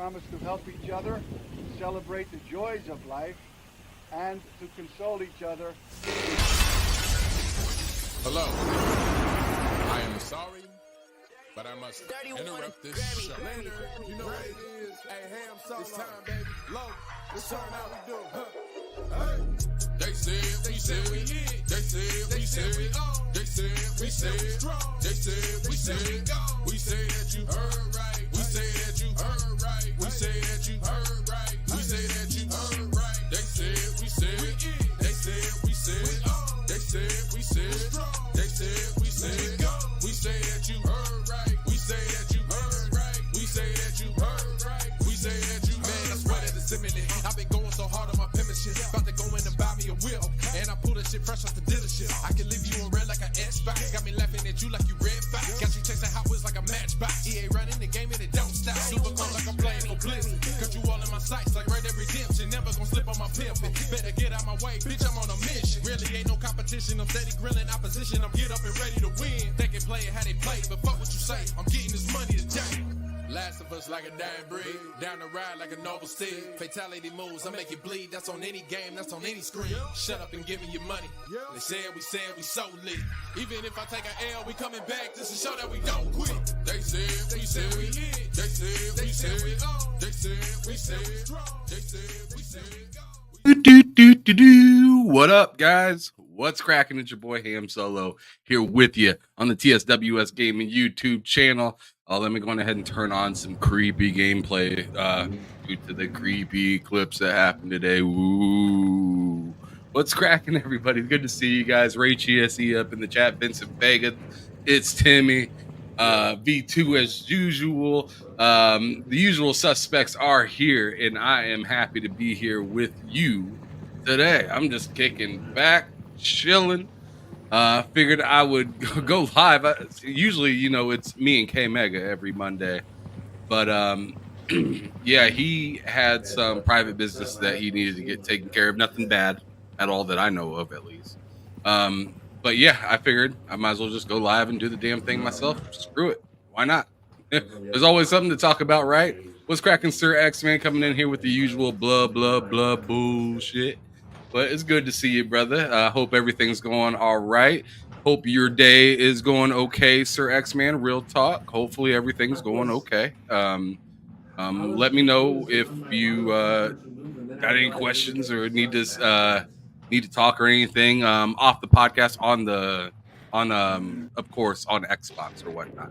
promise to help each other, to celebrate the joys of life, and to console each other. Hello. I am sorry, but I must interrupt this show. You know what it is? Hey, Ham Solo. It's time, baby. Low. It's time how we do. Hey. They said, we said, we hit. They said, we said, we on. They said, we said, strong. They said, we said, go. We say that you heard right. We say that you heard right. We say that you heard right. We say that you heard right. They said, we said, we in. They said, we said, we on. They said, we said, strong. They said, we said, go. We say that you heard right. We say that you heard right. We say that you heard right. We say that you heard right. Man, I swear that it's imminent. I've been going so hard on my pimpin' shit. About to go in and buy me a whip. And I pull that shit fresh off the dealership. I can leave you in red like an Xbox. Got me laughing at you like you Red Fox. Got you chasing Hot Wheels like a Matchbox. EA running the game and it don't stop. Super cold like I'm playing for Blizzard. Got you all in my sights like Red Dead Redemption. Never gonna slip on my pimpin'. Better get out my way, bitch, I'm on a mission. Really ain't no competition. I'm steady grilling opposition. I'm get up and ready to win. They can play it how they play, but fuck what you say. I'm getting this money today. Last of us like a dying breed. Down the ride like a noble steed. Fatality moves, I make it bleed. That's on any game, that's on any screen. Shut up and give me your money. They said we so lit. Even if I take an L, we coming back just to show that we don't quit. They said we hit. They said we said we on. They said we said strong. They said we said go. What up, guys? What's cracking? It's your boy Ham Solo here with you on the TSWS Gaming YouTube channel. Let me go ahead and turn on some creepy gameplay due to the creepy clips that happened today. Ooh. What's cracking, everybody? Good to see you guys. Ray GSE up in the chat. Vincent Vega. It's Timmy. V2 as usual. The usual suspects are here, and I am happy to be here with you today. I'm just kicking back, chilling. Figured I would go live. Usually, it's me and K Mega every Monday, but yeah, he had some private business that he needed to get taken care of. Nothing bad at all that I know of, at least. But yeah, I figured I might as well just go live and do the damn thing myself. Screw it. Why not? There's always something to talk about, right? What's cracking, Sir X-Man, coming in here with the usual blah, blah, blah bullshit. But it's good to see you, brother. I hope everything's going all right. Hope your day is going okay, Sir X-Man. Real talk. Hopefully everything's going okay. Let me know if you got any questions or need to talk or anything off the podcast on of course on Xbox or whatnot.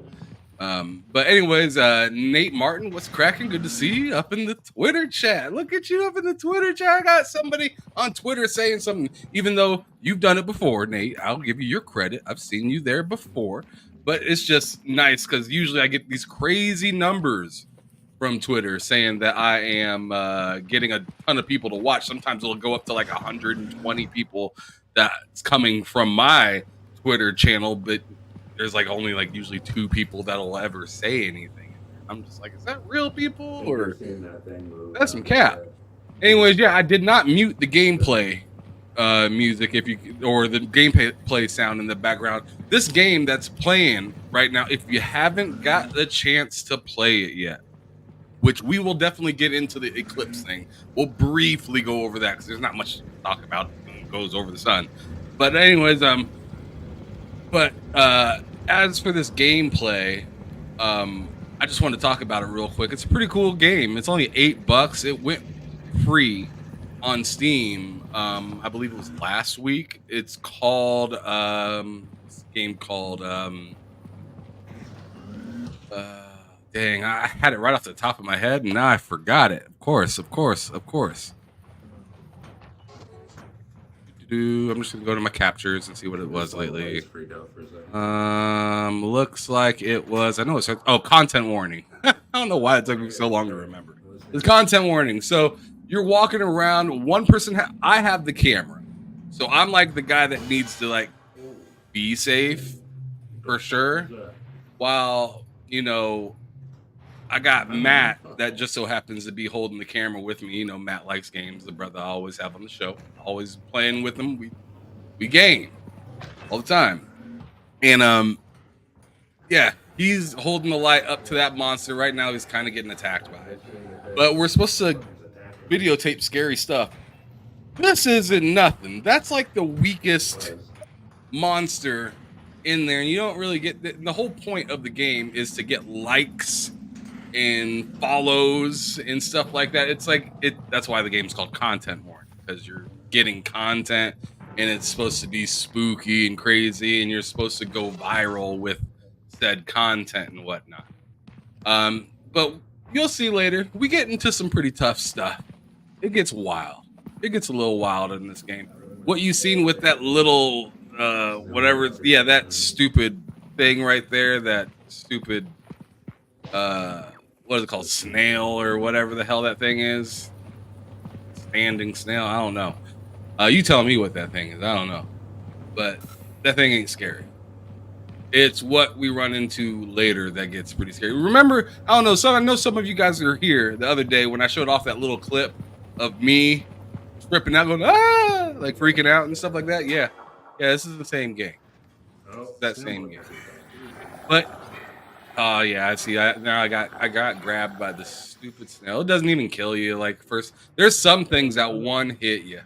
But anyways, Nate Martin, what's cracking? Good to see you up in the Twitter chat. Look at you up in the Twitter chat. I got somebody on Twitter saying something, even though you've done it before, Nate. I'll give you your credit. I've seen you there before, but it's just nice because usually I get these crazy numbers from Twitter saying that I am getting a ton of people to watch. Sometimes it'll go up to like 120 people that's coming from my Twitter channel, but there's only usually 2 people that'll ever say anything. I'm just like, is that real people or that's some cap? Anyways, yeah, I did not mute the gameplay music or the gameplay sound in the background. This game that's playing right now, if you haven't got the chance to play it yet, which we will definitely get into the Eclipse thing. We'll briefly go over that because there's not much to talk about. It goes over the sun. But anyways, as for this gameplay, I just want to talk about it real quick. It's a pretty cool game. It's only $8. It went free on Steam. I believe it was last week. It's called this game called dang, I had it right off the top of my head and now I forgot it. Of course. I'm just gonna go to my captures and see what it was lately. Looks like it was. I know it said. Oh, content warning. I don't know why it took me so long to remember. It's content warning. So you're walking around. One person. I have the camera, so I'm like the guy that needs to be safe for sure. While I got Matt that just so happens to be holding the camera with me. Matt likes games. The brother I always have on the show. Always playing with him. We game all the time. And yeah, he's holding the light up to that monster. Right now he's kind of getting attacked by it. but we're supposed to videotape scary stuff. This isn't nothing. That's like the weakest monster in there, and you don't really get the whole point of the game is to get likes and follows and stuff like that. It's like that's why the game's called content warning, because you're getting content and it's supposed to be spooky and crazy and you're supposed to go viral with said content and whatnot. But you'll see later, we get into some pretty tough stuff. It gets wild. It gets a little wild in this game. What you seen with that little whatever, that stupid thing right there, that stupid what is it called, snail or whatever the hell that thing is, standing snail, I don't know. You tell me what that thing is. I don't know, but that thing ain't scary. It's what we run into later that gets pretty scary. Remember, I don't know, so I know some of you guys are here the other day when I showed off that little clip of me tripping out, going like freaking out and stuff like that. Yeah, this is the same game. That same game. But oh yeah, I see. I got grabbed by the stupid snail. It doesn't even kill you. Like first, there's some things that one hit you,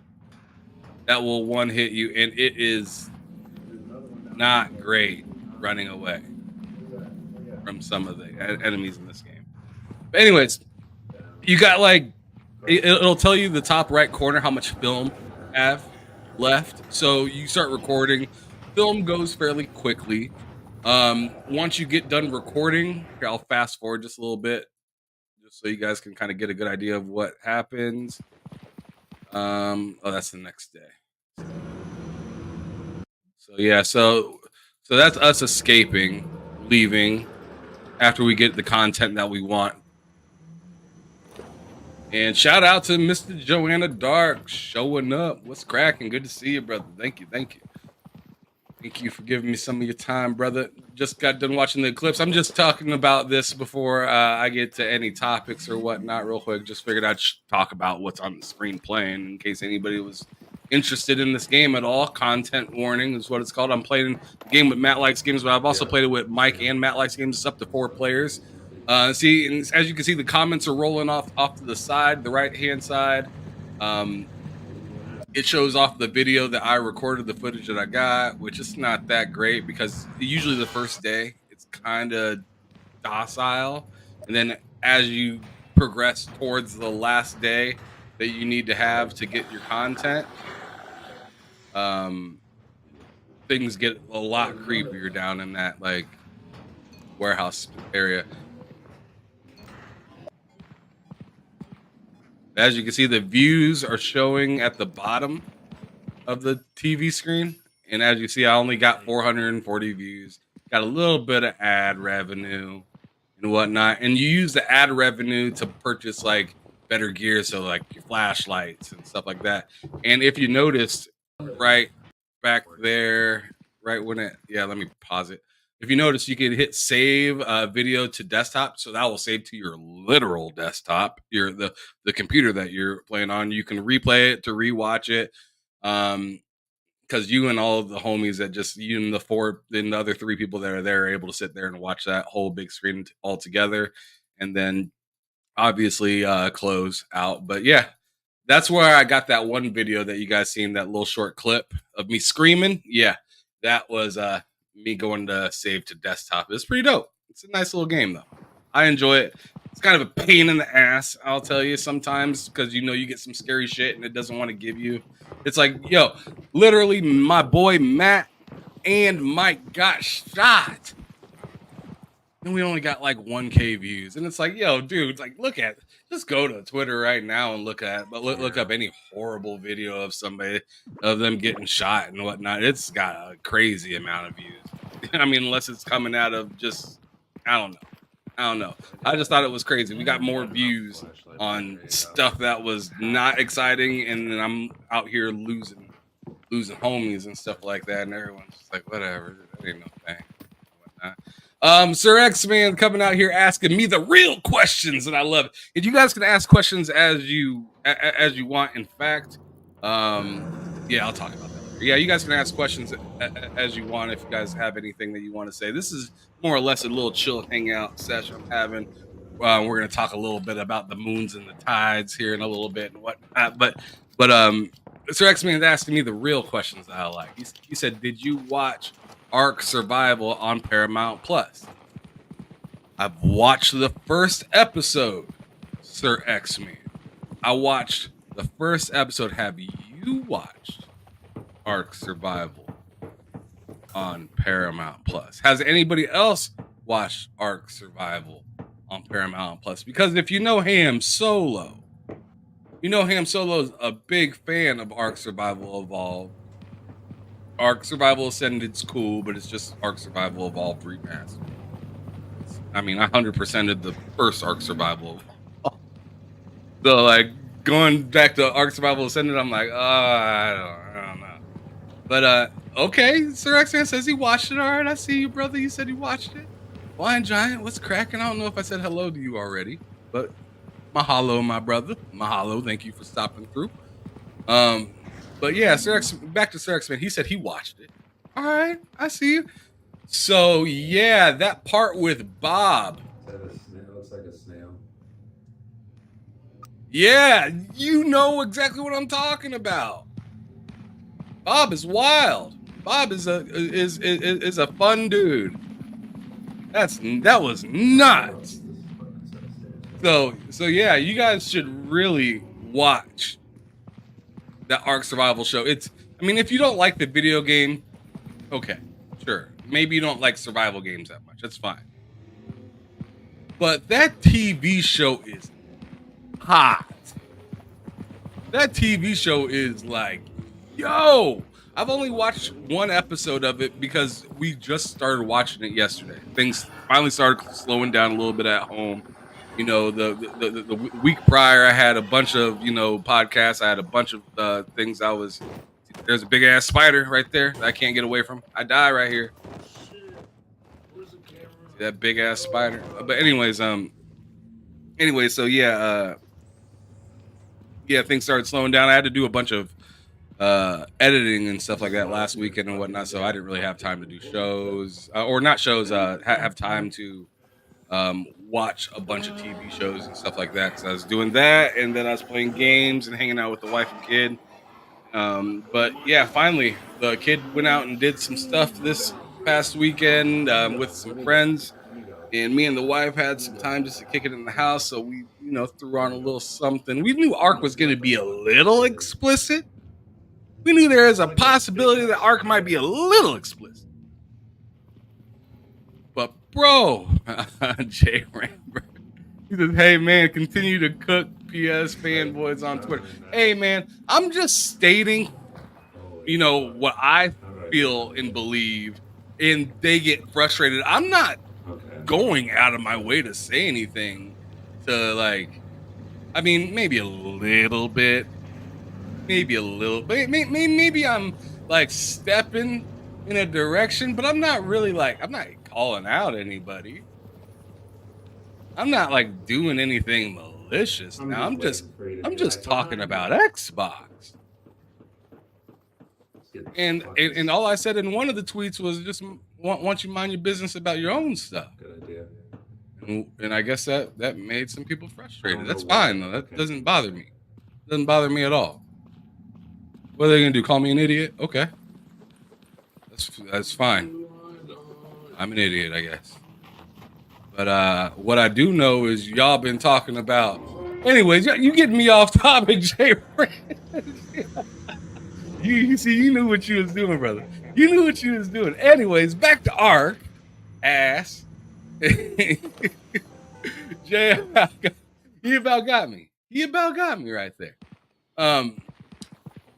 and it is not great running away from some of the enemies in this game. But anyways, you got like it'll tell you the top right corner how much film you have left. So you start recording. Film goes fairly quickly. Once you get done recording, here, I'll fast forward just a little bit, just so you guys can kind of get a good idea of what happens. Oh, that's the next day. So yeah, so that's us escaping, leaving after we get the content that we want. And shout out to Mr. Joanna Dark showing up. What's cracking? Good to see you, brother. Thank you. Thank you for giving me some of your time, brother. Just got done watching the Eclipse. I'm just talking about this before I get to any topics or whatnot real quick. Just figured I'd talk about what's on the screen playing in case anybody was interested in this game at all. Content warning is what it's called. I'm playing the game with Matt Likes Games, but I've also played it with Mike and Matt Likes Games. It's up to 4 players. See, and as you can see, the comments are rolling off to the side, the right-hand side. It shows off the video that I recorded, the footage that I got, which is not that great because usually the first day it's kind of docile. And then as you progress towards the last day that you need to have to get your content, things get a lot creepier down in that like warehouse area. As you can see, the views are showing at the bottom of the TV screen. And as you see, I only got 440 views. Got a little bit of ad revenue and whatnot. And you use the ad revenue to purchase like better gear. So like your flashlights and stuff like that. And if you noticed right back there, right when let me pause it. If you notice, you can hit save video to desktop, so that will save to your literal desktop, the computer that you're playing on. You can replay it to rewatch it, because you and all of the homies you and the other 3 people that are there are able to sit there and watch that whole big screen all together, and then obviously close out. But yeah, that's where I got that one video that you guys seen, that little short clip of me screaming. Yeah, that was me going to save to desktop. It's pretty dope. It's a nice little game though. I enjoy it. It's kind of a pain in the ass, I'll tell you, sometimes, because you get some scary shit and it doesn't want to give you. It's like, literally my boy Matt and Mike got shot and we only got like 1K views. And it's like, dude, like just go to Twitter right now and look up any horrible video of somebody, of them getting shot and whatnot. It's got a crazy amount of views. I mean, unless it's coming out of just, I don't know. I just thought it was crazy. We got more views on stuff that was not exciting, and then I'm out here losing homies and stuff like that, and everyone's just like, whatever, that ain't no thing, whatnot. Sir X-Man coming out here asking me the real questions, and I love it. And you guys can ask questions as you want. In fact, I'll talk about that later. Yeah, you guys can ask questions as you want if you guys have anything that you want to say. This is more or less a little chill hangout session I'm having We're going to talk a little bit about the moons and the tides here in a little bit and whatnot. But Sir X-Man is asking me the real questions that I like. He said, "Did you watch Ark Survival on Paramount Plus?" I've watched the first episode, Sir X-Man. I watched the first episode. Have you watched Ark Survival on Paramount Plus? Has anybody else watched Ark Survival on Paramount Plus? Because if you know Ham Solo, you know Ham Solo is a big fan of Ark Survival Evolved. Ark Survival Ascended's cool, but it's just Ark Survival Evolved remastered. I mean, I 100%ed the first Ark Survival Evolved. So, like, going back to Ark Survival Ascended, I'm like, I don't know. But, okay, Sir X-Man says he watched it. All right, I see you, brother. You said you watched it. Lion Giant, what's cracking? I don't know if I said hello to you already, but mahalo, my brother. Mahalo, thank you for stopping through. But yeah, back to Sir X-Man. He said he watched it. All right, I see you. So yeah, that part with Bob. Is that a snail? Looks like a snail. Yeah, you know exactly what I'm talking about. Bob is wild. Bob is a fun dude. That was nuts. So yeah, you guys should really watch that Ark Survival show. I mean, if you don't like the video game, okay, sure. Maybe you don't like survival games that much. That's fine. But that TV show is hot. That TV show is like, yo, I've only watched one episode of it because we just started watching it yesterday. Things finally started slowing down a little bit at home. You know, the week prior, I had a bunch of, podcasts. I had a bunch of things there's a big ass spider right there that I can't get away from. I die right here. See that big ass spider. But anyways, so yeah, things started slowing down. I had to do a bunch of editing and stuff like that last weekend and whatnot, so I didn't really have time to do shows or not shows. Have time to watch a bunch of TV shows and stuff like that. Because I was doing that, and then I was playing games and hanging out with the wife and kid. But yeah, finally, the kid went out and did some stuff this past weekend with some friends, and me and the wife had some time just to kick it in the house. So we, threw on a little something. We knew Ark was going to be a little explicit. We knew there is a possibility that Ark might be a little explicit. But bro, Jay Rambert, he says, "Hey man, continue to cook PS fanboys on Twitter." Hey man, I'm just stating, what I feel and believe, and they get frustrated. I'm not going out of my way to say anything to maybe a little bit. Maybe I'm like stepping in a direction, but I'm not really I'm not calling out anybody. I'm not like doing anything malicious now. I'm just talking about Xbox. And all I said in one of the tweets was just want you mind your business about your own stuff. Good idea. And I guess that made some people frustrated. That's fine though. That doesn't bother me. It doesn't bother me at all. What are they gonna do? Call me an idiot? Okay, that's fine. I'm an idiot, I guess. But what I do know is y'all been talking about. Anyways, you getting me off topic, Jay. You see, you knew what you was doing, brother. You knew what you was doing. Anyways, back to Ark. Ass. Jay, he about got me. He about got me right there.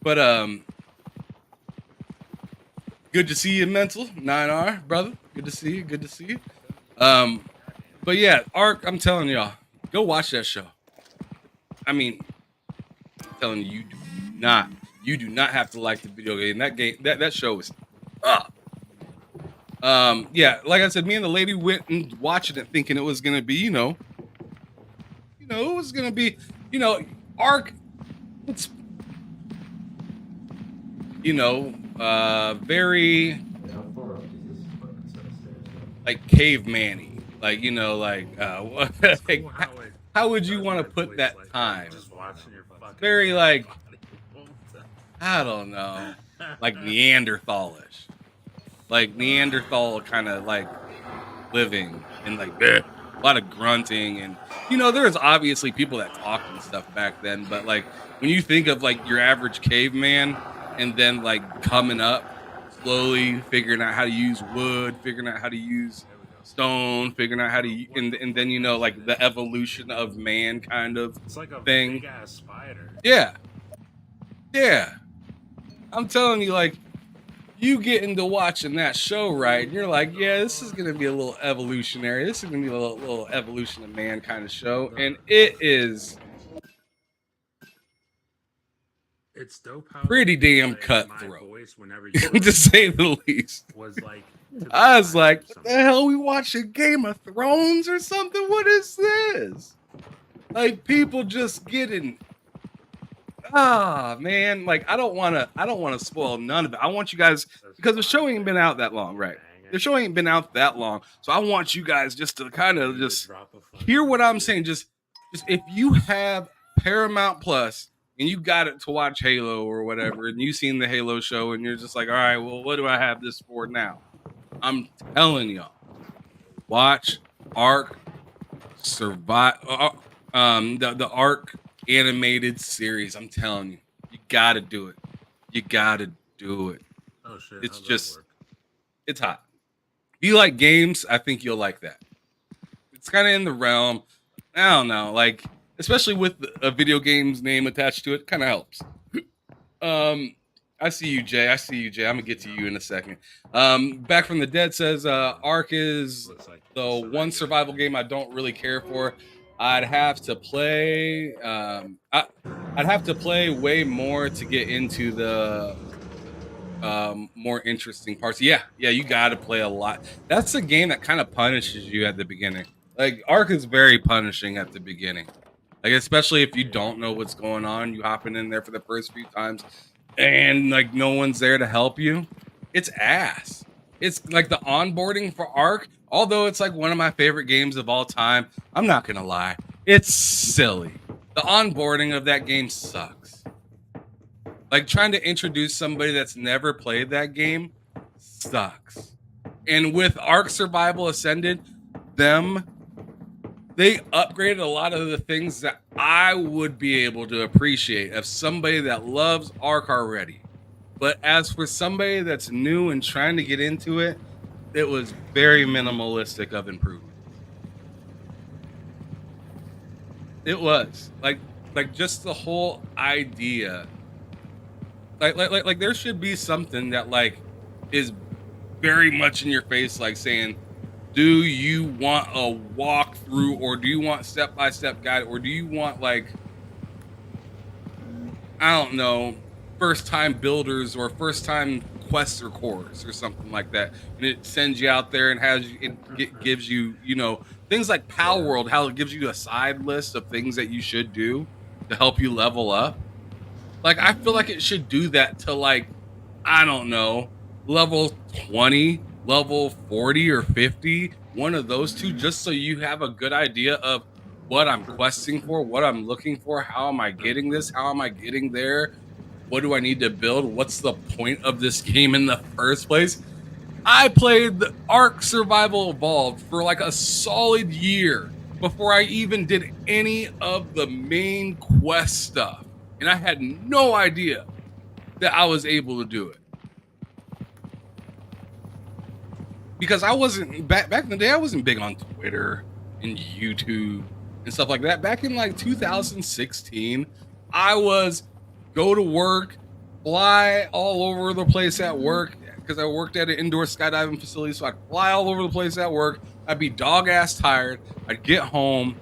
But good to see you, Mental 9R, brother. Good to see you. But yeah, Ark, I'm telling y'all, go watch that show. I mean, I'm telling you, you do not have to like the video game. That show is up. Yeah, like I said, me and the lady went and watched it thinking it was gonna be, it was gonna be, Ark. It's very like caveman-y. Like, you know, like, It's like, cool how it how would you does want to that put voice, that like, time? just watching your fucking Very, dead like, body all the time. I don't know, like Neanderthalish, like Neanderthal kind of like living and like bleh, a lot of grunting. And you know, there's obviously people that talked and stuff back then, but like when you think of like your average caveman and then like coming up slowly, figuring out how to use wood, figuring out how to use There we go. stone, figuring out how to What the and then fuck you know that like shit the is? evolution of man kind of It's like a thing. big ass spider. Yeah, yeah. I'm telling you, like, you get into watching that show, right? And you're like, yeah, this is gonna be a little evolutionary. This is gonna be a little evolution of man kind of show, and it is It's dope how pretty damn like, cutthroat, my voice whenever you to say the least. was like to the I was side like, or what something. the hell? We watching Game of Thrones or something? What is this? Like people just getting man, like I don't want to spoil none of it. I want you guys because the show ain't been out that long, right? The show ain't been out that long, so I want you guys just to kind of just hear what I'm saying. Just if you have Paramount Plus and you got it to watch Halo or whatever, and you've seen the Halo show, and you're just like, all right, well, what do I have this for now? I'm telling y'all, watch Ark Survive. The Ark animated series. I'm telling you, you gotta do it. You gotta do it. Oh shit! It's how'd that just, work? it's hot. If you like games, I think you'll like that. It's kind of in the realm. I don't know, like especially with a video game's name attached to it, kind of helps. I see you, Jay. I'm gonna get to you in a second. Back from the Dead says Ark is Looks like the just a one regular survival guy. game I don't really care for. I'd have to play. I'd have to play way more to get into the more interesting parts. Yeah, you got to play a lot. That's a game that kind of punishes you at the beginning. Like Ark is very punishing at the beginning. Like especially if you don't know what's going on, you hopping in there for the first few times, and like no one's there to help you. It's ass. It's like the onboarding for Ark. Although it's like one of my favorite games of all time, I'm not gonna lie, it's silly. The onboarding of that game sucks. Like trying to introduce somebody that's never played that game sucks. And with Ark Survival Ascended, they upgraded a lot of the things that I would be able to appreciate of somebody that loves Ark already. But as for somebody that's new and trying to get into it, it was very minimalistic of improvement. It was like just the whole idea. Like there should be something that like is very much in your face, like saying, do you want a walkthrough or do you want step-by-step guide or do you want like I don't know, first time builders or first time quests or cores or something like that, and it sends you out there and gives you things like Pal World, how it gives you a side list of things that you should do to help you level up. Like I feel like it should do that to like I don't know, level 20, level 40 or 50, one of those two, just so you have a good idea of what I'm questing for, what I'm looking for, how am I getting this, how am I getting there, what do I need to build, what's the point of this game in the first place. I played the Ark Survival Evolved for like a solid year before I even did any of the main quest stuff, and I had no idea that I was able to do it. Because I wasn't back in the day, I wasn't big on Twitter and YouTube and stuff like that. Back in like 2016, I was go to work, fly all over the place at work because I worked at an indoor skydiving facility. So I'd fly all over the place at work. I'd be dog ass tired. I'd get home,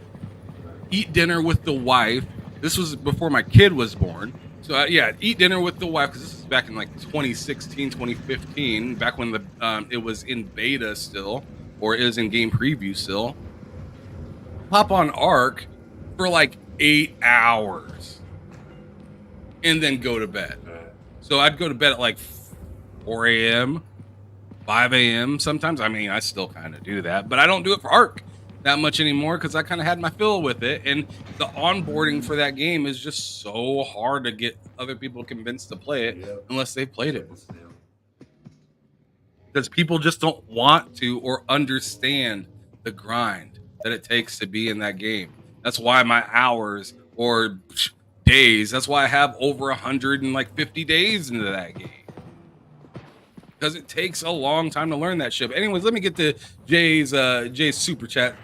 eat dinner with the wife. This was before my kid was born. So I'd eat dinner with the wife because this is back in like 2016, 2015, back when it was in beta still, or it was in game preview still. Hop on Ark for like 8 hours and then go to bed. So I'd go to bed at like 4 a.m., 5 a.m. sometimes. I mean, I still kind of do that, but I don't do it for Ark that much anymore because I kind of had my fill with it. And the onboarding for that game is just so hard to get other people convinced to play it Yep. unless they've played it Like a snail. because people just don't want to or understand the grind that it takes to be in that game. That's why my hours or days, that's why I have over 150 days into that game. Because it takes a long time to learn that shit. But anyways, let me get to Jay's super chat.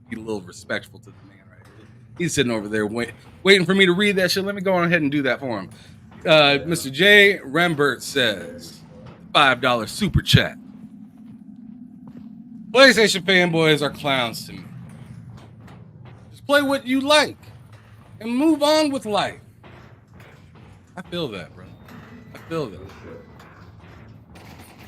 Be a little respectful to the man right here. He's sitting over there waiting for me to read that shit. Let me go on ahead and do that for him. Mr. J. Rembert says, $5 super chat. PlayStation fanboys are clowns to me. Just play what you like and move on with life. I feel that, bro. I feel that.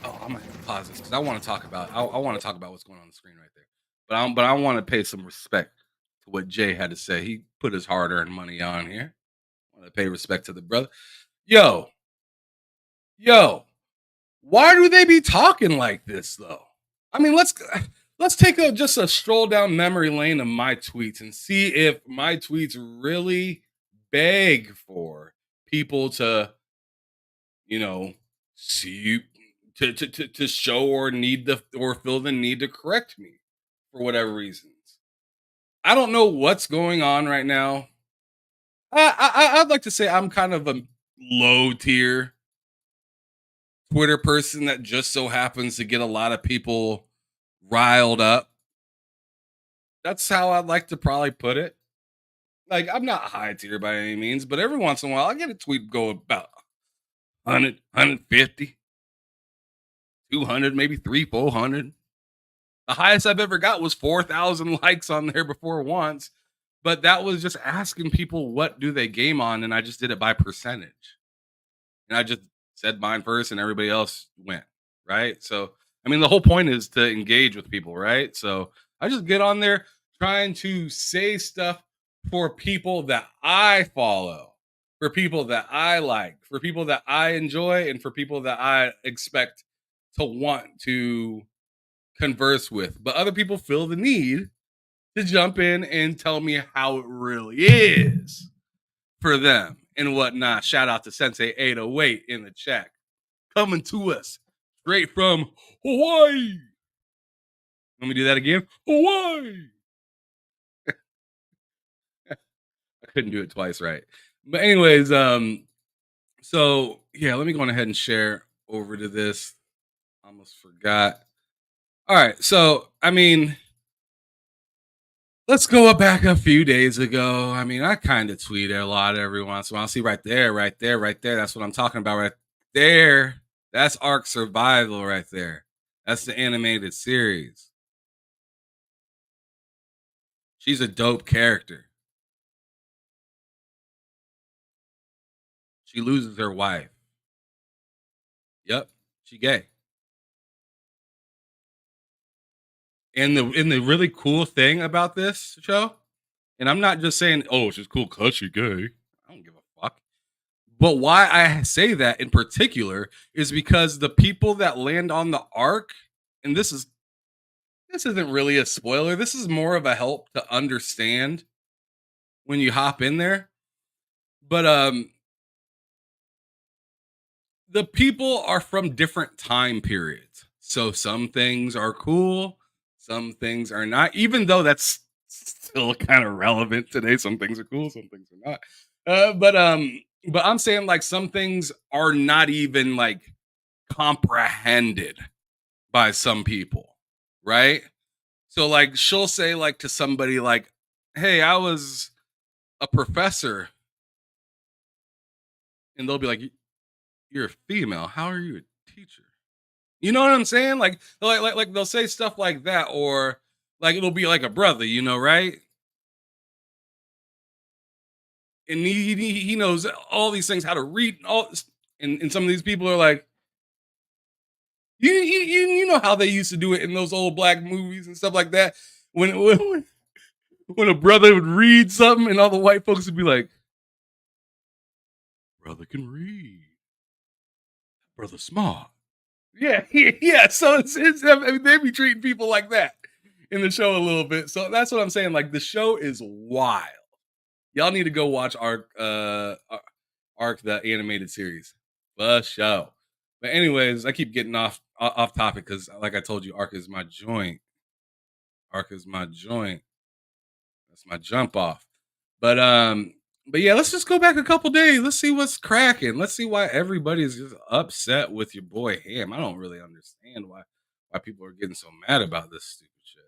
Oh, I'm gonna have to pause this because I want to talk about. I want to talk about what's going on the screen right there. But I want to pay some respect to what Jay had to say. He put his hard-earned money on here. I want to pay respect to the brother. Yo, why do they be talking like this though? I mean, let's take just a stroll down memory lane of my tweets and see if my tweets really beg for people to, see to show or feel the need to correct me for whatever reasons. I don't know what's going on right now. I'd like to say I'm kind of a low tier Twitter person that just so happens to get a lot of people riled up. That's how I'd like to probably put it. Like, I'm not high tier by any means, but every once in a while I get a tweet go about 100, 150, 200, maybe 300, 400. The highest I've ever got was 4,000 likes on there before once, but that was just asking people what do they game on, and I just did it by percentage. And I just said mine first, and everybody else went, right? So, I mean, the whole point is to engage with people, right? So I just get on there trying to say stuff for people that I follow, for people that I like, for people that I enjoy, and for people that I expect to want to converse with. But other people feel the need to jump in and tell me how it really is for them and whatnot. Shout out to Sensei 808 in the chat. Coming to us straight from Hawaii. Let me do that again. Hawaii. I couldn't do it twice right. But anyways, so yeah, let me go on ahead and share over to this. Almost forgot. All right, so I mean, let's go back a few days ago. I mean, I kind of tweet a lot every once in a while. See right there. That's what I'm talking about right there. That's Ark Survival right there. That's the animated series. She's a dope character. She loses her wife. Yep, she gay. And the really cool thing about this show, and I'm not just saying, oh, she's cool because she's gay. I don't give a fuck. But why I say that in particular is because the people that land on the Ark, and this isn't really a spoiler. This is more of a help to understand when you hop in there. But the people are from different time periods. So some things are cool, some things are not, even though that's still kind of relevant today. Some things are cool, some things are not. But I'm saying like some things are not even like comprehended by some people, right? So like she'll say like to somebody like, "Hey, I was a professor," and they'll be like, "You're a female. How are you a teacher?" You know what I'm saying? Like they'll say stuff like that, or like it'll be like a brother, right? And he knows all these things, how to read, and some of these people are like, you know how they used to do it in those old black movies and stuff like that. When a brother would read something, and all the white folks would be like, "Brother can read. Brother smart." Yeah. So I mean, they be treating people like that in the show a little bit. So that's what I'm saying. Like the show is wild. Y'all need to go watch Arc the animated series. The show. But anyways, I keep getting off topic because, like I told you, Arc is my joint. Arc is my joint. That's my jump off. But yeah, let's just go back a couple days. Let's see what's cracking. Let's see why everybody's just upset with your boy Ham. I don't really understand why people are getting so mad about this stupid shit.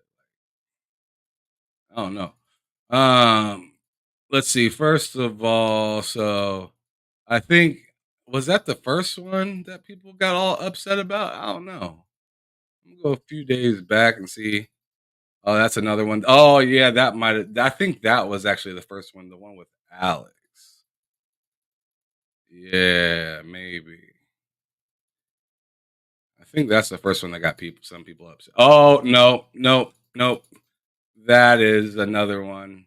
I don't know. Let's see. First of all, so I think was that the first one that people got all upset about? I don't know. I'm gonna go a few days back and see. Oh, that's another one. Oh, yeah, that might. I think that was actually the first one, the one with Alex. Yeah, maybe. I think that's the first one that got some people upset. Oh no. That is another one.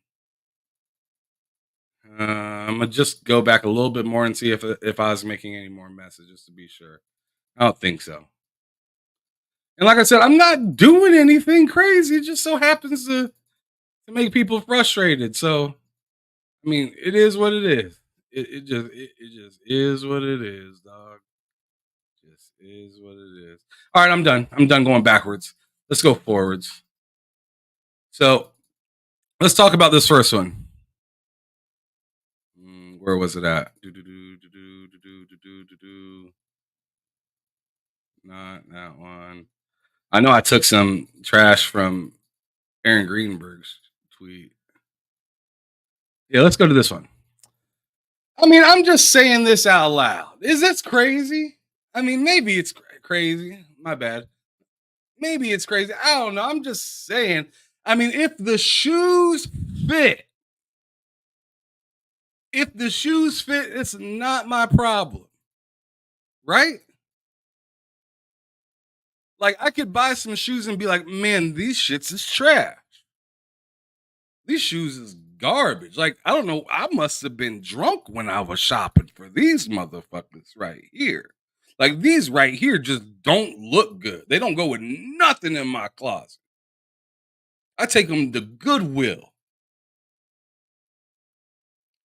I'm gonna just go back a little bit more and see if I was making any more messages to be sure. I don't think so. And like I said, I'm not doing anything crazy. It just so happens to make people frustrated. So, I mean, it is what it is. It just is what it is, dog. Just is what it is. All right, I'm done. I'm done going backwards. Let's go forwards. So, let's talk about this first one. Where was it at? Not that one. I know I took some trash from Aaron Greenberg's tweet. Yeah, let's go to this one. I mean, I'm just saying this out loud. Is this crazy? I mean, maybe it's crazy. My bad. Maybe it's crazy. I don't know. I'm just saying. I mean, if the shoes fit, it's not my problem. Right? Like, I could buy some shoes and be like, man, these shits is trash. These shoes is garbage. Like, I don't know. I must have been drunk when I was shopping for these motherfuckers right here. Like, these right here just don't look good. They don't go with nothing in my closet. I take them to Goodwill.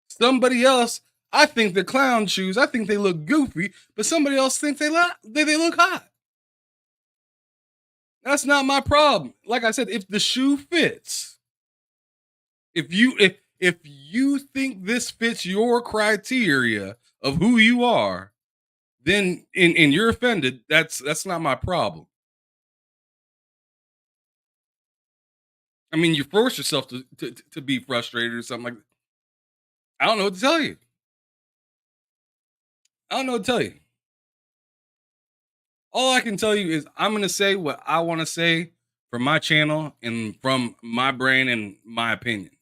Somebody else, I think the clown shoes, I think they look goofy, but somebody else thinks they look hot. That's not my problem. Like I said, if the shoe fits, if you think this fits your criteria of who you are, then and you're offended, that's not my problem. I mean, you force yourself to be frustrated or something like that. I don't know what to tell you. I don't know what to tell you. All I can tell you is I'm going to say what I want to say from my channel and from my brain and my opinions.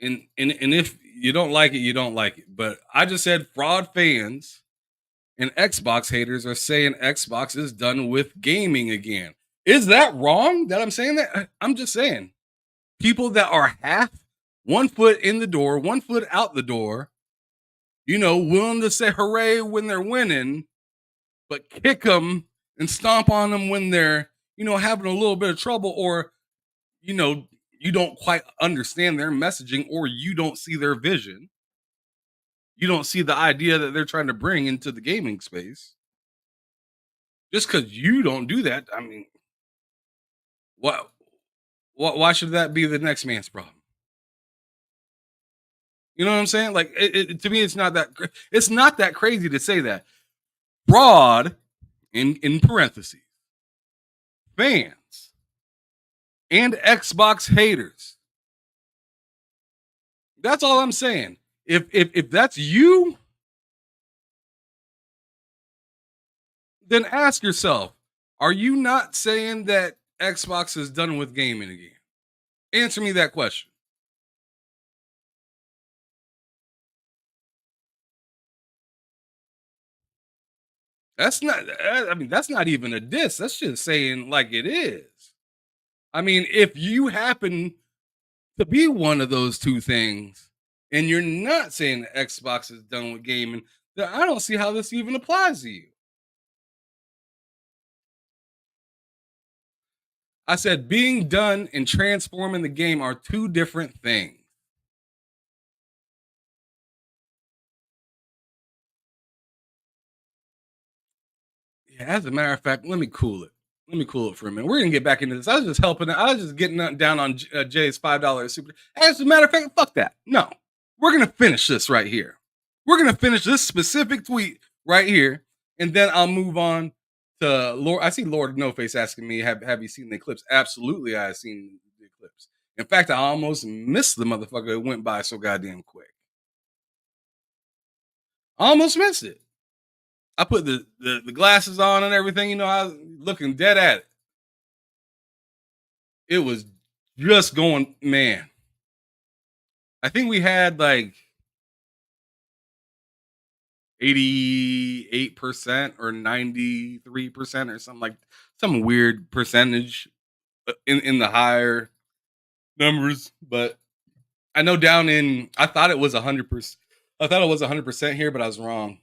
And if you don't like it, you don't like it. But I just said fraud fans and Xbox haters are saying Xbox is done with gaming again. Is that wrong that I'm saying that? I'm just saying. People that are half, 1 foot in the door, 1 foot out the door, willing to say hooray when they're winning, but kick them and stomp on them when they're, having a little bit of trouble, or, you don't quite understand their messaging, or you don't see their vision. You don't see the idea that they're trying to bring into the gaming space. Just because you don't do that, I mean, why should that be the next man's problem? You know what I'm saying? Like, to me, it's not that crazy to say that. Fraud, in parentheses, fans and Xbox haters. That's all I'm saying. If that's you, then ask yourself, are you not saying that Xbox is done with gaming again? Answer me that question. That's not even a diss. That's just saying like it is. I mean, if you happen to be one of those two things and you're not saying that Xbox is done with gaming, then I don't see how this even applies to you. I said being done and transforming the game are two different things. Yeah, as a matter of fact, let me cool it. Let me cool it for a minute. We're gonna get back into this. I was just helping. I was just getting down on Jay's $5 super. As a matter of fact, fuck that. No, we're gonna finish this right here. We're gonna finish this specific tweet right here, and then I'll move on to Lord. I see Lord No Face asking me, "Have you seen the eclipse?" Absolutely, I have seen the eclipse. In fact, I almost missed the motherfucker. It went by so goddamn quick. I almost missed it. I put the glasses on and everything. You know, I was looking dead at it. It was just going, man. I think we had like 88% or 93% or something, like some weird percentage in the higher numbers. But I know down in, I thought it was 100%. I thought it was 100% here, but I was wrong.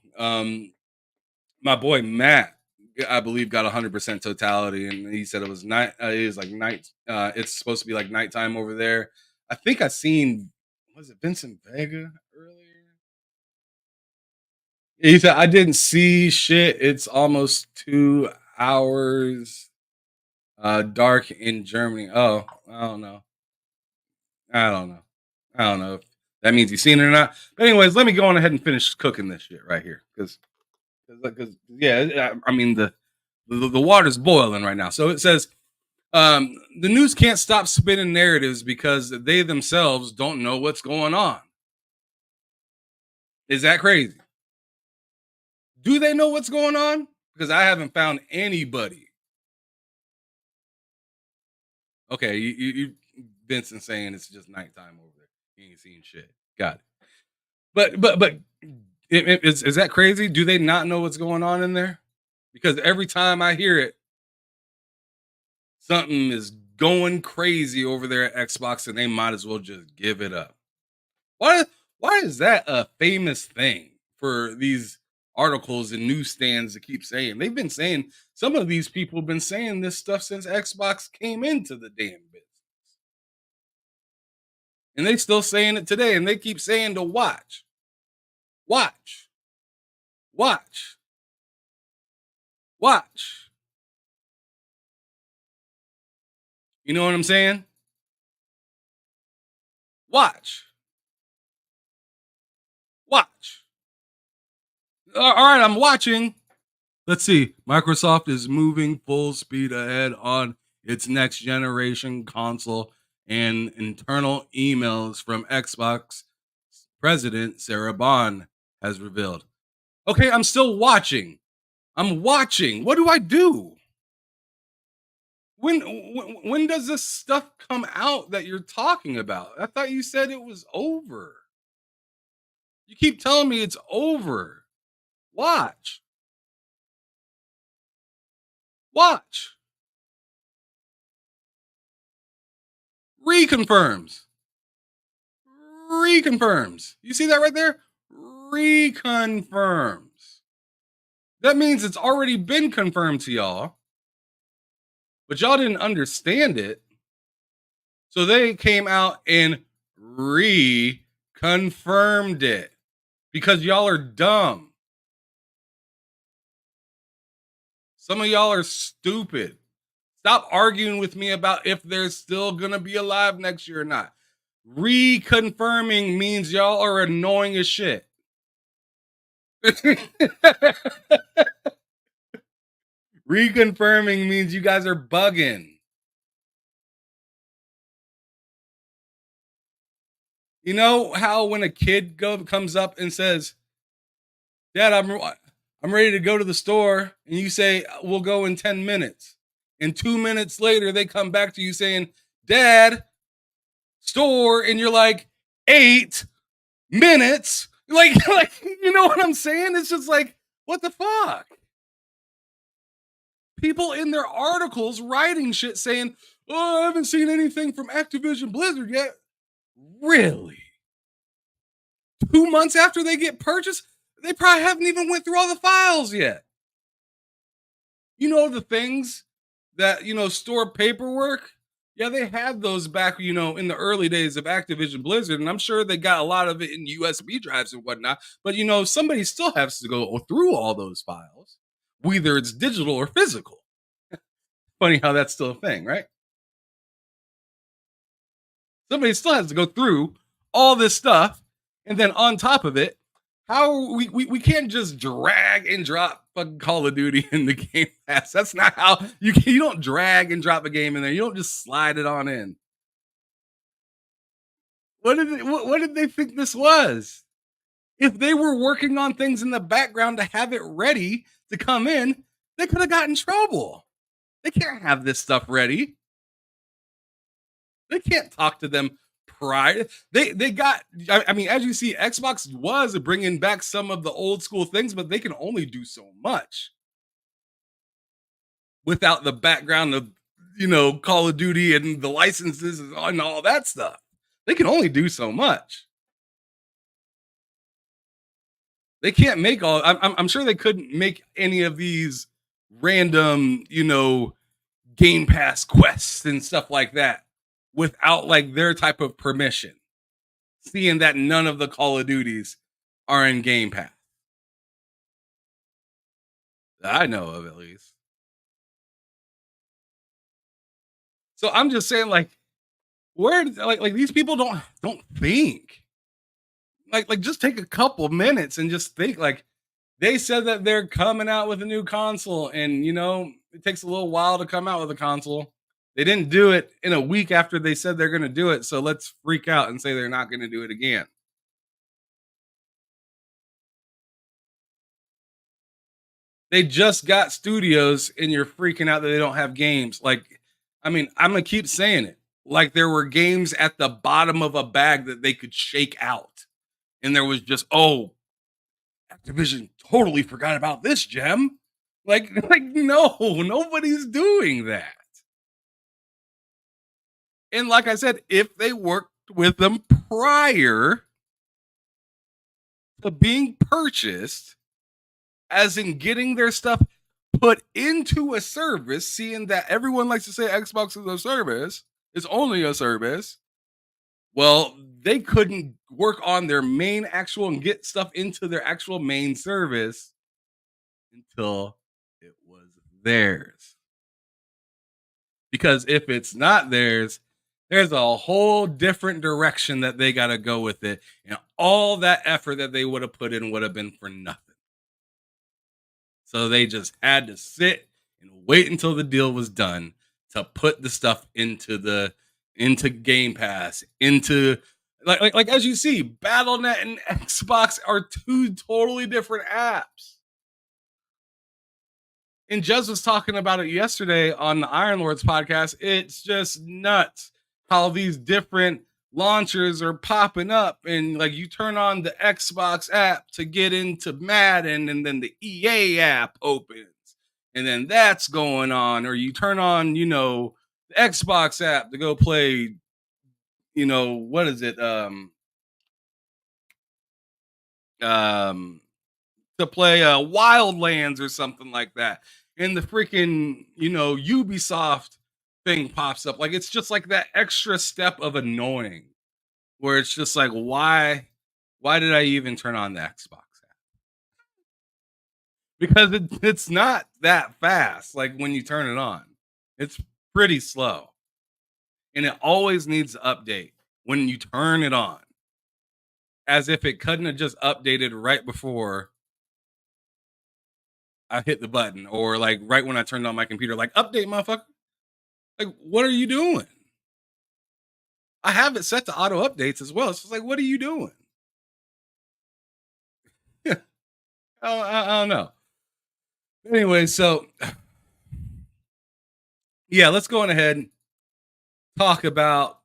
My boy Matt, I believe, got 100% totality, and he said it was night. It was like night. It's supposed to be like nighttime over there. I think I seen, was it Vincent Vega earlier? He said I didn't see shit. It's almost 2 hours dark in Germany. Oh, I don't know. I don't know. I don't know if that means he's seen it or not. But anyways, let me go on ahead and finish cooking this shit right here, because yeah, I mean the water's boiling right now. So it says the news can't stop spinning narratives because they themselves don't know what's going on. Is that crazy? Do they know what's going on? Because I haven't found anybody. Okay, you Vincent saying it's just nighttime over there. You ain't seeing shit. Got it. But is that crazy? Do they not know what's going on in there? Because every time I hear it, something is going crazy over there at Xbox, and they might as well just give it up. Why is that a famous thing for these articles and newsstands to keep saying? They've been saying, some of these people have been saying this stuff since Xbox came into the damn business. And they still saying it today, and they keep saying to watch. Watch. Watch. Watch. You know what I'm saying? Watch. Watch. All right, I'm watching. Let's see. Microsoft is moving full speed ahead on its next generation console, and internal emails from Xbox president Sarah Bond has revealed. Okay, I'm still watching. I'm watching. What do I do? When does this stuff come out that you're talking about? I thought you said it was over. You keep telling me it's over. Watch. Watch. Reconfirms. Reconfirms. You see that right there? Reconfirms. That means it's already been confirmed to y'all, but y'all didn't understand it. So they came out and reconfirmed it because y'all are dumb. Some of y'all are stupid. Stop arguing with me about if they're still going to be alive next year or not. Reconfirming means y'all are annoying as shit. Reconfirming means you guys are bugging. You know how when a kid comes up and says, "Dad, I'm ready to go to the store," and you say, "We'll go in 10 minutes." And 2 minutes later, they come back to you saying, "Dad, store," and you're like, 8 minutes. Like, you know what I'm saying? It's just like, what the fuck? People in their articles writing shit saying, "Oh, I haven't seen anything from Activision Blizzard yet." Really? 2 months after they get purchased, they probably haven't even went through all the files yet. You know the things that, store paperwork. Yeah, they had those back, in the early days of Activision Blizzard, and I'm sure they got a lot of it in USB drives and whatnot. But somebody still has to go through all those files, whether it's digital or physical. Funny how that's still a thing, right? Somebody still has to go through all this stuff, and then on top of it, how we can't just drag and drop fucking Call of Duty in the Game Pass. That's not how you don't drag and drop a game in there. You don't just slide it on in. What did they think this was? If they were working on things in the background to have it ready to come in, they could have gotten in trouble. They can't have this stuff ready. They can't talk to them prior. They got. I mean, as you see, Xbox was bringing back some of the old school things, but they can only do so much without the background of Call of Duty and the licenses and all that stuff. They can only do so much. They can't make all. I'm sure they couldn't make any of these random, Game Pass quests and stuff like that without like their type of permission. Seeing that none of the Call of Duties are in Game Pass, that I know of at least. So I'm just saying, like, where like these people don't think. Like just take a couple minutes and just think. Like, they said that they're coming out with a new console, and it takes a little while to come out with a console. They didn't do it in a week after they said they're going to do it, so let's freak out and say they're not going to do it again. They just got studios, and you're freaking out that they don't have games. Like, I mean, I'm going to keep saying it. Like, there were games at the bottom of a bag that they could shake out. And there was just, Activision totally forgot about this gem. Like no, nobody's doing that. And like I said, if they worked with them prior to being purchased, as in getting their stuff put into a service, seeing that everyone likes to say Xbox is a service, it's only a service. Well, they couldn't work on their main actual and get stuff into their actual main service until it was theirs. Because if it's not theirs, there's a whole different direction that they got to go with it. And all that effort that they would have put in would have been for nothing. So they just had to sit and wait until the deal was done to put the stuff into Game Pass, into like as you see, BattleNet and Xbox are two totally different apps. And Jez was talking about it yesterday on the Iron Lords podcast. It's just nuts how these different launchers are popping up, and like you turn on the Xbox app to get into Madden, and then the EA app opens, and then that's going on, or you turn on, the Xbox app to go play, what is it? To play Wildlands or something like that. And the freaking, Ubisoft thing pops up. Like, it's just like that extra step of annoying where it's just like, why did I even turn on the Xbox app? Because it's not that fast. Like, when you turn it on, it's pretty slow. And it always needs to update when you turn it on, as if it couldn't have just updated right before I hit the button, or like right when I turned on my computer, like, update, motherfucker. Like, what are you doing? I have it set to auto updates as well. So it's like, what are you doing? I don't know. Anyway, so yeah, let's go on ahead and talk about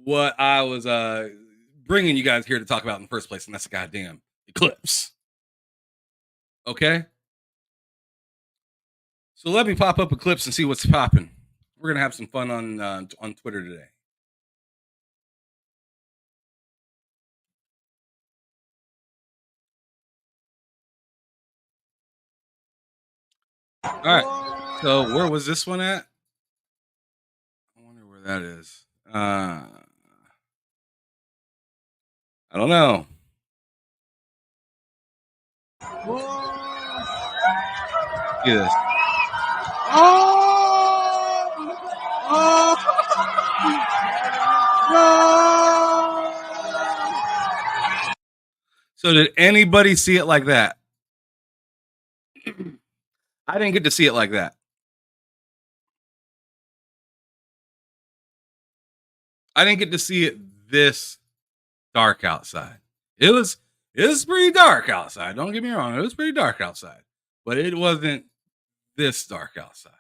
what I was bringing you guys here to talk about in the first place, and that's the goddamn Eclipse. Okay? So let me pop up Eclipse and see what's popping. We're gonna have some fun on Twitter today. All right. So where was this one at? I wonder where that is. I don't know. Look at this. So did anybody see it like that? I didn't get to see it like that. I didn't get to see it this dark outside. It was pretty dark outside. Don't get me wrong. It was pretty dark outside. But it wasn't this dark outside.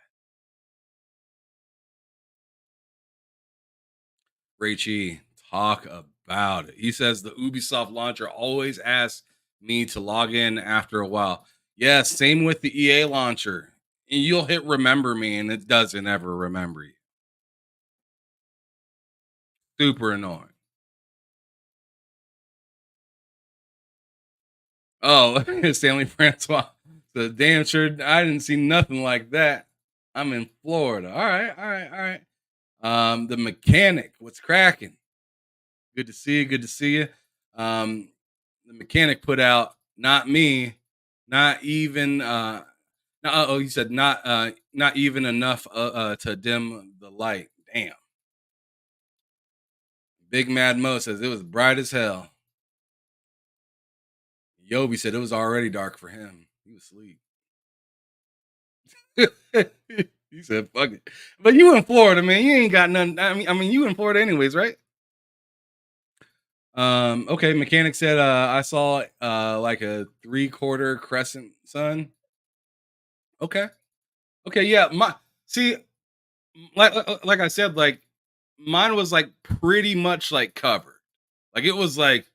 Rachie, talk about it. He says the Ubisoft launcher always asks me to log in after a while. Yeah, same with the EA launcher. And you'll hit remember me and it doesn't ever remember you. Super annoying. Oh, Stanley Francois. So damn sure I didn't see nothing like that. I'm in Florida. All right. The mechanic, what's cracking? Good to see you. Good to see you. The mechanic put out not me, not even no, he said not even enough to dim the light. Damn. Big Mad Mo says it was bright as hell. Yobi said it was already dark for him. He was asleep. He said, "Fuck it." But you in Florida, man. You ain't got nothing. I mean, you in Florida anyways, right? Okay. Mechanic said, I saw like a 3/4 crescent sun. Okay. Okay. Yeah. Like I said, like mine was like pretty much like covered. Like it was like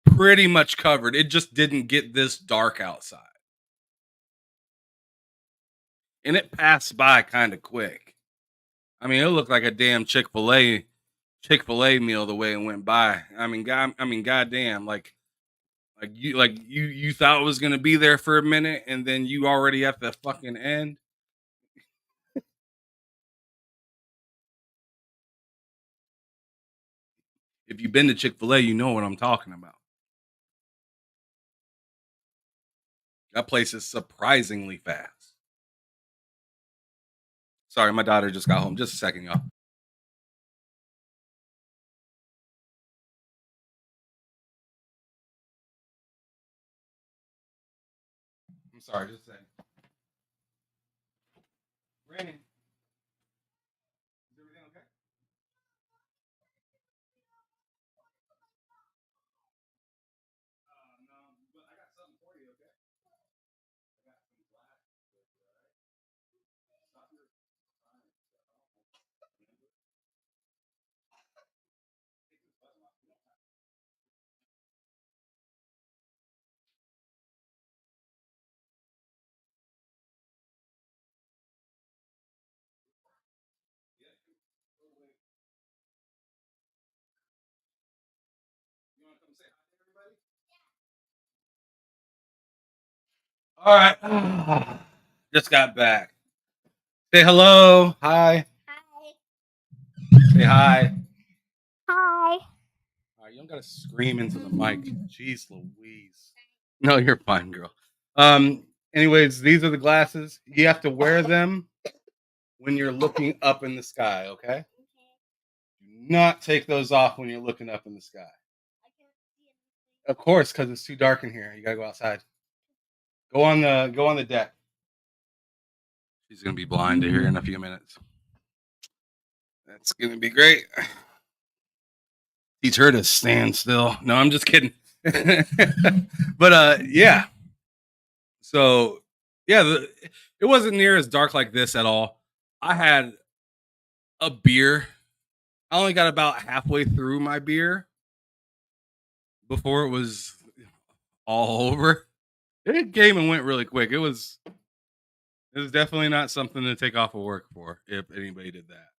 pretty much covered. It just didn't get this dark outside. And it passed by kind of quick. I mean, it looked like a damn Chick-fil-A meal the way it went by. Goddamn, you thought it was gonna be there for a minute, and then you already at the fucking end. If you've been to Chick-fil-A, you know what I'm talking about. That place is surprisingly fast. Sorry, my daughter just got home. Just a second, y'all. I'm sorry, just a second. Brandon, is everything okay? No, but I got something for you, okay? I got some glass. Stop your sign. You want to come say hi to everybody? All right. Just got back. Say hello. Hi. Say hi. Hi. All right, you don't gotta scream into the mic. Jeez Louise. No, you're fine, girl. Anyways, these are the glasses. You have to wear them when you're looking up in the sky, okay? Do not take those off when you're looking up in the sky. Of course, because it's too dark in here. You gotta go outside. Go on the deck. She's gonna be blind here in a few minutes. That's gonna be great. Teach her to stand still. No, I'm just kidding. But yeah. So yeah, it wasn't near as dark like this at all. I had a beer. I only got about halfway through my beer before it was all over. It came and went really quick. It was definitely not something to take off of work for if anybody did that.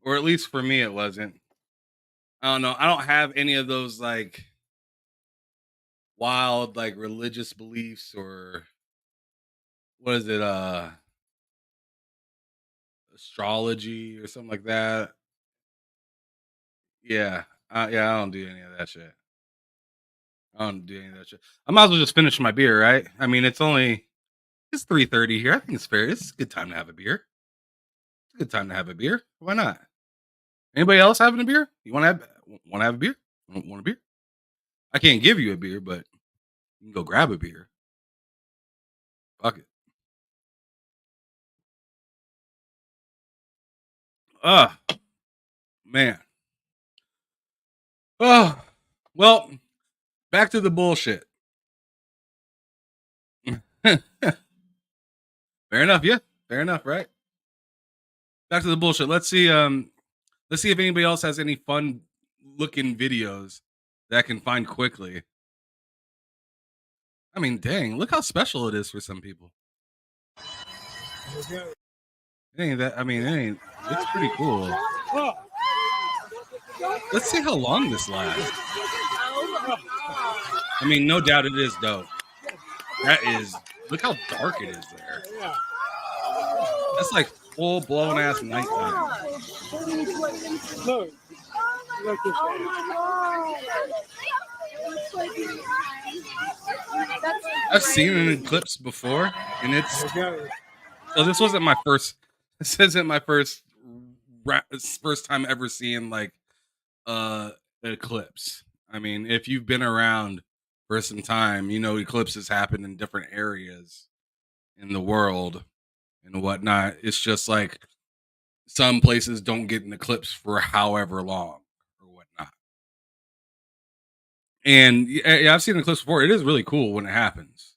Or at least for me it wasn't. I don't know. I don't have any of those like wild like religious beliefs or what is it? Astrology or something like that. Yeah. Yeah, I don't do any of that shit. I don't do any of that shit. I might as well just finish my beer, right? I mean, it's 3:30 here. I think it's fair. It's a good time to have a beer. It's a good time to have a beer. Why not? Anybody else having a beer? You want to have a beer? Want a beer? I can't give you a beer, but you can go grab a beer. Fuck it. Ah, man. Oh, well, back to the bullshit. Fair enough. Yeah, fair enough. Right. Back to the bullshit. Let's see. Let's see if anybody else has any fun looking videos that I can find quickly. I mean, dang, look how special it is for some people. It ain't that. I mean, it's pretty cool. Let's see how long this lasts. I mean, no doubt it is dope. That is. Look how dark it is there. That's like full blown ass nighttime. Look. I've seen an eclipse before, and it's so this wasn't my first. This isn't my first time ever seeing like eclipse. I mean, if you've been around for some time, you know eclipses happen in different areas in the world and whatnot. It's just like some places don't get an eclipse for however long or whatnot. And yeah, I've seen an eclipse before. It is really cool when it happens.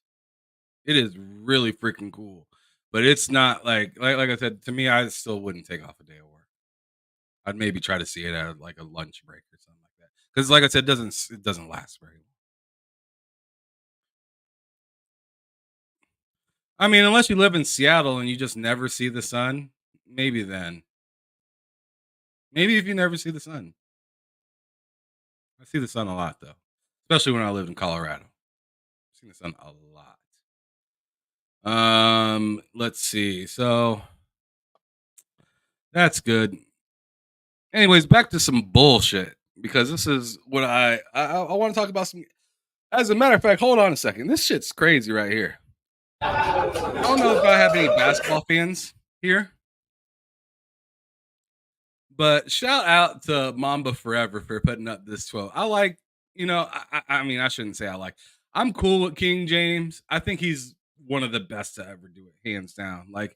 It is really freaking cool. But it's not like I said, to me, I still wouldn't take off a day of work. I'd maybe try to see it at like a lunch break or something like that. Because like I said, it doesn't last very long. I mean, unless you live in Seattle and you just never see the sun, maybe then. Maybe if you never see the sun. I see the sun a lot though. Especially when I lived in Colorado. I've seen the sun a lot. Let's see. So that's good. Anyways, back to some bullshit because this is what I want to talk about. Some. As a matter of fact, hold on a second. This shit's crazy right here. I don't know if I have any basketball fans here, but shout out to Mamba Forever for putting up this 12. I like, I mean, I shouldn't say I like. I'm cool with King James. I think he's one of the best to ever do it, hands down. Like,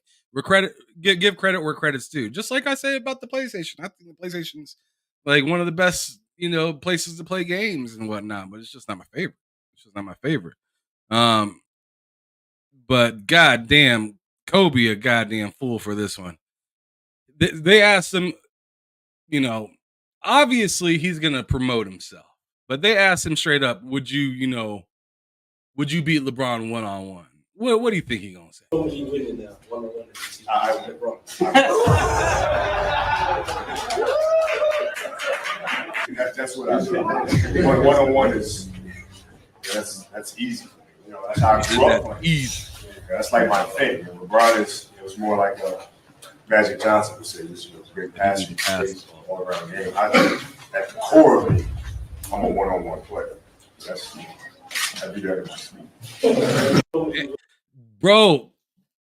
give credit where credit's due. Just like I say about the PlayStation. I think the PlayStation's like one of the best, places to play games and whatnot. But it's just not my favorite. It's just not my favorite. But goddamn, Kobe a goddamn fool for this one. They asked him, obviously he's gonna promote himself, but they asked him straight up, would you beat LeBron one-on-one? What do you think he's gonna say? That's what I think. One-on-one is that's easy. That's how I grew up playing. Easy. That's like my thing. LeBron it was more like a Magic Johnson would say, this was a great passion, all around game. I think at the core of me, I'm a one-on-one player. I do that in my sleep. Bro,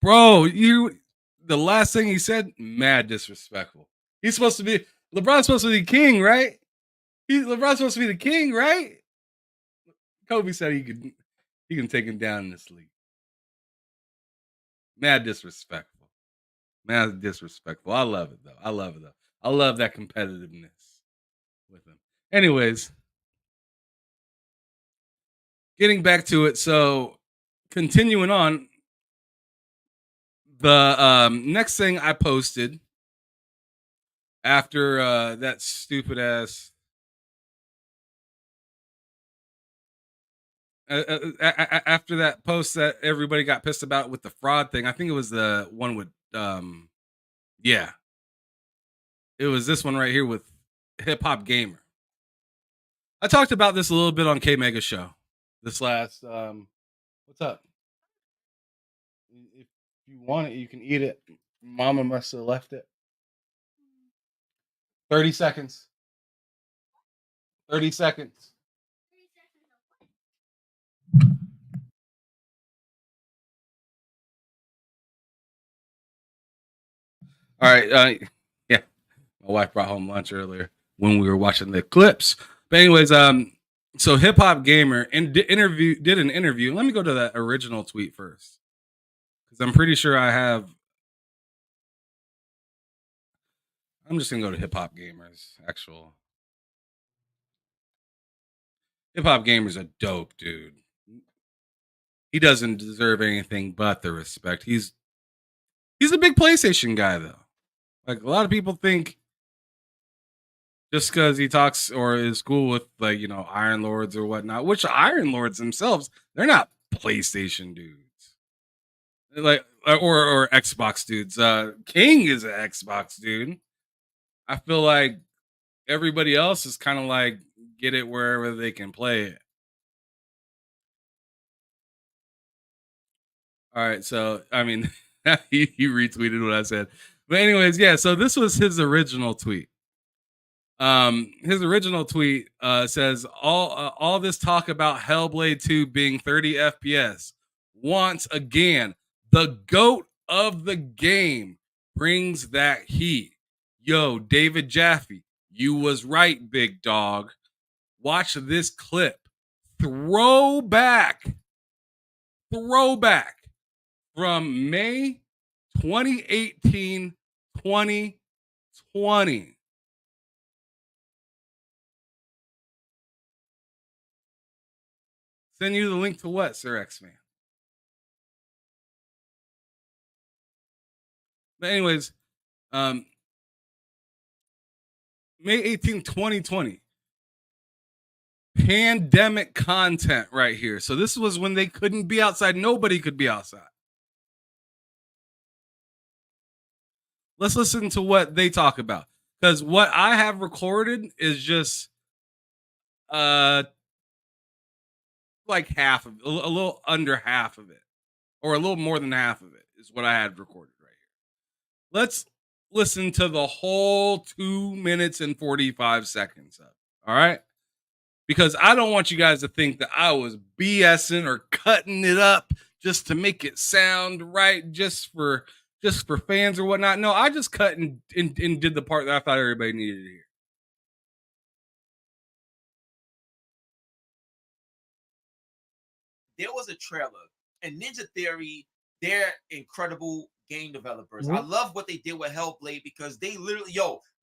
the last thing he said, mad disrespectful. LeBron's supposed to be the king, right? LeBron's supposed to be the king, right? Kobe said he can take him down in the sleep. Mad disrespectful. Mad disrespectful. I love it though. I love that competitiveness with him. Anyways, getting back to it. So continuing on, the next thing I posted after that stupid ass after that post that everybody got pissed about with the fraud thing. I think it was the one with yeah. It was this one right here with Hip Hop Gamer. I talked about this a little bit on K Mega Show. This last what's up? If you want it, you can eat it. Mama must have left it. 30 seconds. 30 seconds. All right. Yeah, my wife brought home lunch earlier when we were watching the clips. But anyways, so Hip Hop Gamer did an interview. Let me go to that original tweet first, because I'm pretty sure I have. I'm just gonna go to Hip Hop Gamer's actual. Hip Hop Gamer's a dope dude. He doesn't deserve anything but the respect. He's a big PlayStation guy though. Like a lot of people think just because he talks or is cool with like, you know, Iron Lords or whatnot, which Iron Lords themselves, they're not PlayStation dudes. Like or Xbox dudes. King is an Xbox dude. I feel like everybody else is kind of like get it wherever they can play it. All right, so I mean, he retweeted what I said, but anyways, yeah. So this was his original tweet. His original tweet says all this talk about Hellblade 2 being 30 FPS. Once again, the GOAT of the game brings that heat. Yo, David Jaffe, you was right, big dog. Watch this clip. Throwback from May 2018, 2020. Send you the link to what, Sir X-Man? But anyways, May 18, 2020. Pandemic content right here. So this was when they couldn't be outside. Nobody could be outside. Let's listen to what they talk about. Because what I have recorded is just like half of a little under half of it. Or a little more than half of it is what I had recorded right here. Let's listen to the whole 2 minutes and 45 seconds of it. All right? Because I don't want you guys to think that I was BSing or cutting it up just to make it sound right, just for fans or whatnot. No, I just cut and did the part that I thought everybody needed to hear. There was a trailer, and Ninja Theory, they're incredible game developers. I love what they did with Hellblade because they literally,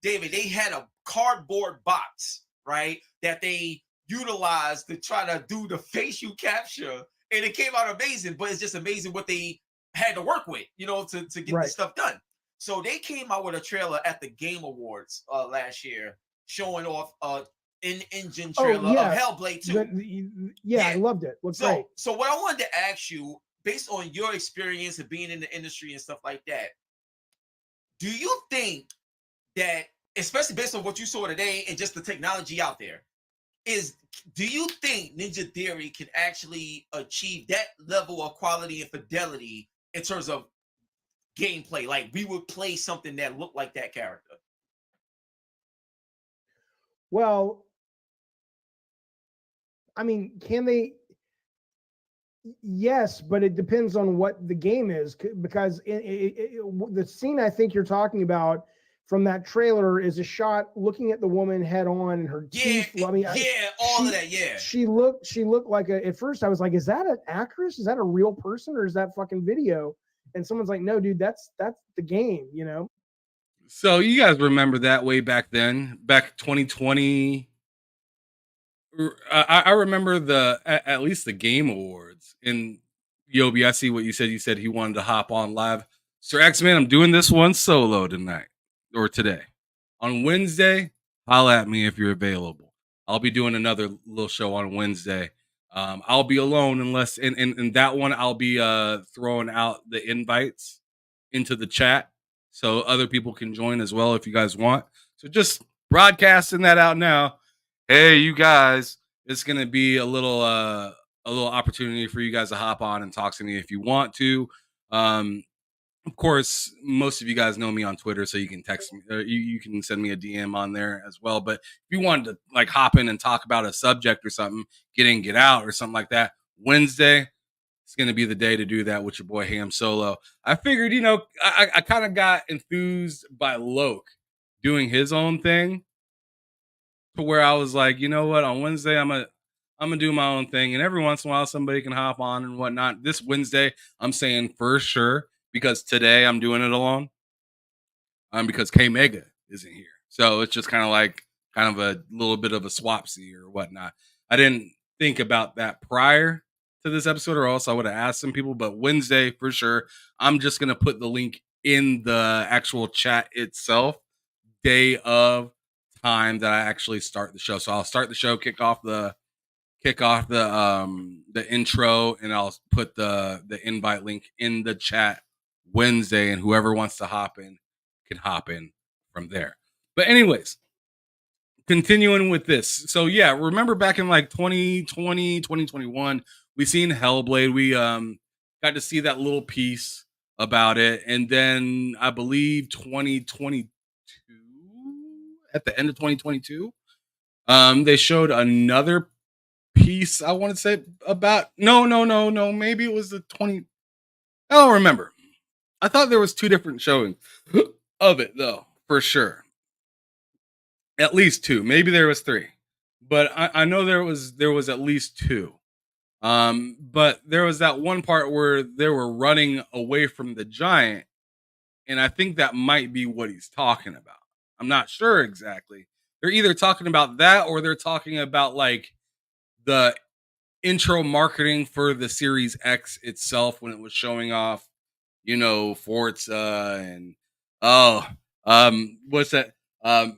David, they had a cardboard box, right, that they utilized to try to do the facial capture, and it came out amazing. But it's just amazing what they had to work with, to get this stuff done. So they came out with a trailer at the Game Awards last year, showing off in-engine trailer of Hellblade 2. I loved it. Looks great. So what I wanted to ask you, based on your experience of being in the industry and stuff like that, do you think that, especially based on what you saw today and just the technology out there, do you think Ninja Theory can actually achieve that level of quality and fidelity in terms of gameplay? Like we would play something that looked like that character? Well, I mean, can they? Yes, but it depends on what the game is, because the scene I think you're talking about from that trailer is a shot looking at the woman head on and her teeth. Of that. Yeah, she looked like at first I was like, is that an actress? Is that a real person, or is that fucking video? And someone's like, no, dude, that's the game, So you guys remember that way back then, back 2020. I remember at least the Game Awards. And Yobi, I see what you said. You said he wanted to hop on live. Sir X-Man, I'm doing this one solo tonight or today. On Wednesday, holla at me if you're available. I'll be doing another little show on Wednesday. I'll be alone unless in that one I'll be throwing out the invites into the chat so other people can join as well if you guys want. So just broadcasting that out now. Hey, you guys, it's gonna be a little opportunity for you guys to hop on and talk to me if you want to. Of course, most of you guys know me on Twitter, so you can text me, or you can send me a DM on there as well. But if you wanted to like hop in and talk about a subject or something, get in, get out, or something like that, Wednesday, it's going to be the day to do that with your boy Ham Solo. I figured, I kind of got enthused by Loke doing his own thing to where I was like, you know what, on Wednesday, I'm gonna do my own thing, and every once in a while somebody can hop on and whatnot. This Wednesday, I'm saying for sure because today I'm doing it alone. Because K Mega isn't here, so it's just kind of a little bit of a swapsy or whatnot. I didn't think about that prior to this episode, or else I would have asked some people. But Wednesday for sure, I'm just gonna put the link in the actual chat itself, day of time that I actually start the show. So I'll start the show, kick off the intro, and I'll put the invite link in the chat Wednesday, and whoever wants to hop in can hop in from there. But anyways, continuing with this. So yeah, remember back in like 2020, 2021, we seen Hellblade. We got to see that little piece about it, and then I believe 2022, at the end of 2022, they showed another piece, I want to say, about no, maybe it was the 20. I don't remember. I thought there was two different showings of it though, for sure. At least two. Maybe there was three. But I know there was at least two. But there was that one part where they were running away from the giant, and I think that might be what he's talking about. I'm not sure exactly. They're either talking about that or they're talking about like the intro marketing for the Series X itself when it was showing off, Forza and what's that? Uh,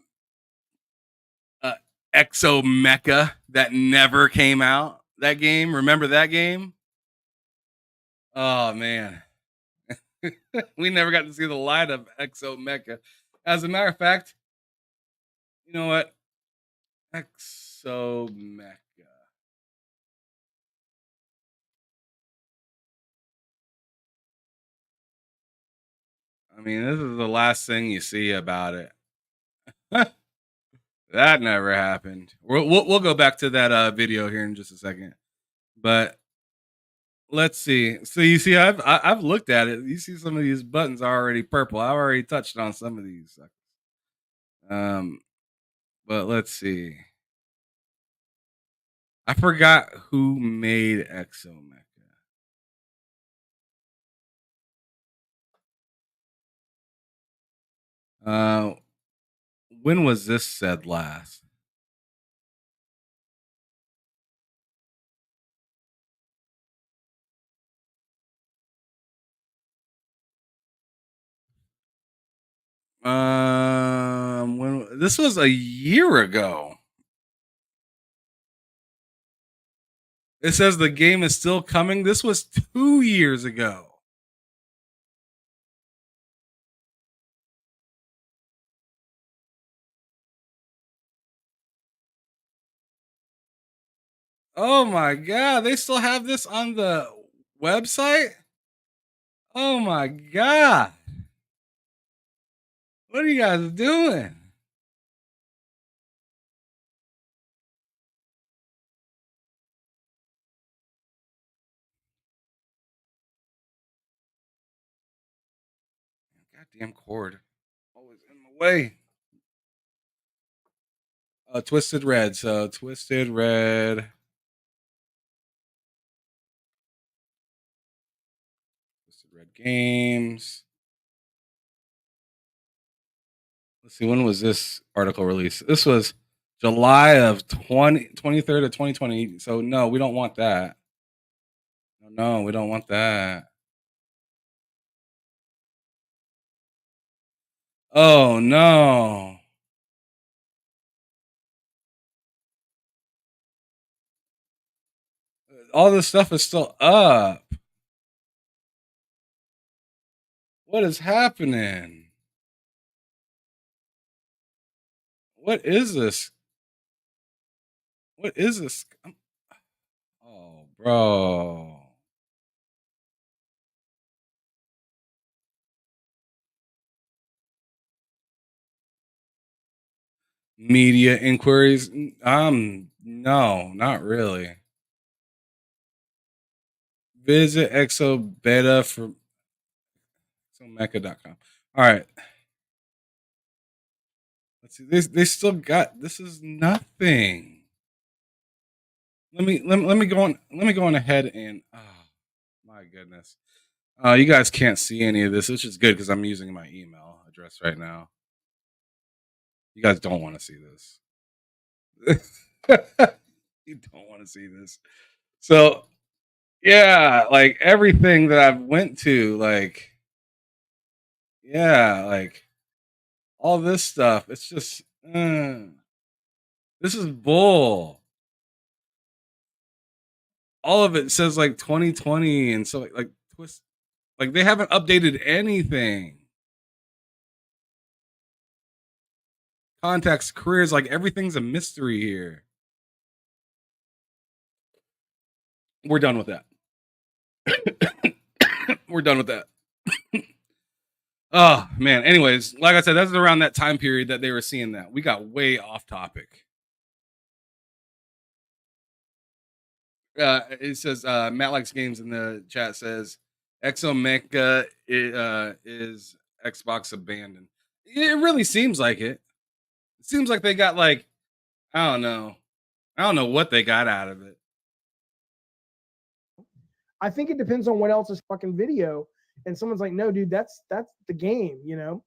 Exo Mecha that never came out. That game, remember that game? Oh man, we never got to see the light of Exo Mecha. As a matter of fact, you know what? Exo Mecha. I mean, this is the last thing you see about it. That never happened. We'll go back to that video here in just a second. But let's see. So you see, I've looked at it. You see, some of these buttons are already purple. I've already touched on some of these. Um, but let's see. I forgot who made Exomecha. When was this said last? When this was a year ago. It says the game is still coming. This was 2 years ago. Oh my god, they still have this on the website? Oh my god. What are you guys doing? Goddamn cord. Always in my way. Twisted Red. So Twisted Red. Twisted Red Games. Let's see, when was this article released? This was July of 23rd of 2020. So no, we don't want that. No, we don't want that. Oh no. All this stuff is still up. What is happening? What is this? What is this? Oh, bro. Media inquiries? No, not really. Visit Exo Beta for exomecha.com. All right. Let's see. They still got this is nothing. Let me go on. Let me go on ahead and my goodness. You guys can't see any of this, which is good because I'm using my email address right now. You guys don't want to see this. You don't want to see this. So yeah, like everything that I've went to, like yeah, like all this stuff. It's just this is bull. All of it says like 2020 and so like twist, like they haven't updated anything. Contacts, careers, like everything's a mystery here. We're done with that. We're done with that. Oh man. Anyways, like I said, that's around that time period that they were seeing that. We got way off topic. It says Matt likes games in the chat says Exomecha is Xbox abandoned. It really seems like it. It seems like they got like I don't know. I don't know what they got out of it. I think it depends on what else is fucking video. And someone's like, no, dude, that's the game, you know?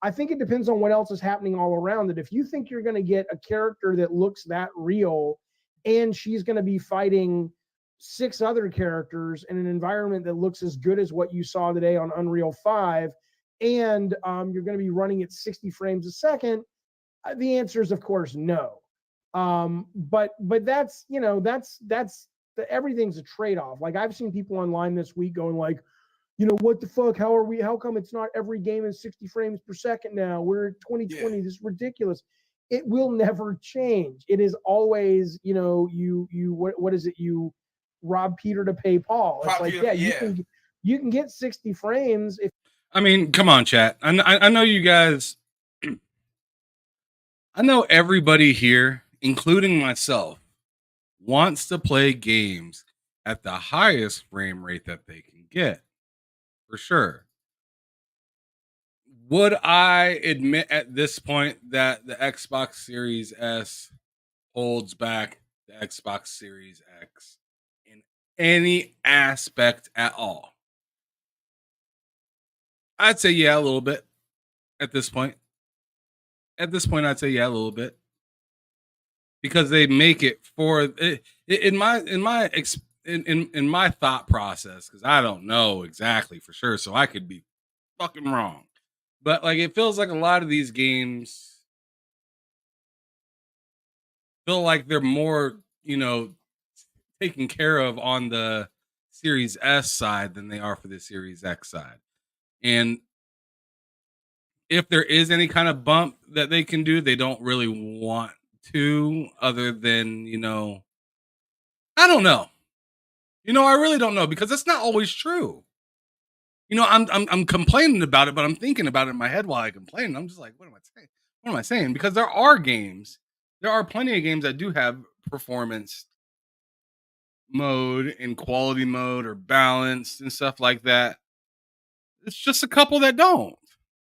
I think it depends on what else is happening all around it. If you think you're going to get a character that looks that real and she's going to be fighting 6 other characters in an environment that looks as good as what you saw today on Unreal 5, and you're going to be running at 60 frames a second, the answer is, of course, no. But that's, you know, everything's a trade-off. Like I've seen people online this week going like, you know, what the fuck? How come it's not every game is 60 frames per second now? We're at 2020. Yeah. This is ridiculous. It will never change. It is always, you know, what is it? You rob Peter to pay Paul. It's like, yeah, you can get 60 frames if. I mean, come on, chat. I know you guys. I know everybody here, including myself, wants to play games at the highest frame rate that they can get. For sure. Would I admit at this point that the Xbox Series S holds back the Xbox Series X in any aspect at all? I'd say yeah, a little bit at this point. At this point, I'd say yeah, a little bit. Because they make it for in my thought process, because I don't know exactly for sure, so I could be fucking wrong. But like it feels like a lot of these games feel like they're more, you know, taken care of on the Series S side than they are for the Series X side. And if there is any kind of bump that they can do, they don't really want to, other than, you know, I don't know. You know, I really don't know, because that's not always true. You know, I'm complaining about it, but I'm thinking about it in my head while I complain. I'm just like, what am I saying? What am I saying? Because there are plenty of games that do have performance mode and quality mode or balanced and stuff like that. It's just a couple that don't,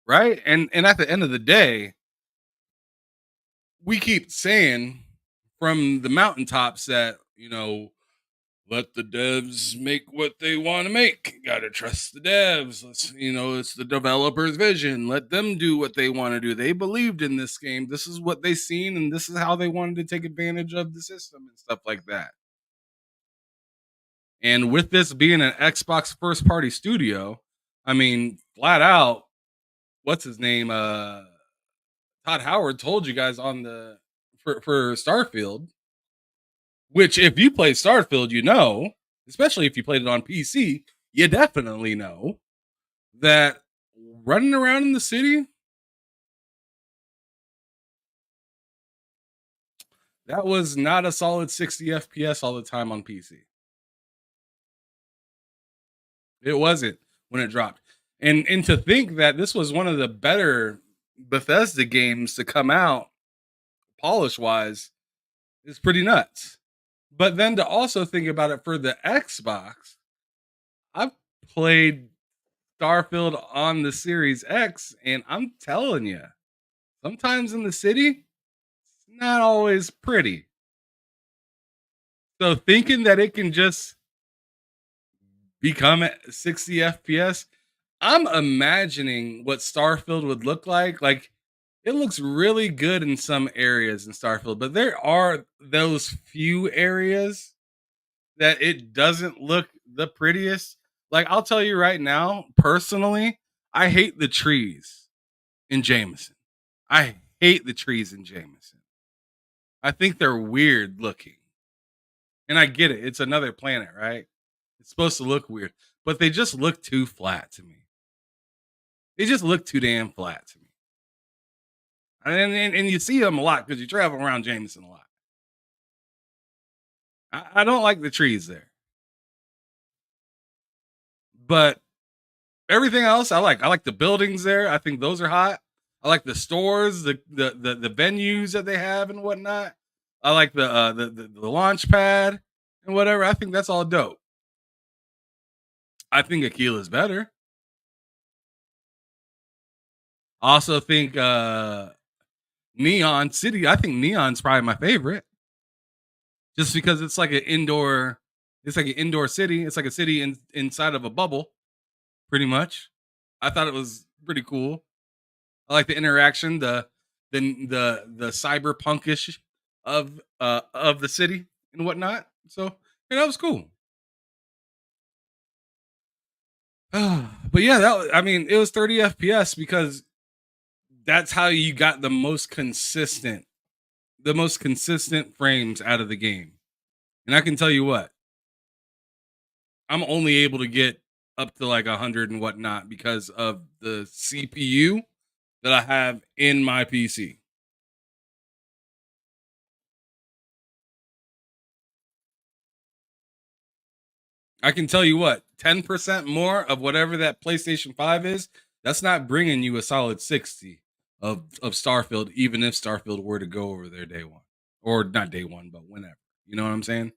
right? And at the end of the day, we keep saying from the mountaintops that, you know, let the devs make what they want to make. Gotta trust the devs. It's the developer's vision. Let them do what they want to do. They believed in this game. This is what they seen, and this is how they wanted to take advantage of the system and stuff like that. And with this being an Xbox first party studio, I mean, flat out, what's his name? Todd Howard told you guys on the for Starfield. Which, if you play Starfield, you know, especially if you played it on PC, you definitely know that running around in the city, that was not a solid 60 FPS all the time on PC. It wasn't when it dropped. And to think that this was one of the better Bethesda games to come out polish wise is pretty nuts. But then to also think about it for the Xbox, I've played Starfield on the Series X, and I'm telling you, sometimes in the city, it's not always pretty. So thinking that it can just become at 60 FPS, I'm imagining what Starfield would look like. Like, it looks really good in some areas in Starfield, but there are those few areas that it doesn't look the prettiest. Like, I'll tell you right now, personally, I hate the trees in Jameson. I hate the trees in Jameson. I think they're weird looking. And I get it. It's another planet, right? It's supposed to look weird, but they just look too flat to me. They just look too damn flat to me. And you see them a lot because you travel around Jameson a lot. I don't like the trees there. But everything else I like. I like the buildings there. I think those are hot. I like the stores, the venues that they have and whatnot. I like the launch pad and whatever. I think that's all dope. I think Aquila is better. I also think Neon City. I think Neon's probably my favorite, just because it's like an indoor. It's like an indoor city. It's like a city inside of a bubble, pretty much. I thought it was pretty cool. I like the interaction, the cyberpunkish of the city and whatnot. So that was cool. But yeah, I mean, it was 30 FPS because that's how you got the most consistent frames out of the game. And I can tell you what, I'm only able to get up to like 100 and whatnot because of the CPU that I have in my PC. I can tell you what, 10% more of whatever that PlayStation 5 is, that's not bringing you a solid 60 of Starfield, even if Starfield were to go over there day one. Or not day one, but whenever. You know what I'm saying?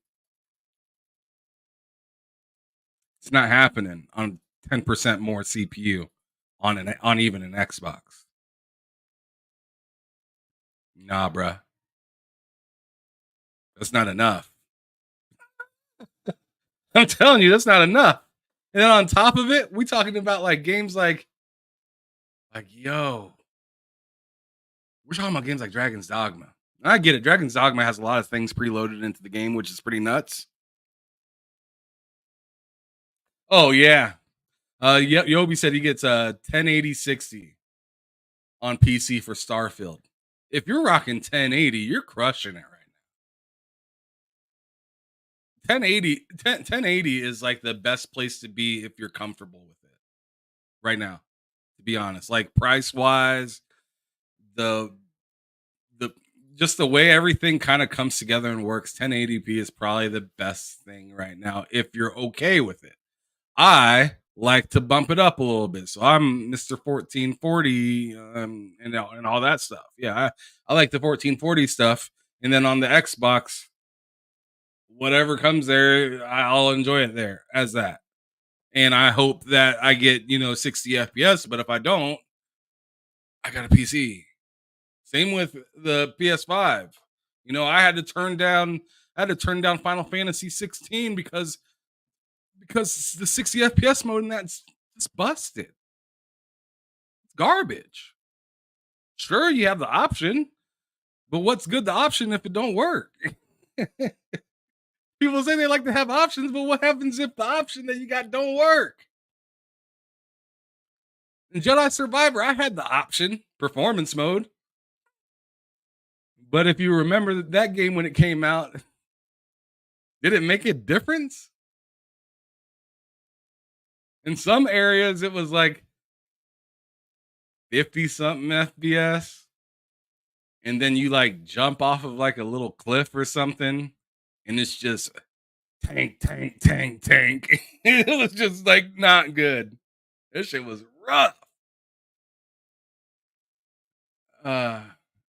It's not happening on 10% more CPU on even an Xbox. Nah, bruh. That's not enough. I'm telling you, that's not enough. And then on top of it, we talking about like games like yo, we're talking about games like Dragon's Dogma. I get it. Dragon's Dogma has a lot of things preloaded into the game, which is pretty nuts. Oh yeah. Yobi said he gets a 1080 60 on PC for Starfield. If you're rocking 1080, you're crushing it right now. 1080 is like the best place to be if you're comfortable with it right now, to be honest. Like price wise, the just the way everything kind of comes together and works, 1080p is probably the best thing right now if you're okay with it. I like to bump it up a little bit, so I'm Mr. 1440 and all that stuff. Yeah, I like the 1440 stuff, and then on the Xbox, whatever comes there, I'll enjoy it there as that. And I hope that I get 60 FPS, but if I don't, I got a PC. Same with the PS5. I had to turn down Final Fantasy 16 because the 60 FPS mode in that's just busted. It's garbage. Sure, you have the option, but what's good the option if it don't work? People say they like to have options, but what happens if the option that you got don't work? In Jedi Survivor, I had the option, performance mode. But if you remember that game when it came out, did it make a difference? In some areas, it was like 50 something FPS. And then you like jump off of like a little cliff or something. And it's just tank. It was just like not good. This shit was rough.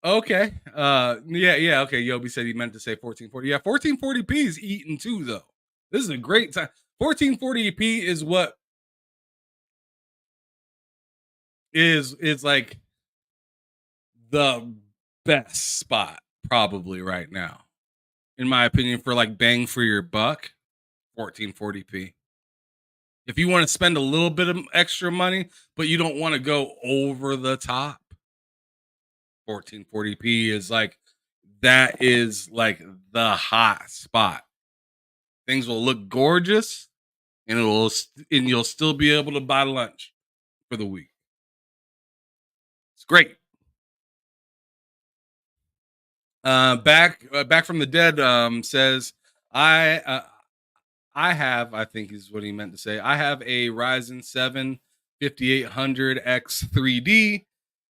Okay. Yeah. Okay. Yobi said he meant to say 1440. Yeah, 1440p is eaten too, though. This is a great time. 1440p is what is like the best spot probably right now, in my opinion, for like bang for your buck. 1440p. If you want to spend a little bit of extra money, but you don't want to go over the top, 1440p is like that is like the hot spot. Things will look gorgeous, and you'll still be able to buy lunch for the week. It's great. Back from the dead says I think is what he meant to say. I have a Ryzen 7 5800X 3D.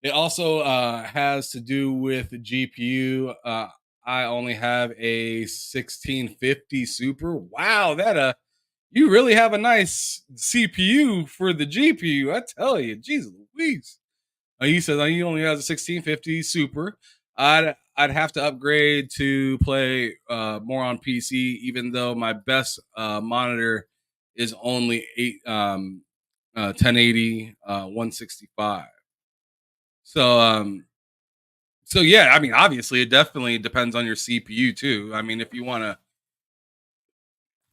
It also has to do with the GPU. I only have a 1650 Super. Wow, you really have a nice CPU for the GPU. I tell you, Jesus Louise. He says he only has a 1650 Super. I'd have to upgrade to play more on PC, even though my best monitor is only 1080 165. So yeah, I mean, obviously, it definitely depends on your CPU too. I mean, if you want to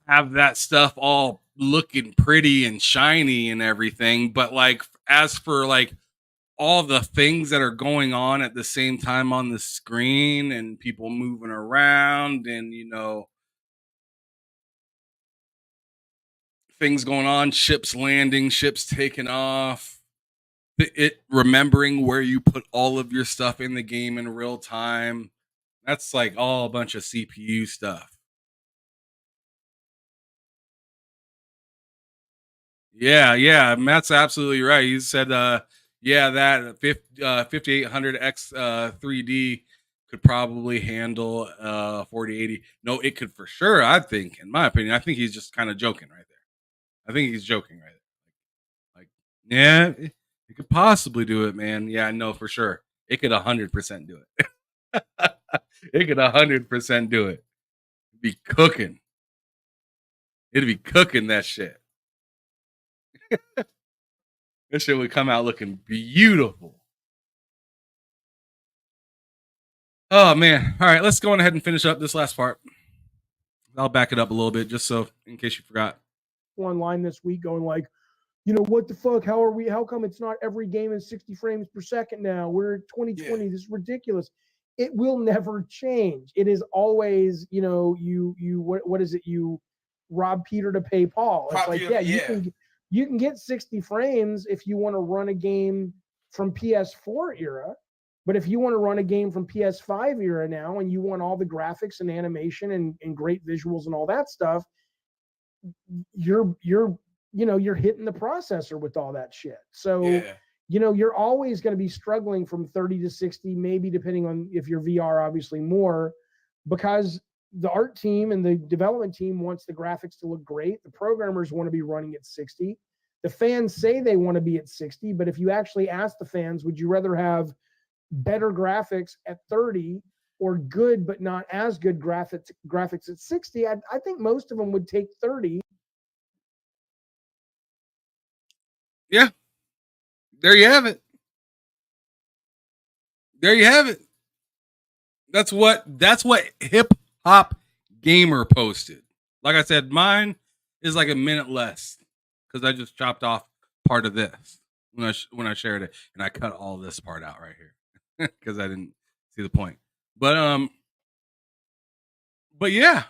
have that stuff all looking pretty and shiny and everything, but like as for like all the things that are going on at the same time on the screen and people moving around and things going on, ships landing, ships taking off, it remembering where you put all of your stuff in the game in real time. That's like all a bunch of CPU stuff. Yeah, Matt's absolutely right. He said, yeah, that 5800X 3D could probably handle 4080. No, it could for sure. I think, in my opinion, I think he's just kind of joking right there. I think he's joking right there. Like, yeah, it could possibly do it, man. Yeah, I know for sure. It could 100% do it. It could 100% do it. It'd be cooking. It'd be cooking that shit. This shit would come out looking beautiful. Oh man. All right, let's go on ahead and finish up this last part. I'll back it up a little bit just so in case you forgot. Online this week going like, what the fuck? How come it's not every game in 60 frames per second now? We're 2020. This is ridiculous. It will never change. It is always, what is it? You rob Peter to pay Paul. It's like, you can get 60 frames if you want to run a game from PS4 era. But if you want to run a game from PS5 era now and you want all the graphics and animation and great visuals and all that stuff, you're hitting the processor with all that shit. So, you're always going to be struggling from 30 to 60, maybe depending on if you're VR, obviously more, because the art team and the development team wants the graphics to look great. The programmers want to be running at 60. The fans say they want to be at 60, but if you actually ask the fans, would you rather have better graphics at 30 or good but not as good graphics at 60? I think most of them would take 30. Yeah. There you have it. There you have it. That's what Hip Hop Gamer posted. Like I said, mine is like a minute less because I just chopped off part of this when I shared it, and I cut all this part out right here because I didn't see the point. But yeah,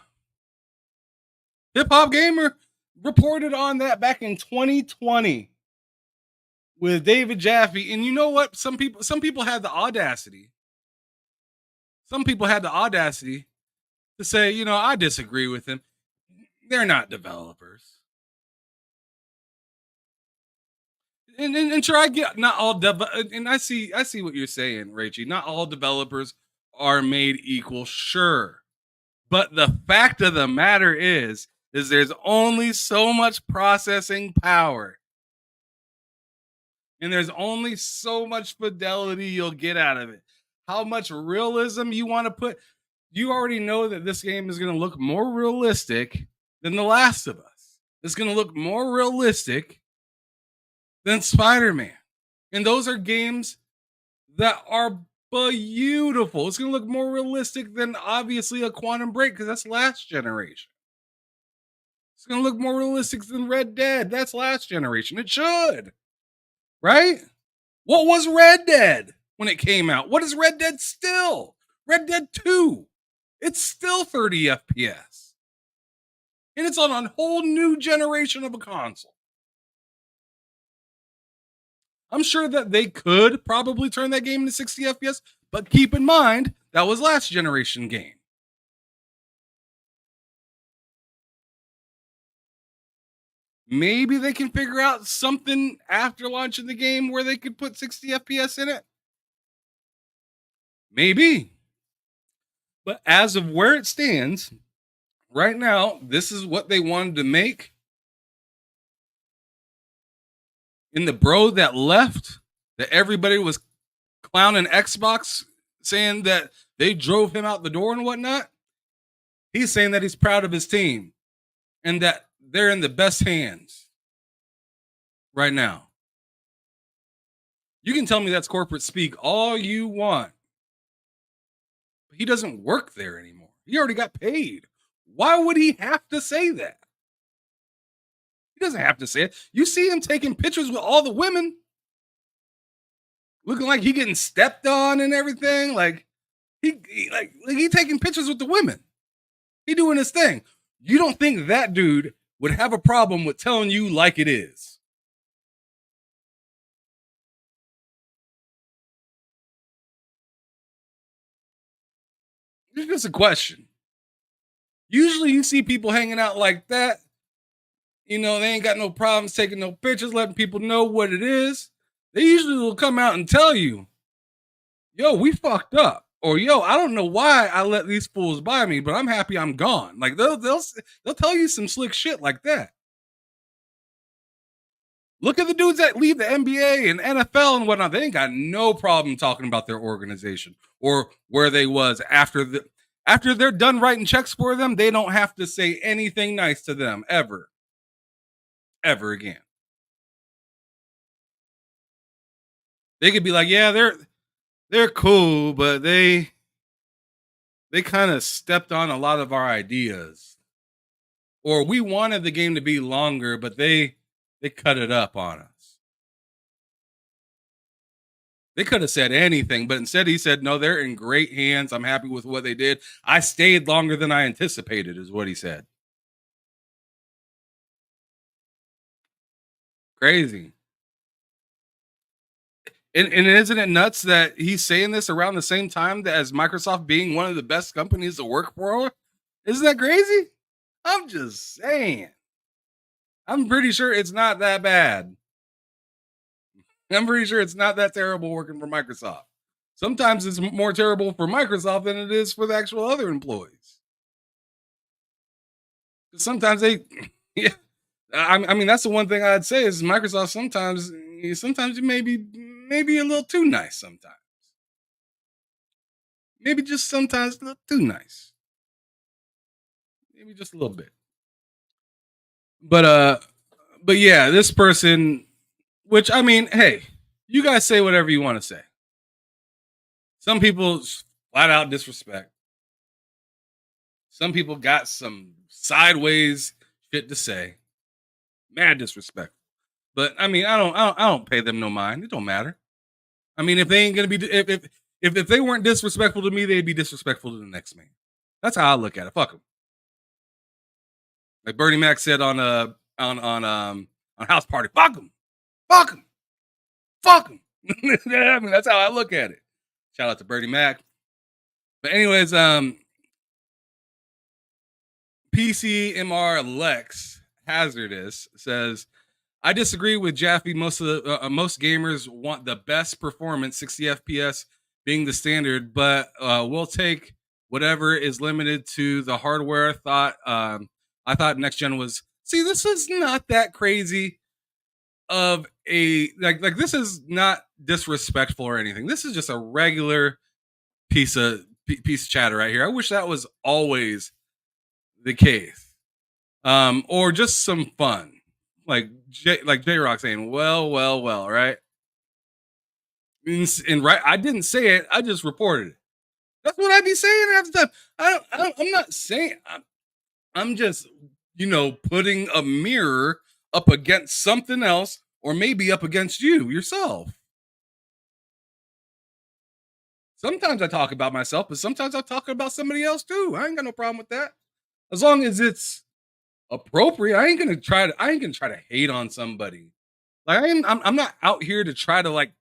Hip Hop Gamer reported on that back in 2020 with David Jaffe, and you know what? Some people had the audacity. Some people had the audacity to say, I disagree with him. They're not developers. And sure, I get not all and I see what you're saying, Rachie. Not all developers are made equal, sure. But the fact of the matter is there's only so much processing power. And there's only so much fidelity you'll get out of it. how much realism you want to put. You already know that this game is going to look more realistic than The Last of Us. It's going to look more realistic than Spider-Man. And those are games that are beautiful. It's going to look more realistic than obviously a Quantum Break because that's last generation. It's going to look more realistic than Red Dead. That's last generation. It should. Right? What was Red Dead when it came out? What is Red Dead still? Red Dead 2. It's still 30 FPS. And it's on a whole new generation of a console. I'm sure that they could probably turn that game into 60 FPS, but keep in mind, that was last generation game. Maybe they can figure out something after launching the game where they could put 60 FPS in it. Maybe. But as of where it stands, right now, this is what they wanted to make. In the bro that left, that everybody was clowning Xbox, saying that they drove him out the door and whatnot. He's saying that he's proud of his team and that they're in the best hands right now. You can tell me that's corporate speak all you want. But he doesn't work there anymore. He already got paid. Why would he have to say that? He doesn't have to say it. You see him taking pictures with all the women, looking like he getting stepped on and everything. Like he taking pictures with the women. He doing his thing. You don't think that dude would have a problem with telling you like it is? It's just a question. Usually you see people hanging out like that. You know, they ain't got no problems taking no pictures, letting people know what it is. They usually will come out and tell you, yo, we fucked up. Or, yo, I don't know why I let these fools buy me, but I'm happy I'm gone. Like, they'll tell you some slick shit like that. Look at the dudes that leave the NBA and NFL and whatnot. They ain't got no problem talking about their organization or where they was after they're done writing checks for them. They don't have to say anything nice to them ever again. They could be like, yeah, they're cool, but they kind of stepped on a lot of our ideas. Or we wanted the game to be longer, but they cut it up on us. They could have said anything, but instead he said, no, they're in great hands. I'm happy with what they did. I stayed longer than I anticipated, is what he said. Crazy. And isn't it nuts that he's saying this around the same time as Microsoft being one of the best companies to work for? Isn't that crazy? I'm just saying. I'm pretty sure it's not that bad. I'm pretty sure it's not that terrible working for Microsoft. Sometimes it's more terrible for Microsoft than it is for the actual other employees. Sometimes yeah. I mean, that's the one thing I'd say is Microsoft sometimes you maybe a little too nice sometimes. Maybe just sometimes a little too nice. Maybe just a little bit. But yeah, this person, which I mean, hey, you guys say whatever you want to say. Some people flat out disrespect. Some people got some sideways shit to say. Mad disrespect. But I mean, I don't pay them no mind. It don't matter. I mean, if they ain't gonna be, if they weren't disrespectful to me, they'd be disrespectful to the next man. That's how I look at it. Fuck them. Like Bernie Mac said on House Party, fuck them, fuck them, fuck them. I mean, that's how I look at it. Shout out to Bernie Mac. But anyways, PCMR Lex Hazardous says, I disagree with Jaffe. Most gamers want the best performance, 60 FPS being the standard, but we'll take whatever is limited to the hardware. I thought next gen was. See, this is not that crazy of a like this is not disrespectful or anything. This is just a regular piece of chatter right here. I wish that was always the case. Or just some fun. Like J-Rock saying, well, right? And right, I didn't say it, I just reported it. That's what I be saying half the time. I'm not saying I'm just, putting a mirror up against something else, or maybe up against you yourself. Sometimes I talk about myself, but sometimes I talk about somebody else too. I ain't got no problem with that. As long as it's appropriate, I ain't gonna try to hate on somebody. Like I'm not out here to try to like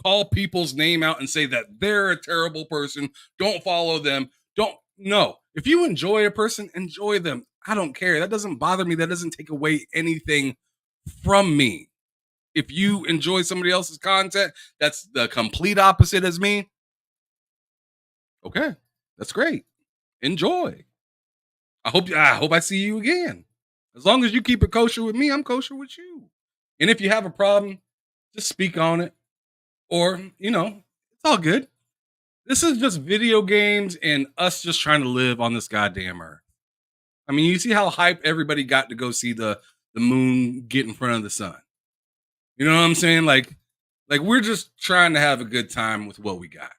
call people's name out and say that they're a terrible person. Don't follow them. Don't no. If you enjoy a person, enjoy them. I don't care. That doesn't bother me. That doesn't take away anything from me. If you enjoy somebody else's content, that's the complete opposite as me. Okay, that's great. Enjoy. I hope I see you again. As long as you keep it kosher with me, I'm kosher with you. And if you have a problem, just speak on it. Or, it's all good. This is just video games and us just trying to live on this goddamn earth. I mean, you see how hype everybody got to go see the moon get in front of the sun. You know what I'm saying? Like we're just trying to have a good time with what we got.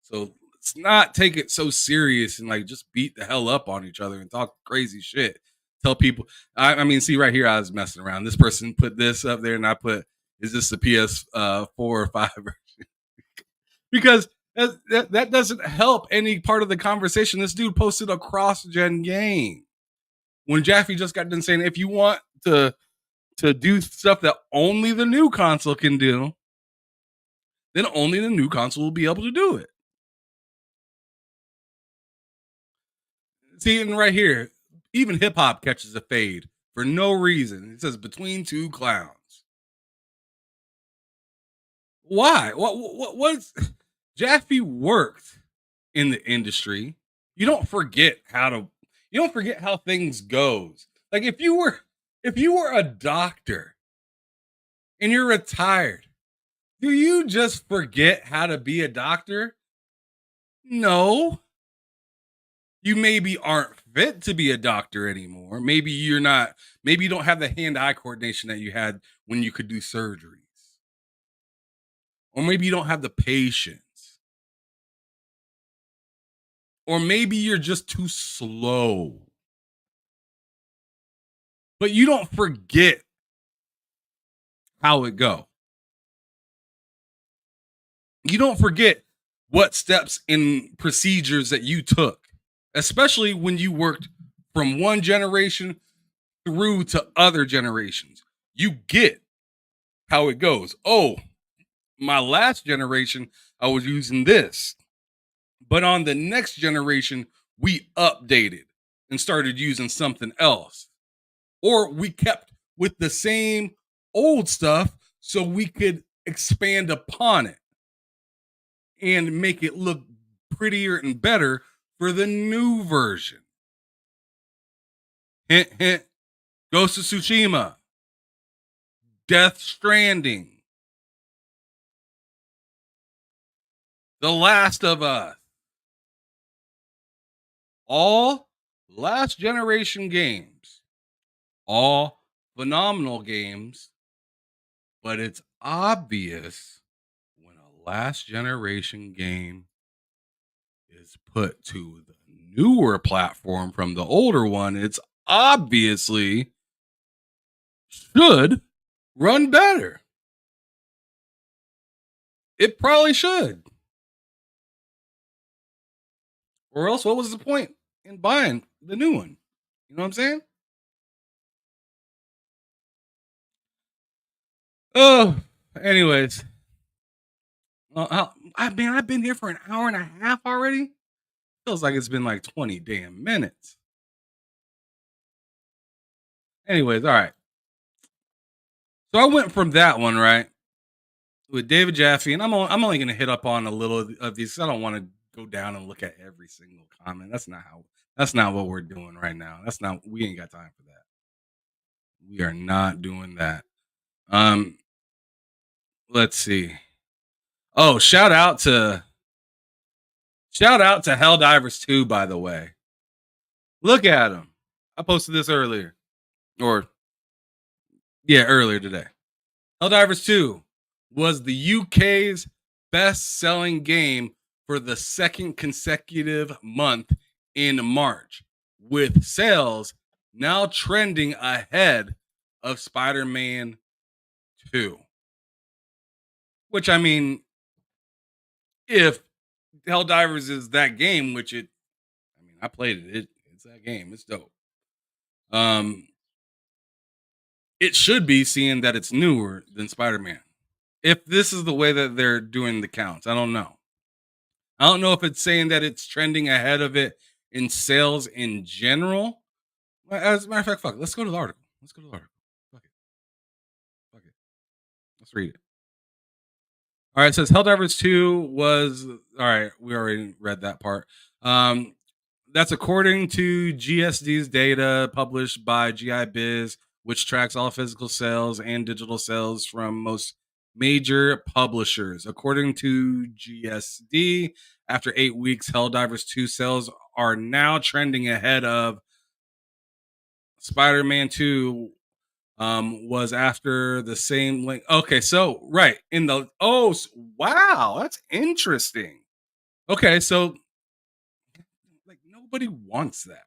So let's not take it so serious and like just beat the hell up on each other and talk crazy shit. Tell people, I mean, see right here, I was messing around. This person put this up there and I put, is this the PS4 or 5 version? Because that doesn't help any part of the conversation. This dude posted a cross-gen game. When Jaffe just got done saying, if you want to do stuff that only the new console can do, then only the new console will be able to do it. See, and right here, even hip hop catches a fade for no reason. It says between two clowns. Why? What's Jaffe worked in the industry? You don't forget how things goes. Like if you were a doctor and you're retired, do you just forget how to be a doctor? No. You maybe aren't fit to be a doctor anymore. Maybe you don't have the hand-eye coordination that you had when you could do surgeries. Or maybe you don't have the patience. Or maybe you're just too slow. But you don't forget how it go. You don't forget what steps and procedures that you took, especially when you worked from one generation through to other generations. You get how it goes. Oh, my last generation, I was using this. But on the next generation, we updated and started using something else. Or we kept with the same old stuff so we could expand upon it and make it look prettier and better for the new version. Hint, hint. Ghost of Tsushima. Death Stranding. The Last of Us. All last generation games. All phenomenal games. But it's obvious when a last generation game is put to the newer platform from the older one, it's obviously should run better. It probably should. Or else, what was the point in buying the new one? You know what I'm saying? Oh, anyways. I've been here for an hour and a half already. Feels like it's been like 20 damn minutes. Anyways, all right. So I went from that one, right, with David Jaffe, and I'm only going to hit up on a little of these. I don't want to go down and look at every single comment. That's not what we're doing right now. We ain't got time for that. We are not doing that. Let's see. Oh, shout out to Shout out to Helldivers 2, by the way. Look at him. I posted this earlier. Earlier today. Helldivers 2 was the UK's best-selling game for the second consecutive month in March, with sales now trending ahead of Spider-Man 2. Which, I mean, if Helldivers is that game, I played it. It's that game. It's dope. It should be, seeing that it's newer than Spider-Man. If this is the way that they're doing the counts, I don't know. I don't know if it's saying that it's trending ahead of it in sales in general. As a matter of fact, fuck it. Let's go to the article. Fuck it. Let's read it. All right, it says Helldivers 2 was... All right, we already read that part. That's according to GSD's data published by GI Biz, which tracks all physical sales and digital sales from most major publishers. According to GSD, after 8 weeks, Helldivers 2 sales are now trending ahead of Spider-Man 2. Was after the same link. Okay, so right in the wow, that's interesting. Okay, so like nobody wants that.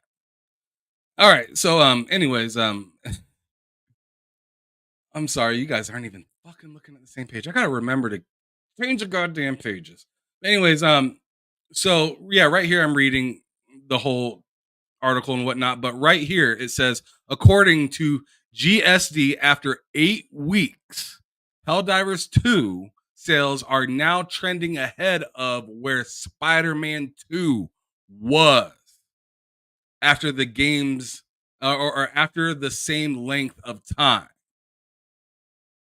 All right, so anyways, I'm sorry, you guys aren't even fucking looking at the same page. I gotta remember to change the goddamn pages. Anyways, so yeah, right here I'm reading the whole article and whatnot, but right here it says, according to GSD, after 8 weeks, Helldivers 2 sales are now trending ahead of where Spider-Man 2 was after the games or after the same length of time.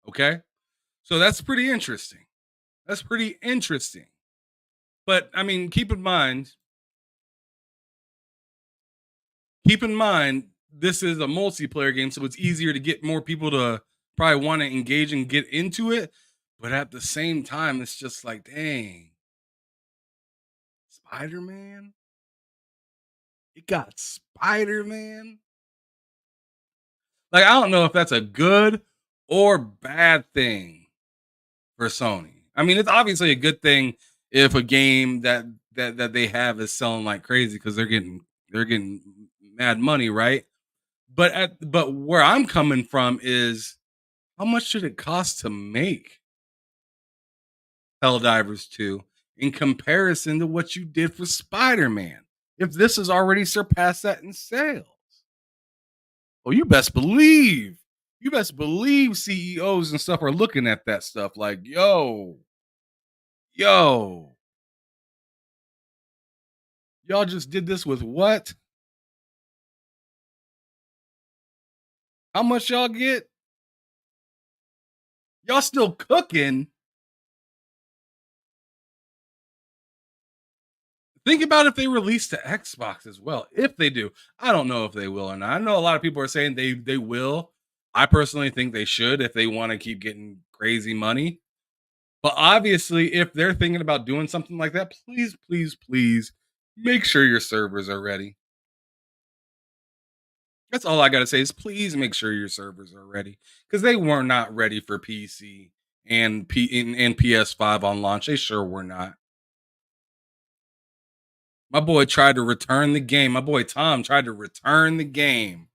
Okay, so that's pretty interesting. But I mean, keep in mind, this is a multiplayer game, so it's easier to get more people to probably want to engage and get into it. But at the same time, it's just like, dang, Spider-Man? It got Spider-Man? Like, I don't know if that's a good or bad thing for Sony. I mean, it's obviously a good thing if a game that they have is selling like crazy, because they're getting mad money, right? But where I'm coming from is, how much should it cost to make Helldivers 2 in comparison to what you did for Spider-Man? If this has already surpassed that in sales. Oh, you best believe CEOs and stuff are looking at that stuff like, yo, y'all just did this with what? How much y'all get? Y'all still cooking. Think about if they release to Xbox as well. If they do, I don't know if they will or not. I know a lot of people are saying they will. I personally think they should, if they want to keep getting crazy money. But obviously, if they're thinking about doing something like that, please make sure your servers are ready. That's all I got to say, is please make sure your servers are ready, because they were not ready for PC and PS5 on launch. They sure were not. My boy tried to return the game. My boy Tom tried to return the game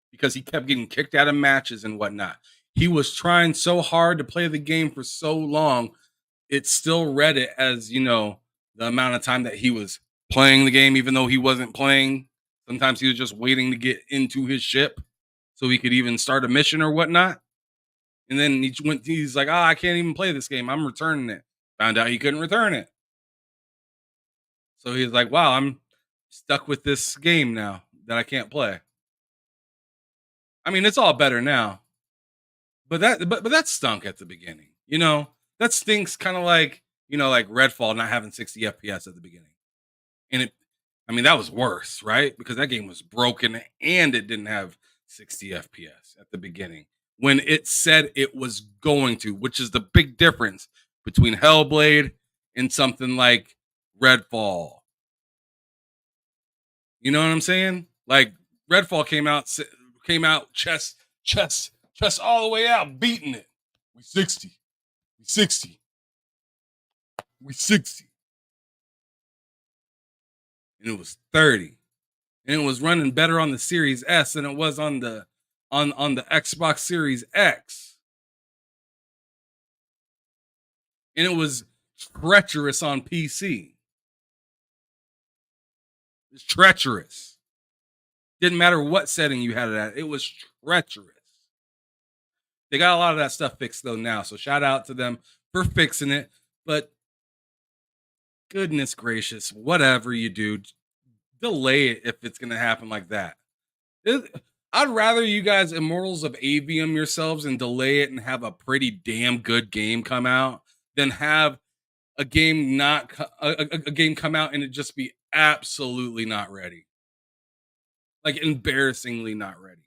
because he kept getting kicked out of matches and whatnot. He was trying so hard to play the game for so long, it still read it as, you know, the amount of time that he was playing the game, even though he wasn't playing. Sometimes he was just waiting to get into his ship so he could even start a mission or whatnot. And then he's like, I can't even play this game. I'm returning it. Found out he couldn't return it. So he's like, wow, I'm stuck with this game now that I can't play. I mean, it's all better now. But that stunk at the beginning. You know, that stinks, kind of like, you know, like Redfall not having 60 FPS at the beginning. And that was worse, right? Because that game was broken and it didn't have 60 FPS at the beginning when it said it was going to, which is the big difference between Hellblade and something like Redfall. You know what I'm saying? Like Redfall came out chest all the way out, beating it. We 60. We 60. We 60. And it was 30. And it was running better on the Series S than it was on the Xbox Series X. And it was treacherous on PC. It's treacherous. Didn't matter what setting you had it at. It was treacherous. They got a lot of that stuff fixed though now. So shout out to them for fixing it. But goodness gracious, whatever you do, delay it if it's going to happen like that. I'd rather you guys Immortals of Avium yourselves and delay it and have a pretty damn good game come out than have a game not a game come out and it just be absolutely not ready. Like embarrassingly not ready.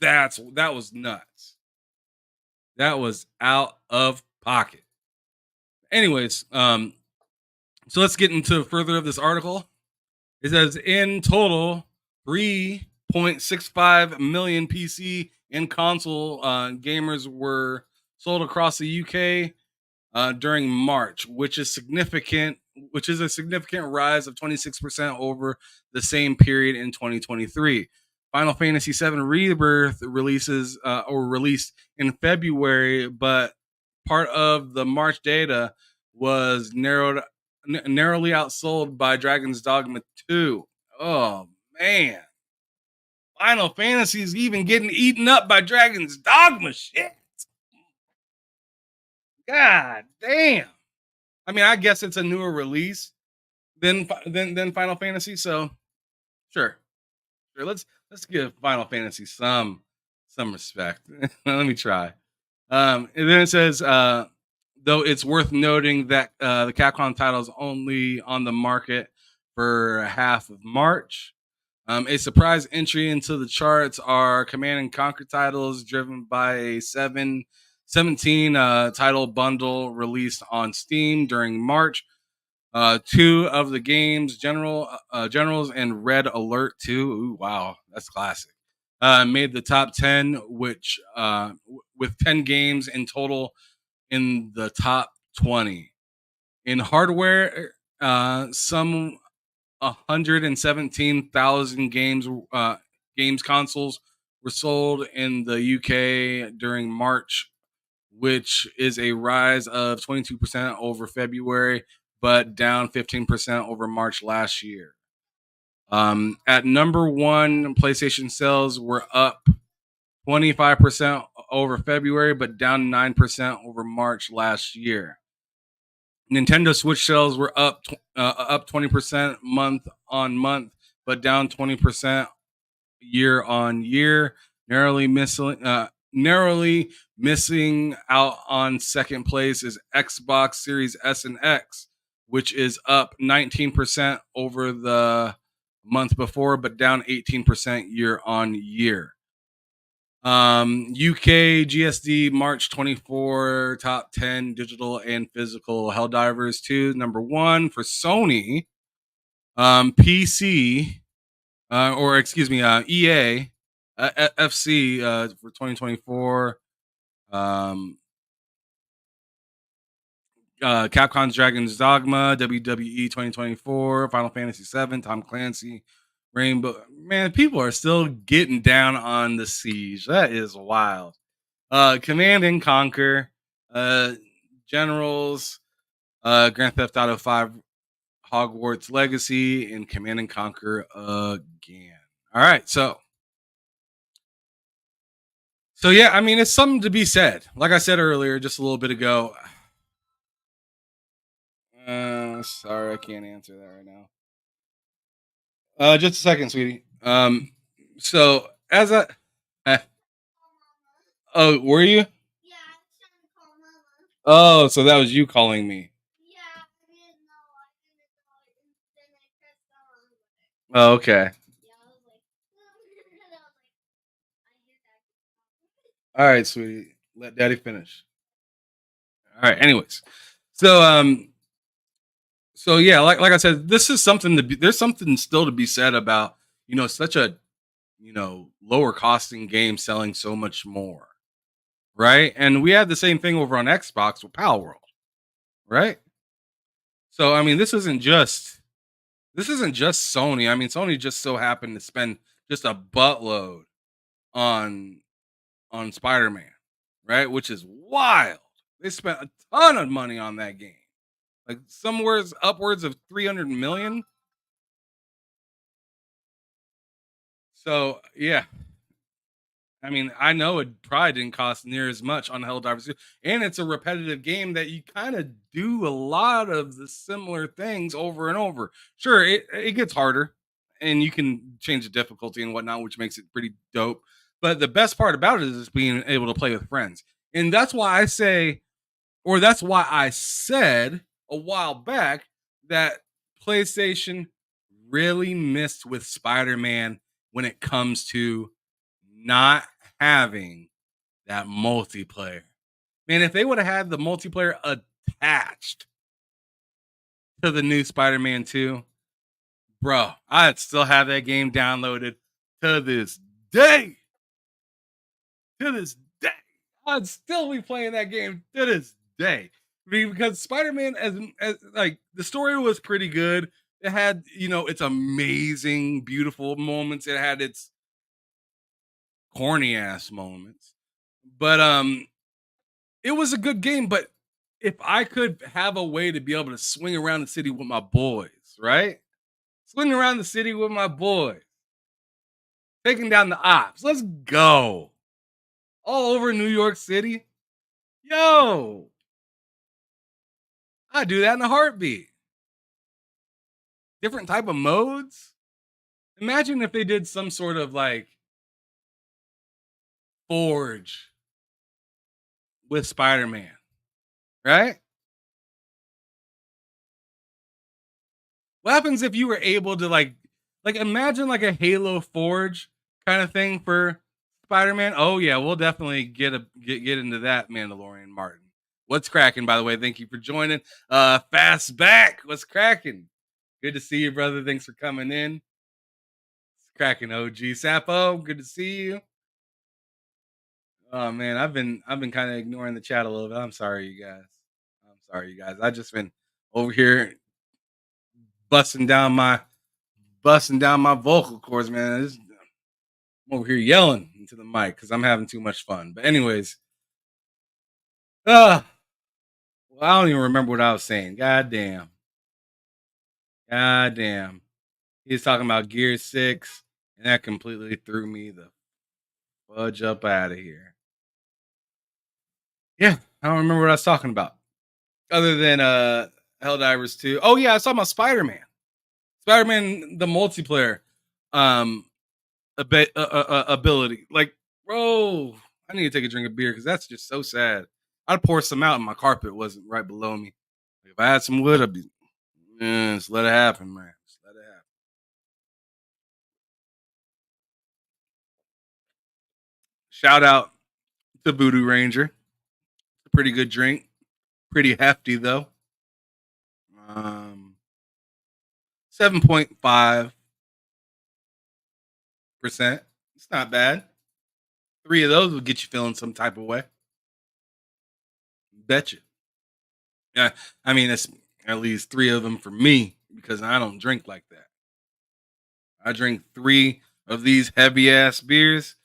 That was nuts. That was out of pocket. Anyways, so let's get into further of this article. It says in total, 3.65 million PC and console gamers were sold across the UK during March, which is significant. Which is a significant rise of 26% over the same period in 2023. Final Fantasy VII Rebirth released in February, but part of the March data was narrowly outsold by Dragon's Dogma 2. Oh man, Final Fantasy is even getting eaten up by Dragon's Dogma. Shit. God damn. I mean, I guess it's a newer release than Final Fantasy, so sure. Let's give Final Fantasy some respect. Let me try. And then it says, though it's worth noting that the Capcom title is only on the market for half of March. A surprise entry into the charts are Command and Conquer titles driven by a 17 title bundle released on Steam during March. Two of the games, Generals and Red Alert 2. Ooh, wow, that's classic. Made the top 10, which with 10 games in total in the top 20. In hardware, some 117,000 games consoles were sold in the UK during March, which is a rise of 22% over February, but down 15% over March last year. At number one, PlayStation sales were up 25% over February, but down 9% over March last year. Nintendo Switch sales were up 20% month on month, but down 20% year on year. Narrowly missing out on second place is Xbox Series S and X, which is up 19% over the month before, but down 18% year on year. UK GSD March 24 top 10 digital and physical Helldivers 2. Number one for Sony. PC, or excuse me, EA, FC for 2024. Capcom's Dragon's Dogma, WWE 2024, Final Fantasy VII, Tom Clancy, Rainbow. Man, people are still getting down on the Siege. That is wild. Command and Conquer, Generals, Grand Theft Auto 5, Hogwarts Legacy, and Command and Conquer again. All right, so yeah, I mean, it's something to be said. Like I said earlier, just a little bit ago. Sorry, I can't answer that right now. Just a second, sweetie. So as I, oh, were you? Yeah, I was trying to call Mama. Oh, so that was you calling me. Yeah, I didn't know. Then I pressed on. Oh, okay. Yeah, I was like, all right, sweetie. Let Daddy finish. All right. Anyways, so So yeah, like I said, this is something to be. There's something still to be said about such a lower costing game selling so much more, right? And we had the same thing over on Xbox with Power World, right? So I mean, this isn't just Sony. I mean, Sony just so happened to spend just a buttload on Spider-Man, right? Which is wild. They spent a ton of money on that game. Like somewhere's upwards of 300 million. So, yeah. I mean, I know it probably didn't cost near as much on Helldivers 2, and it's a repetitive game that you kind of do a lot of the similar things over and over. Sure, it gets harder, and you can change the difficulty and whatnot, which makes it pretty dope. But the best part about it is being able to play with friends, and that's why I say, or that's why I said a while back that PlayStation really missed with Spider-Man when it comes to not having that multiplayer. Man, if they would have had the multiplayer attached to the new Spider-Man 2, bro, I'd still have that game downloaded to this day. To this day. I'd still be playing that game to this day. Because Spider-Man, as like, the story was pretty good. It had, its amazing, beautiful moments. It had its corny ass moments. But it was a good game. But if I could have a way to be able to swing around the city with my boys, right? Swing around the city with my boys, taking down the ops. Let's go. All over New York City. Yo, I do that in a heartbeat. Different type of modes. Imagine if they did some sort of like Forge with Spider-Man, right? What happens if you were able to like imagine like a Halo Forge kind of thing for Spider-Man? Oh yeah, we'll definitely get into that, Mandalorian Martin. What's cracking, by the way? Thank you for joining. Fast back. What's cracking? Good to see you, brother. Thanks for coming in. It's cracking, OG Sapo. Good to see you. Oh man, I've been kind of ignoring the chat a little bit. I'm sorry, you guys. I just been over here busting down my vocal cords, man. I'm over here yelling into the mic because I'm having too much fun. But anyways, well, I don't even remember what I was saying. God damn. He's talking about Gear 6, and that completely threw me the fudge up out of here. Yeah, I don't remember what I was talking about. Other than Helldivers 2. Oh yeah, I was talking about Spider-Man. Spider-Man the multiplayer ability. Like, bro, I need to take a drink of beer because that's just so sad. I'd pour some out and my carpet wasn't right below me. If I had some wood, I'd be just let it happen, man. Just let it happen. Shout out to Voodoo Ranger. A pretty good drink. Pretty hefty though. 7.5%. It's not bad. 3 of those will get you feeling some type of way. Betcha. Yeah, I mean, it's at least 3 of them for me because I don't drink like that. I drink 3 of these heavy ass beers.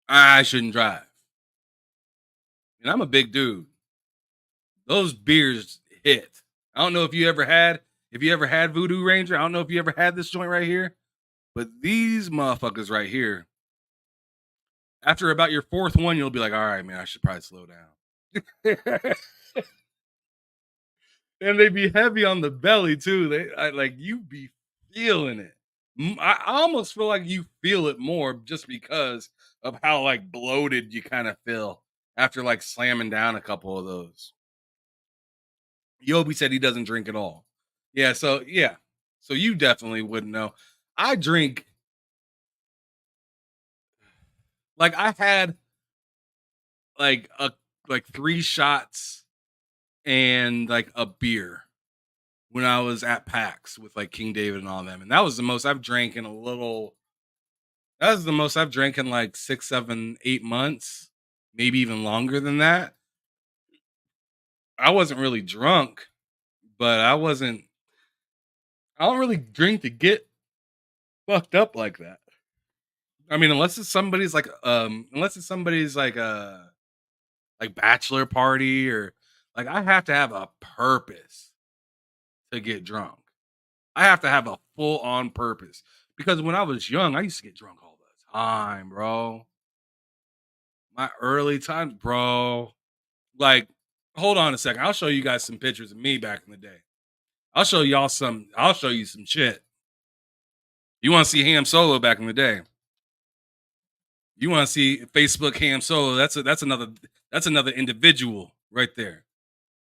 I shouldn't drive. And I'm a big dude. Those beers hit. I don't know if you ever had Voodoo Ranger. I don't know if you ever had this joint right here. But these motherfuckers right here, after about your 4th one, you'll be like, all right, man, I should probably slow down. And they be heavy on the belly too. You be feeling it. I almost feel like you feel it more just because of how like bloated you kind of feel after like slamming down a couple of those. Yobi said he doesn't drink at all. Yeah, so you definitely wouldn't know. I drink like I had like 3 shots and like a beer when I was at PAX with like King David and all of them, and that was the most I've drank in a little. That was the most I've drank in like 6, 7, 8 months, maybe even longer than that. I wasn't really drunk, but I wasn't. I don't really drink to get fucked up like that. I mean, unless it's somebody's like bachelor party or like I have to have a purpose to get drunk. I have to have a full on purpose because when I was young, I used to get drunk all the time, bro. My early times, bro. Like, hold on a second. I'll show you guys some pictures of me back in the day. I'll show y'all some. I'll show you some shit. You want to see Ham Solo back in the day? You want to see Facebook Ham Solo? That's another individual right there.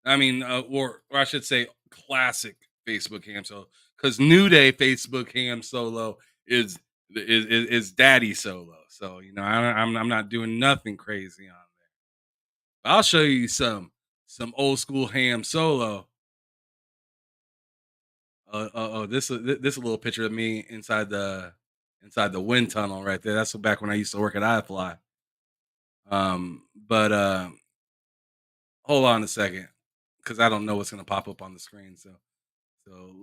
I mean, or I should say, classic Facebook Ham Solo, because New Day Facebook Ham Solo is Daddy Solo. So you know, I'm not doing nothing crazy on there. I'll show you some old school Ham Solo. This a little picture of me inside the wind tunnel right there. That's back when I used to work at iFly. But hold on a second, because I don't know what's gonna pop up on the screen. So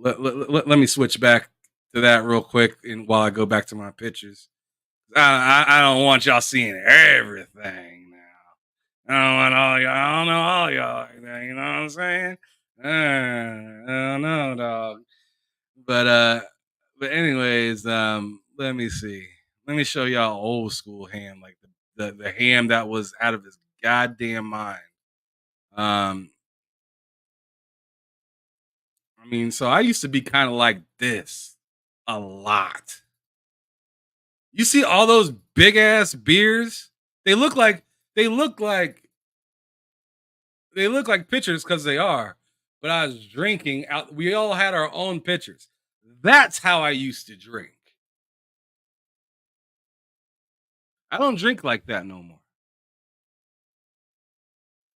let me switch back to that real quick, and while I go back to my pictures, I don't want y'all seeing everything now. I don't want all y'all. I don't know all y'all. You know what I'm saying? I don't know, dog. But anyways, let me see. Let me show y'all old school Ham, like the Ham that was out of his goddamn mind. I mean, so I used to be kind of like this a lot. You see all those big ass beers? They look like they look like they look like pitchers because they are. But I was drinking out. We all had our own pitchers. That's how I used to drink. I don't drink like that no more.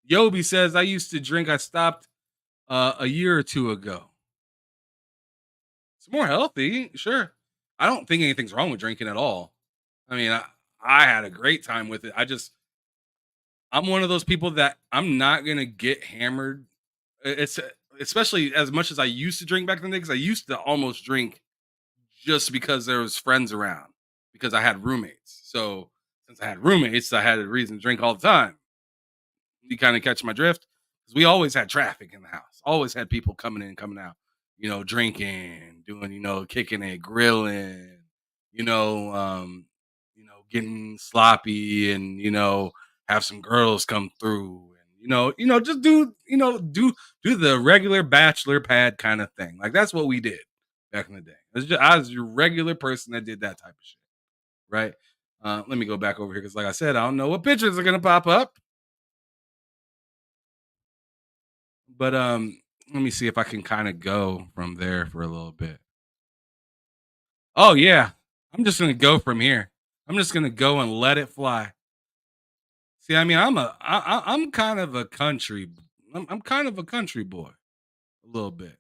Yobi says I used to drink. I stopped a year or two ago. It's more healthy, sure. I don't think anything's wrong with drinking at all. I mean, I had a great time with it. I'm one of those people that I'm not gonna get hammered. It's especially as much as I used to drink back in the day, because I used to almost drink just because there was friends around, because I had roommates. So since I had roommates, I had a reason to drink all the time. You kind of catch my drift, because we always had traffic in the house. Always had people coming in, coming out. You know, drinking, doing, kicking it, grilling. You know, getting sloppy, and have some girls come through, and just do the regular bachelor pad kind of thing. Like that's what we did back in the day. I was your regular person that did that type of shit, right? Let me go back over here, because, like I said, I don't know what pictures are gonna pop up, but let me see if I can kind of go from there for a little bit. Oh yeah, I'm just gonna go from here. I'm just gonna go and let it fly. See, I mean, I'm kind of a country. I'm kind of a country boy, a little bit.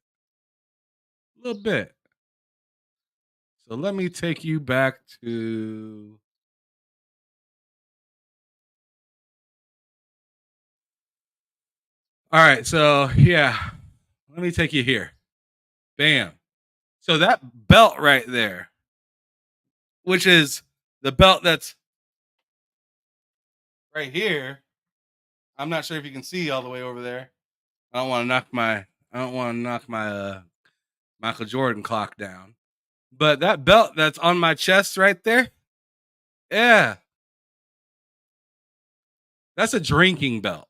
So let me take you back to. All right, so yeah, let me take you here. Bam. So that belt right there, which is the belt that's right here. I'm not sure if you can see all the way over there. I don't want to knock my Michael Jordan clock down. But that belt that's on my chest right there, yeah, that's a drinking belt.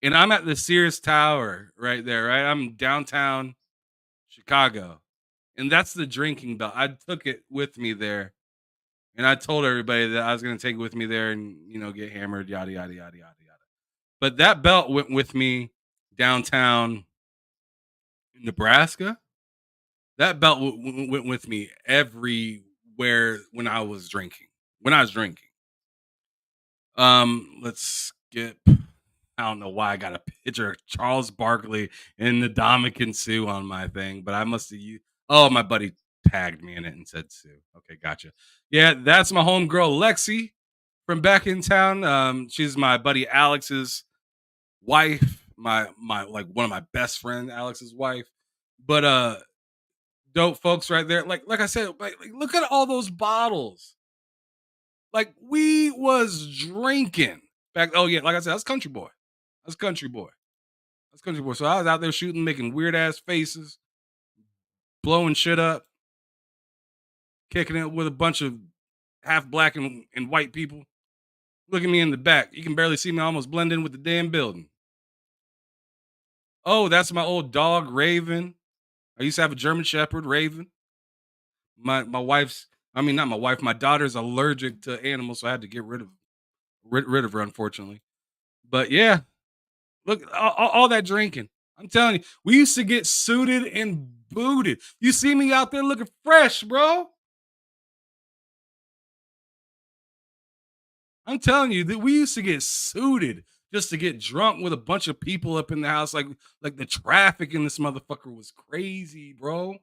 And I'm at the Sears Tower right there, right? I'm downtown Chicago. And that's the drinking belt. I took it with me there. And I told everybody that I was going to take it with me there and, get hammered, yada, yada, yada, yada, yada. But that belt went with me downtown Nebraska. That belt went with me everywhere when I was drinking. Let's skip. I don't know why I got a picture of Charles Barkley and the Dominican Sue on my thing, but I must have used. Oh, my buddy tagged me in it and said Sue. Okay, gotcha. Yeah, that's my homegirl Lexi from back in town. She's my buddy Alex's wife, my like one of my best friend Alex's wife. But dope folks right there. Like I said, like look at all those bottles. Like we was drinking back. Oh yeah, like I said, that's country boy. That's country boy. That's country boy. So I was out there shooting, making weird ass faces, blowing shit up, kicking it with a bunch of half black and white people. Look at me in the back. You can barely see me. I almost blend in with the damn building. Oh, that's my old dog, Raven. I used to have a German Shepherd, Raven. My wife's, I mean, not my wife, my daughter's allergic to animals, so I had to get rid of her, unfortunately. But yeah, look, all that drinking. I'm telling you, we used to get suited and booted. You see me out there looking fresh, bro. I'm telling you that we used to get suited just to get drunk with a bunch of people up in the house. Like the traffic in this motherfucker was crazy, bro.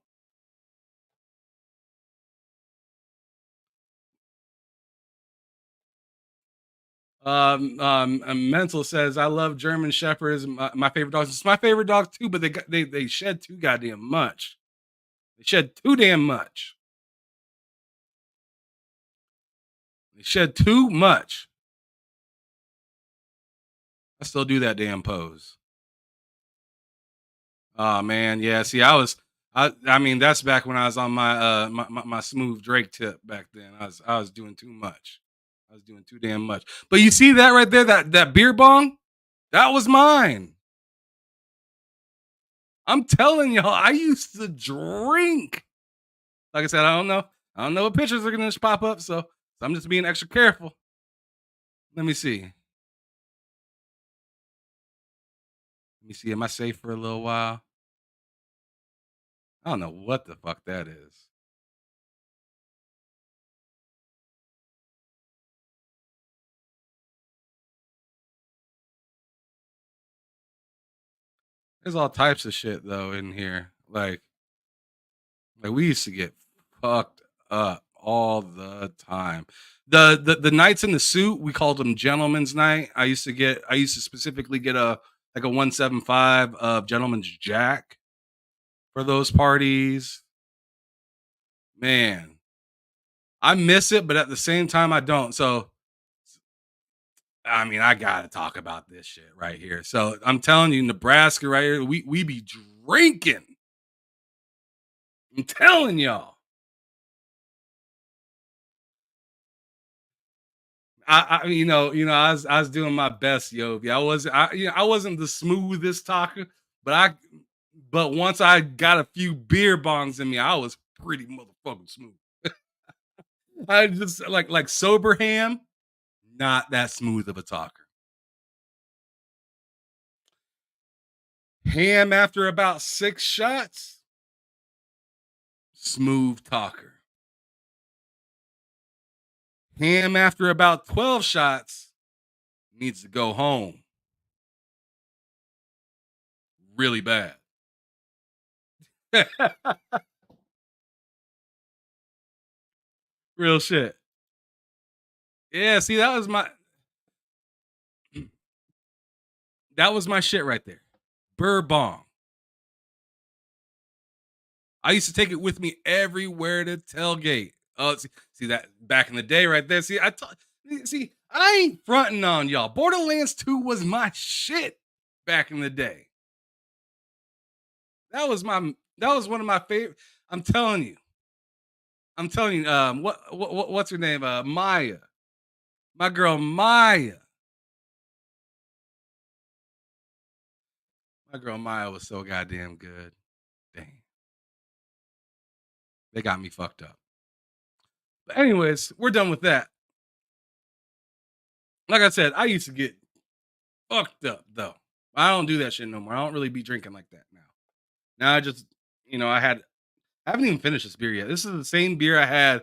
Mental says I love German Shepherds. My favorite dogs. It's my favorite dog too, but they shed too goddamn much. They shed too damn much. They shed too much. I still do that damn pose. Oh man, yeah. See, I mean, that's back when I was on my smooth Drake tip back then. I was doing too much. I was doing too damn much. But you see that right there, that beer bong? That was mine. I'm telling y'all, I used to drink. Like I said, I don't know. I don't know what pictures are gonna pop up, so I'm just being extra careful. Let me see. Let me see. Am I safe for a little while? I don't know what the fuck that is. There's all types of shit though in here. Like we used to get fucked up all the time. The nights in the suit, we called them gentlemen's night. I used to specifically get a 175 of gentleman's jack for those parties. Man, I miss it, but at the same time I don't. So I mean, I gotta talk about this shit right here. So I'm telling you, Nebraska right here, we be drinking. I'm telling y'all. I was doing my best, yo. I wasn't the smoothest talker, but once I got a few beer bongs in me, I was pretty motherfucking smooth. I just like sober ham, not that smooth of a talker. Ham after about 6 shots, smooth talker. Ham after about 12 shots needs to go home. Really bad. Real shit. Yeah, see, that was my shit right there. Burr bong. I used to take it with me everywhere to tailgate. Oh, see that back in the day right there. See, I ain't fronting on y'all. Borderlands 2 was my shit back in the day. That was one of my favorite. I'm telling you. What's her name? Maya. My girl Maya. My girl Maya was so goddamn good. Dang. They got me fucked up. But anyways, we're done with that. Like I said, I used to get fucked up though. I don't do that shit no more. I don't really be drinking like that now. Now I just, I haven't even finished this beer yet. This is the same beer I had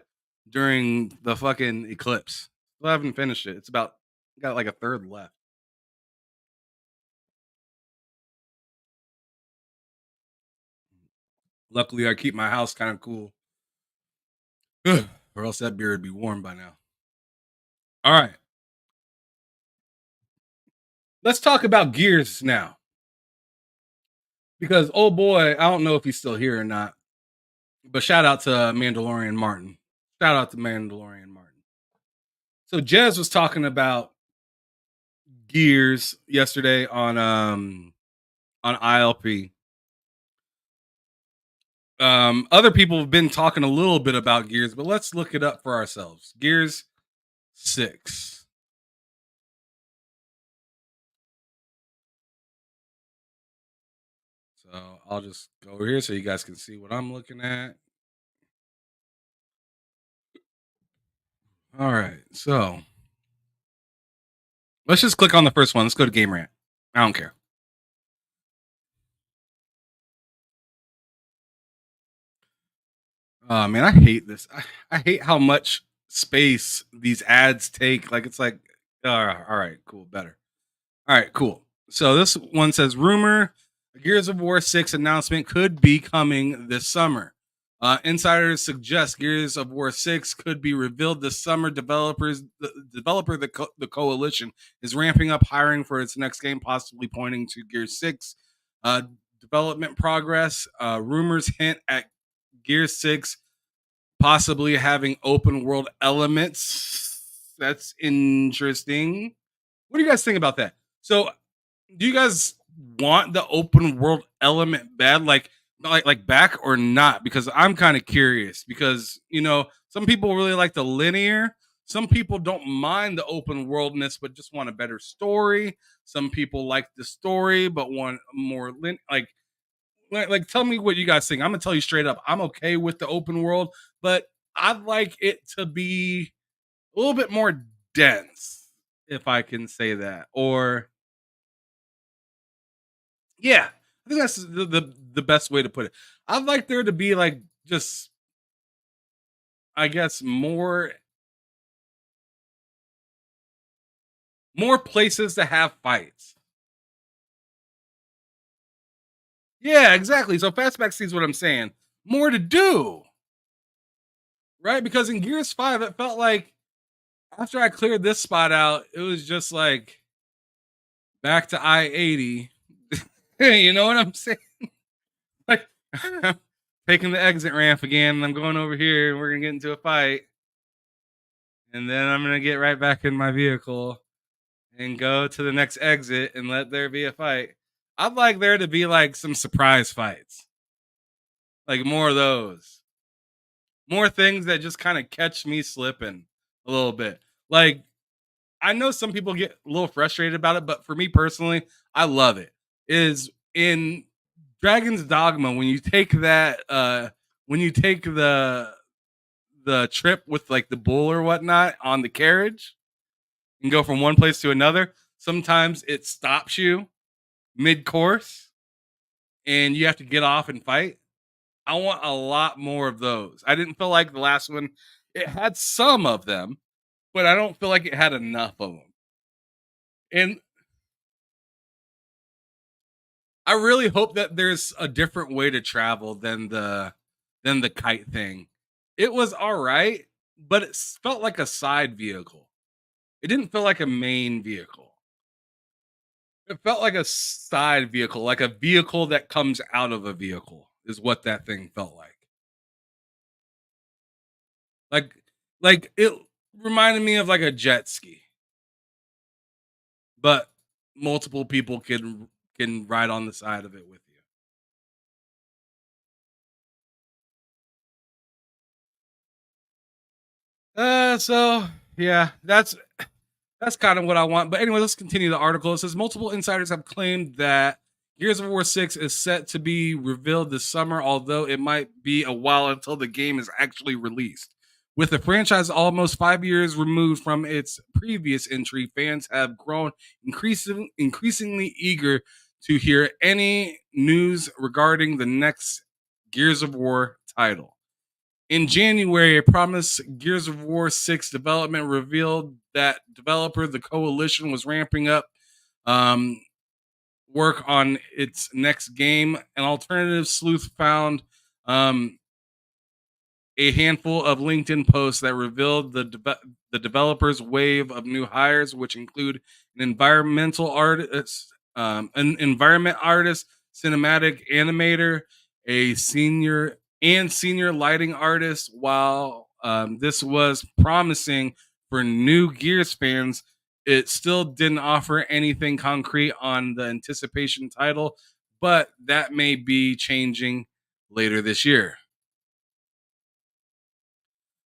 during the fucking eclipse. Still haven't finished it. Got like a third left. Luckily, I keep my house kind of cool, or else that beer would be warm by now. All right. Let's talk about Gears now. Because, oh boy, I don't know if he's still here or not. But shout out to Mandalorian Martin. Shout out to Mandalorian Martin. So Jez was talking about Gears yesterday on ILP. Other people have been talking a little bit about Gears, but let's look it up for ourselves. Gears 6. So I'll just go over here so you guys can see what I'm looking at. All right, so let's just click on the first one. Let's go to Game Rant. I don't care. Oh man, I hate this. I hate how much space these ads take. Like it's like, all right, cool, better. All right, cool. So this one says rumor Gears of War 6 announcement could be coming this summer. Insiders suggest Gears of War 6 could be revealed this summer. The Coalition is ramping up hiring for its next game, possibly pointing to Gears 6 development progress. Rumors hint at Gears 6 possibly having open world elements. That's interesting. What do you guys think about that? So, do you guys want the open world element bad, like back or not? Because I'm kind of curious. Because some people really like the linear. Some people don't mind the open worldness, but just want a better story. Some people like the story, but want more like tell me what you guys think. I'm gonna tell you straight up. I'm okay with the open world, but I'd like it to be a little bit more dense, if I can say that. Or yeah, I think that's the best way to put it. I'd like there to be like just, I guess, more places to have fights. Yeah, exactly. So Fastback sees what I'm saying. More to do. Right? Because in Gears 5, it felt like after I cleared this spot out, it was just like back to I-80. You know what I'm saying? Like taking the exit ramp again, and I'm going over here, and we're gonna get into a fight. And then I'm gonna get right back in my vehicle and go to the next exit and let there be a fight. I'd like there to be like some surprise fights. Like more of those. More things that just kind of catch me slipping a little bit. Like, I know some people get a little frustrated about it, but for me personally, I love it. Is in Dragon's Dogma, when you take that when you take the trip with like the bull or whatnot on the carriage and go from one place to another, sometimes it stops you mid-course and you have to get off and fight. I want a lot more of those. I didn't feel like the last one, it had some of them, but I don't feel like it had enough of them. And I really hope that there's a different way to travel than the kite thing. It was all right, but it felt like a side vehicle. It didn't feel like a main vehicle. It felt like a side vehicle, like a vehicle that comes out of a vehicle is what that thing felt like. Like it reminded me of like a jet ski. But multiple people can ride on the side of it with you. So yeah, that's kind of what I want. But anyway, let's continue the article. It says multiple insiders have claimed that Gears of War 6 is set to be revealed this summer, although it might be a while until the game is actually released. With the franchise almost 5 years removed from its previous entry, fans have grown increasingly eager to hear any news regarding the next Gears of War title. In January, a promised Gears of War 6 development revealed that developer The Coalition was ramping up work on its next game. An alternative sleuth found A handful of LinkedIn posts that revealed the developers' wave of new hires, which include an environmental artist, an environment artist, cinematic animator, a senior lighting artist. While this was promising for new Gears fans, it still didn't offer anything concrete on the anticipation title, but that may be changing later this year.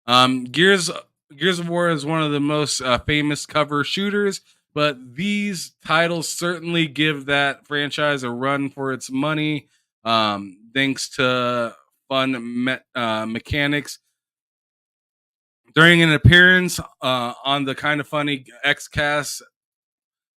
Gears of War is one of the most famous cover shooters, but these titles certainly give that franchise a run for its money, thanks to fun mechanics. During an appearance on the Kind of Funny Xcast,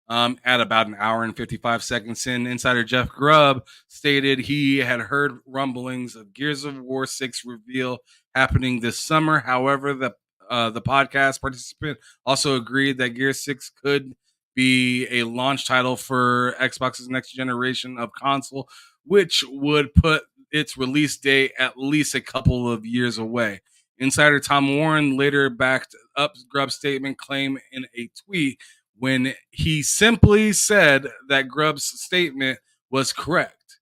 at about an hour and 55 seconds in, insider Jeff Grubb stated he had heard rumblings of Gears of War 6 reveal happening this summer. However, the podcast participant also agreed that Gears 6 could be a launch title for Xbox's next generation of console, which would put its release date at least a couple of years away. Insider Tom Warren later backed up Grubb's statement claim in a tweet when he simply said that Grubb's statement was correct.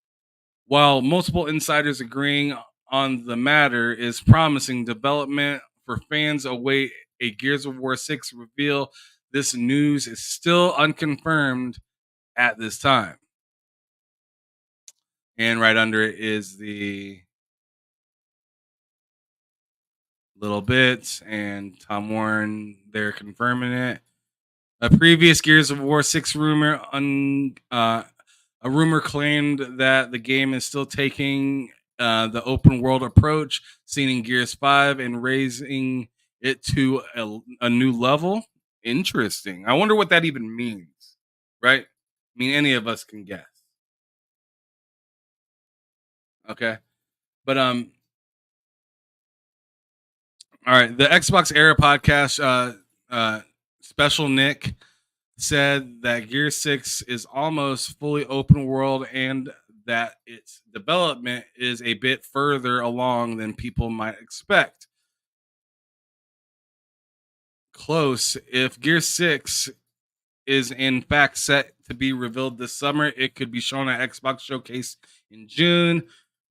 While multiple insiders agreeing on the matter is promising development for fans await a Gears of War 6 reveal, this news is still unconfirmed at this time. And right under it is the little bits, and Tom Warren, they're confirming it. A previous Gears of War 6 rumor, a rumor claimed that the game is still taking the open world approach, seen in Gears 5, and raising it to a new level. Interesting. I wonder what that even means, right? I mean, any of us can guess. Okay. But all right, the Xbox Era podcast, Special Nick said that Gear 6 is almost fully open world and that its development is a bit further along than people might expect. Close. If Gear 6 is in fact set to be revealed this summer, it could be shown at Xbox Showcase in June,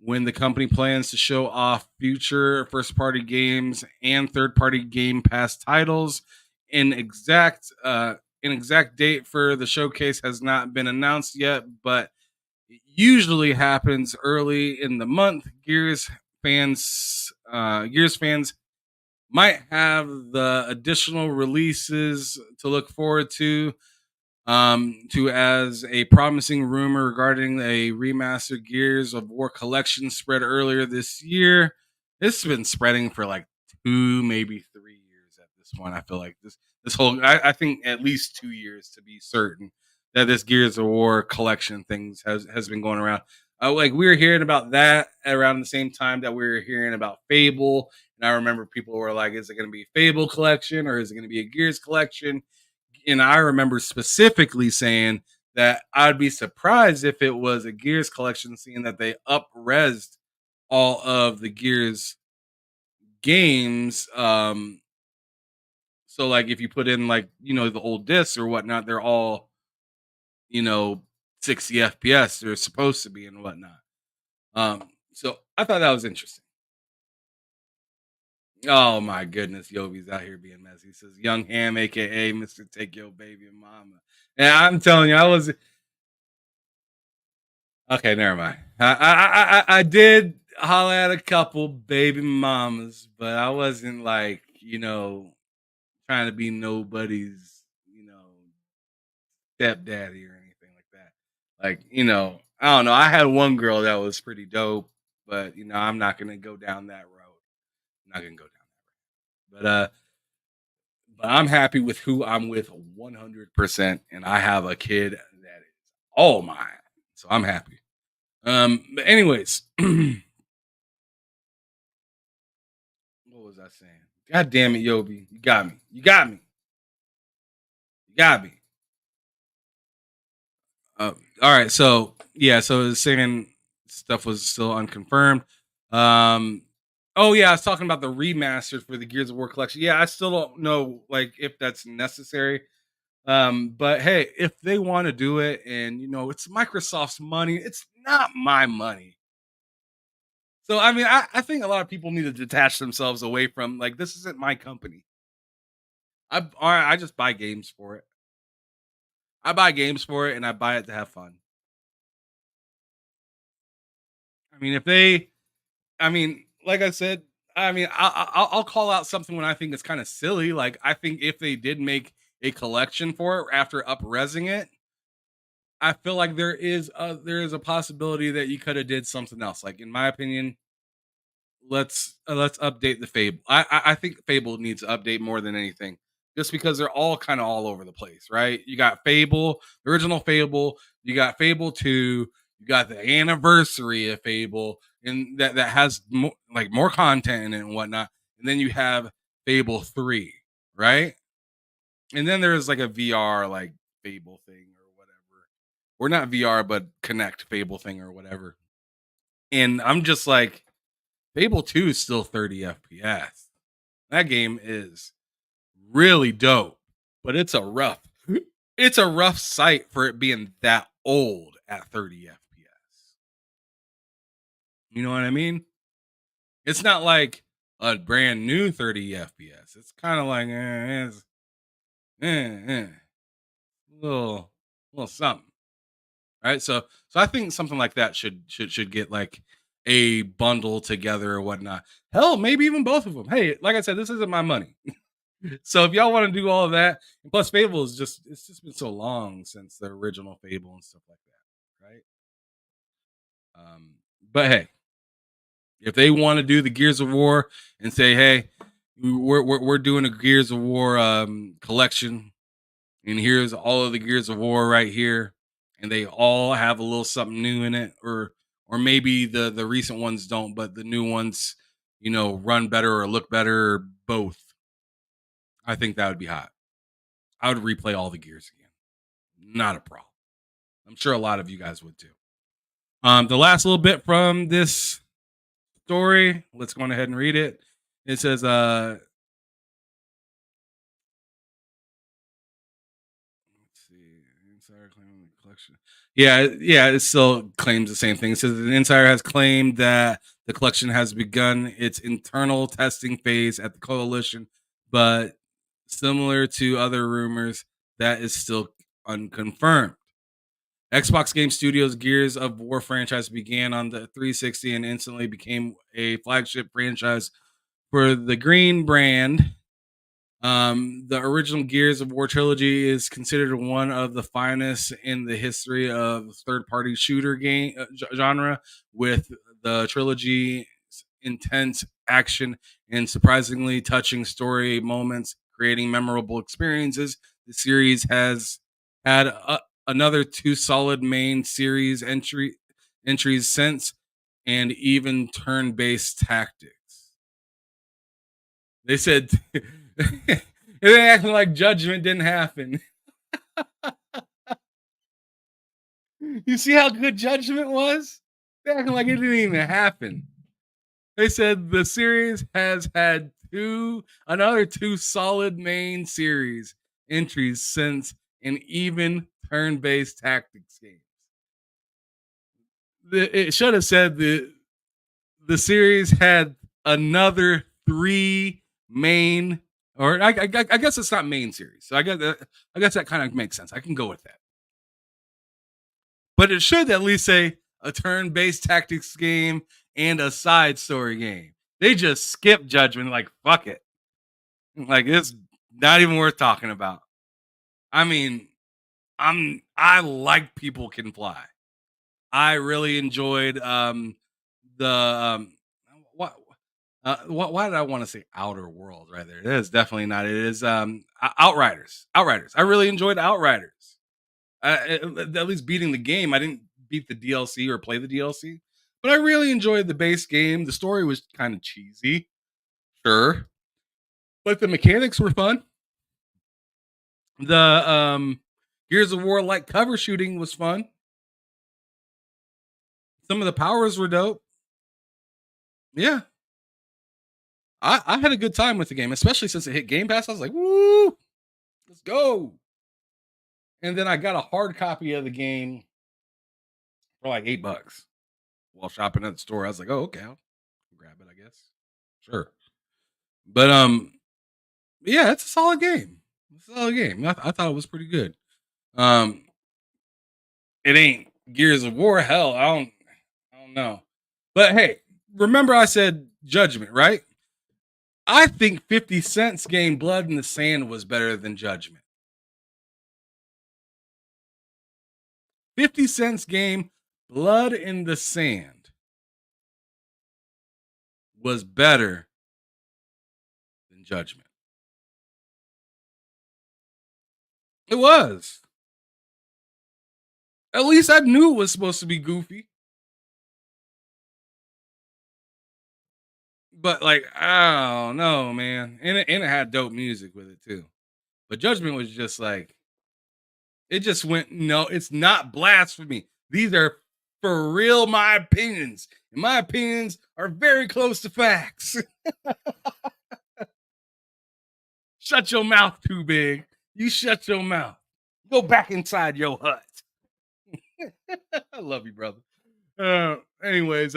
when the company plans to show off future first-party games and third-party Game Pass titles. An exact date for the showcase has not been announced yet, but it usually happens early in the month. Gears fans might have the additional releases to look forward to as a promising rumor regarding a remastered Gears of War collection spread earlier this year. This has been spreading for like 2, maybe 3 years at this point. I feel like this whole, I think at least 2 years to be certain that this Gears of War collection things has been going around. Like we were hearing about that around the same time that we were hearing about Fable. And I remember people were like, is it going to be a Fable collection or is it going to be a Gears collection? And I remember specifically saying that I'd be surprised if it was a Gears collection, seeing that they up-resed all of the Gears games. So like if you put in like, the old discs or whatnot, they're all, 60 FPS they're supposed to be and whatnot. So I thought that was interesting. Oh my goodness, Yobi's out here being messy. He says, "Young Ham, aka Mr. Take Your Baby and Mama." And I'm telling you, I was okay. Never mind. I did holler at a couple baby mamas, but I wasn't like trying to be nobody's stepdaddy or anything like that. Like I don't know. I had one girl that was pretty dope, but I'm not gonna go down that road. I'm not gonna go down. But I'm happy with who I'm with 100%, and I have a kid that is all mine, so I'm happy. But anyways, what was I saying? God damn it, Yobi, you got me. All right, so yeah, so it's saying stuff was still unconfirmed. Oh yeah, I was talking about the remaster for the Gears of War collection. Yeah, I still don't know like if that's necessary. But hey, if they want to do it, and it's Microsoft's money, it's not my money. So I mean, I think a lot of people need to detach themselves away from like this isn't my company. I just buy games for it. I buy games for it, and I buy it to have fun. I mean, like I said, I mean, I'll call out something when I think it's kind of silly. Like I think if they did make a collection for it after upresing it, I feel like there is a possibility that you could have did something else. Like in my opinion, let's update the Fable. I think Fable needs to update more than anything, just because they're all kind of all over the place, right? You got Fable, the original Fable, you got Fable 2, you got the anniversary of Fable, and that has more content in it and whatnot, and then you have Fable 3, right? And then there's like a VR like Fable thing or whatever, or not VR but Connect Fable thing or whatever. And I'm just like, Fable 2 is still 30 FPS. That game is really dope, but it's a rough sight for it being that old at 30 FPS. You know what I mean? It's not like a brand new 30 FPS. It's kind of like it's little something, right? So I think something like that should get like a bundle together or whatnot. Hell, maybe even both of them. Hey, like I said, this isn't my money. So if y'all want to do all of that, and plus Fable it's just been so long since the original Fable and stuff like that, right? But hey, if they want to do the Gears of War and say, hey, we're doing a Gears of War collection, and here's all of the Gears of War right here, and they all have a little something new in it, or maybe the recent ones don't, but the new ones, run better or look better, or both. I think that would be hot. I would replay all the Gears again. Not a problem. I'm sure a lot of you guys would too. The last little bit from this story, let's go on ahead and read it. It says, let's see, Insider claiming the collection. Yeah, it still claims the same thing. It says an insider has claimed that the collection has begun its internal testing phase at the coalition, but similar to other rumors, that is still unconfirmed. Xbox Game Studios' Gears of War franchise began on the 360 and instantly became a flagship franchise for the Green brand. The original Gears of War trilogy is considered one of the finest in the history of third-party shooter game genre, with the trilogy's intense action and surprisingly touching story moments creating memorable experiences. The series has had another two solid main series entries since, and even turn-based tactics. They said they acting like Judgment didn't happen. You see how good Judgment was? They acting like it didn't even happen. They said the series has had another two solid main series entries since, and even turn-based tactics games. It should have said the series had another three main, or I guess it's not main series. So I guess that kind of makes sense. I can go with that. But it should at least say a turn-based tactics game and a side story game. They just skipped Judgment, like fuck it. Like it's not even worth talking about. I mean, I like People Can Fly. I really enjoyed the what why did I want to say Outer World right there? That is definitely not it. It is Outriders. Outriders. I really enjoyed Outriders. At least beating the game. I didn't beat the DLC or play the DLC, but I really enjoyed the base game. The story was kind of cheesy, sure, but the mechanics were fun. The Gears of War like cover shooting was fun. Some of the powers were dope. Yeah. I had a good time with the game, especially since it hit Game Pass. I was like, woo, let's go. And then I got a hard copy of the game for like $8 while shopping at the store. I was like, oh, okay, I'll grab it, I guess. Sure. But yeah, it's a solid game. It's a solid game. I thought it was pretty good. Um, it ain't Gears of War. Hell, I don't know. But hey, remember I said Judgment, right? I think 50 Cent's game Blood in the Sand was better than Judgment. 50 Cent's game Blood in the Sand was better than Judgment. It was. At least I knew it was supposed to be goofy. But like, I don't know, man. And it had dope music with it too. But Judgment was just like, it just went, no, it's not blasphemy. These are for real my opinions. And my opinions are very close to facts. Shut your mouth, Too Big. You shut your mouth. Go back inside your hut. I love you, brother. Anyways,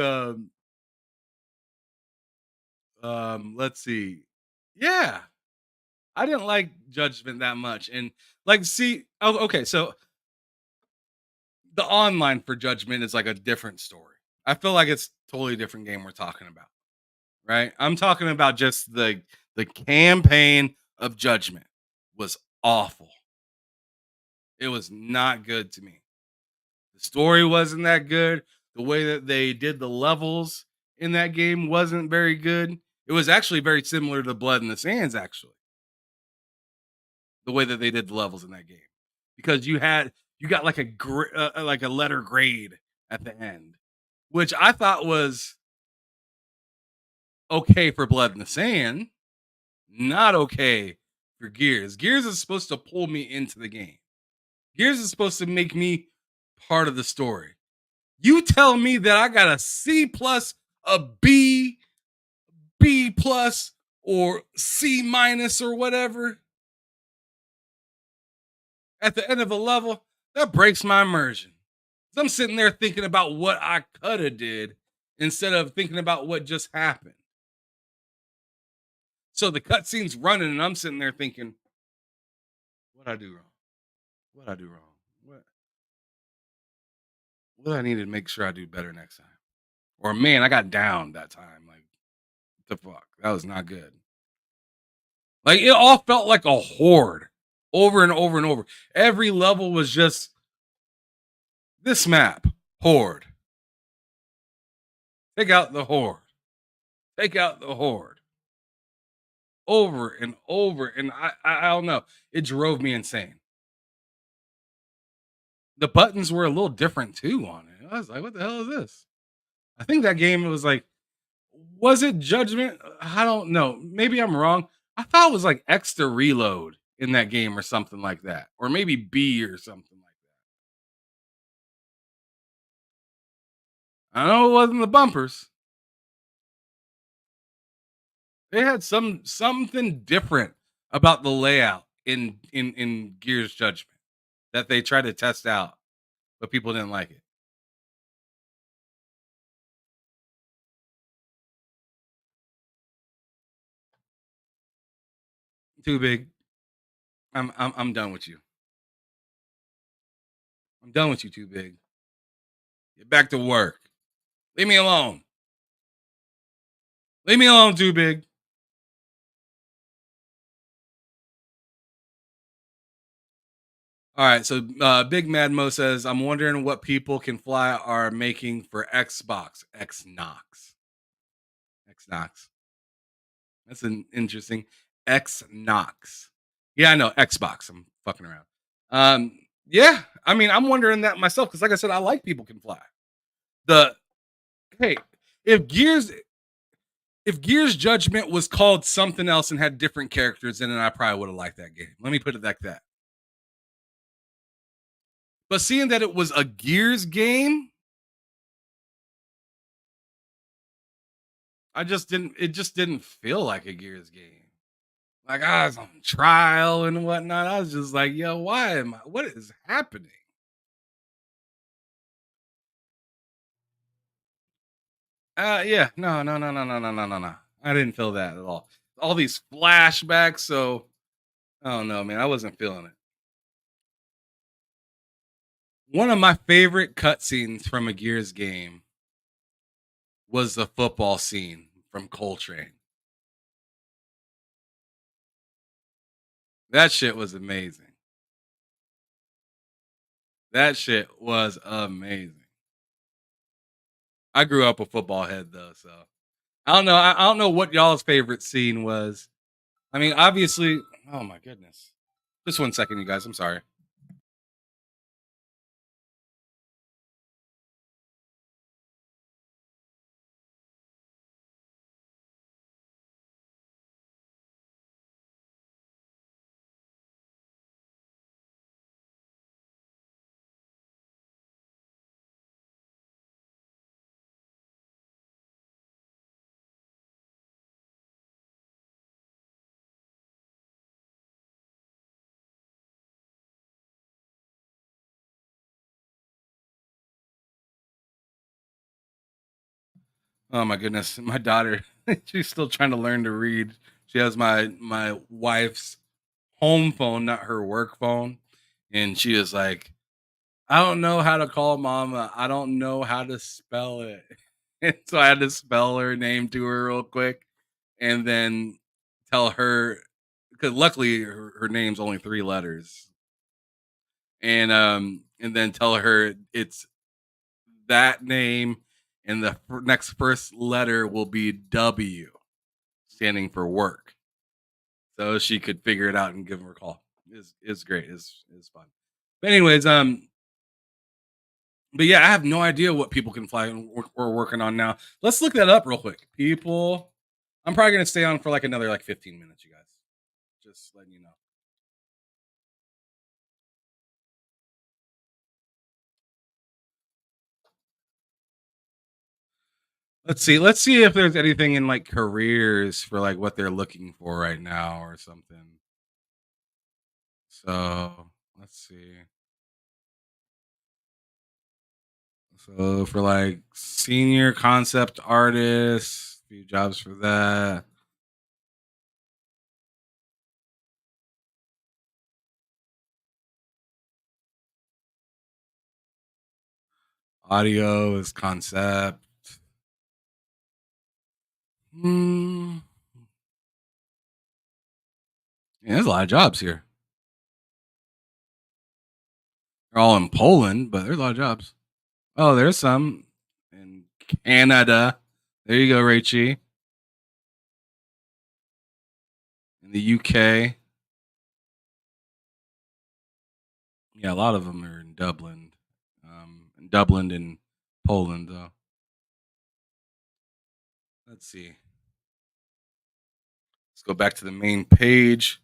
let's see. Yeah, I didn't like Judgment that much, and like, see, okay, so the online for Judgment is like a different story. I feel like it's totally different game we're talking about, right? I'm talking about just the campaign of Judgment was awful. It was not good to me. The story wasn't that good. The way that they did the levels in that game wasn't very good. It was actually very similar to Blood in the Sands, actually. The way that they did the levels in that game, because you got like a letter grade at the end, which I thought was okay for Blood in the Sand, not okay for Gears. Gears is supposed to pull me into the game. Gears is supposed to make me part of the story. You tell me that I got a C plus, a B, B plus, or C minus, or whatever at the end of a level, that breaks my immersion. I'm sitting there thinking about what I could have did instead of thinking about what just happened. So the cutscene's running, and I'm sitting there thinking, what I do wrong? What I do wrong? What I need to make sure I do better next time? Or man, I got down that time. Like, what the fuck? That was not good. Like, it all felt like a horde over and over and over. Every level was just this map, horde. Take out the horde. Take out the horde. Over and over. And I don't know. It drove me insane. The buttons were a little different too on it. I was like, what the hell is this? I think that game was like, was it Judgment? I don't know. Maybe I'm wrong. I thought it was like X to reload in that game or something like that. Or maybe B or something like that. I know it wasn't the bumpers. They had something different about the layout in Gears Judgment that they tried to test out, but people didn't like it. Too Big. I'm done with you. I'm done with you, Too Big. Get back to work. Leave me alone. Leave me alone, Too Big. All right, so Big Mad Mo says, I'm wondering what People Can Fly are making for Xbox. Xnox. Xnox. That's an interesting. Xnox. Yeah, I know. Xbox. I'm fucking around. Yeah, I mean, I'm wondering that myself, because like I said, I like People Can Fly. Hey, if Gears Judgment was called something else and had different characters in it, I probably would have liked that game. Let me put it like that. But seeing that it was a Gears game, It just didn't feel like a Gears game. Like I was on trial and whatnot. I was just like, yo, what is happening? Yeah, no. I didn't feel that at all. All these flashbacks, so I don't know, man. I wasn't feeling it. One of my favorite cutscenes from a Gears game was the football scene from Coltrane. That shit was amazing. That shit was amazing. I grew up a football head though, so I don't know. I don't know what y'all's favorite scene was. I mean, obviously, oh my goodness. Just 1 second, you guys. I'm sorry. Oh my goodness. My daughter, she's still trying to learn to read. She has my wife's home phone, not her work phone. And she is like, I don't know how to call mama. I don't know how to spell it. And so I had to spell her name to her real quick and then tell her because luckily her name's only 3 letters. And then tell her it's that name and the next first letter will be W, standing for work. So she could figure it out and give her a call. It's great. It's fun. But anyways, but yeah, I have no idea what people can fly and we're working on now. Let's look that up real quick. People, I'm probably gonna stay on for like another 15 minutes, you guys. Just letting you know. Let's see if there's anything in like careers for like what they're looking for right now or something. So let's see. So for like senior concept artists, few jobs for that. Audio is concept. Hmm. Yeah, there's a lot of jobs here. They're all in Poland, but there's a lot of jobs. Oh, there's some in Canada. There you go, Rachie. In the UK. Yeah, a lot of them are in Dublin. Dublin and Poland, though. Let's see. Let's go back to the main page.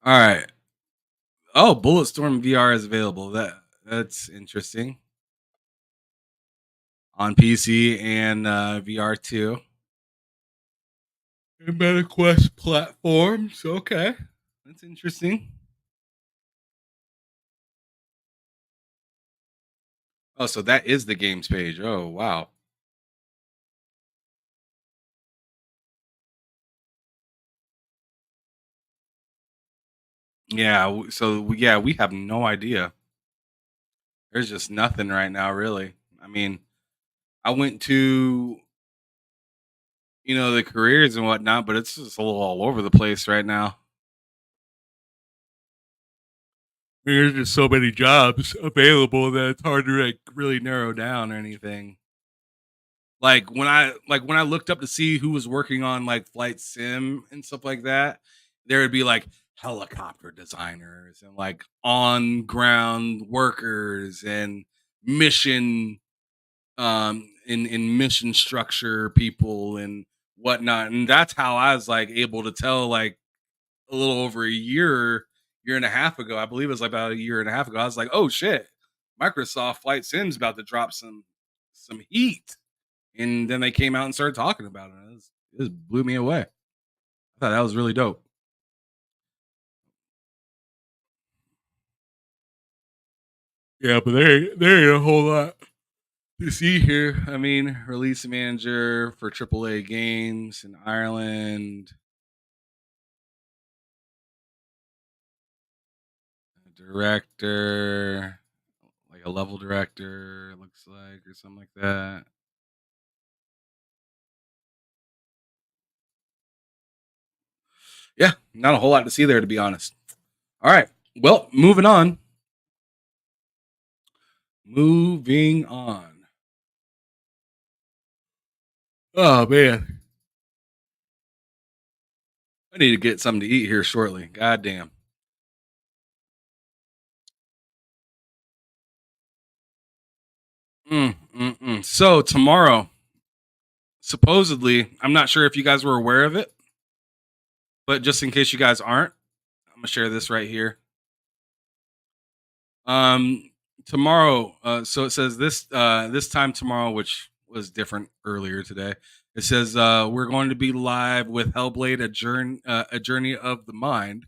All right. Oh, Bulletstorm VR is available. That's interesting. On PC and VR too. And MetaQuest platforms. Okay. That's interesting. Oh, so that is the games page. Oh, wow. Yeah, yeah, we have no idea. There's just nothing right now, really. I mean, I went to the careers and whatnot, but it's just a little all over the place right now. There's just so many jobs available that it's hard to like really narrow down or anything. Like when I looked up to see who was working on like flight sim and stuff like that, there would be like helicopter designers and like on ground workers and mission in mission structure people and whatnot. And that's how I was like able to tell like a little over a year year and a half ago. I believe it was like about a year and a half ago. I was like, oh shit, Microsoft Flight Sim's about to drop some heat. And then they came out and started talking about it. It just blew me away. I thought that was really dope. Yeah, but there ain't a whole lot to see here. I mean, release manager for AAA games in Ireland. Director, like a level director, looks like, or something like that. Yeah, not a whole lot to see there, to be honest. All right. Well, moving on. Moving on. Oh, man. I need to get something to eat here shortly. God damn. So, tomorrow, supposedly, I'm not sure if you guys were aware of it, but just in case you guys aren't, I'm going to share this right here. Tomorrow, so it says this time tomorrow, which was different earlier today. It says we're going to be live with Hellblade: a journey of the mind.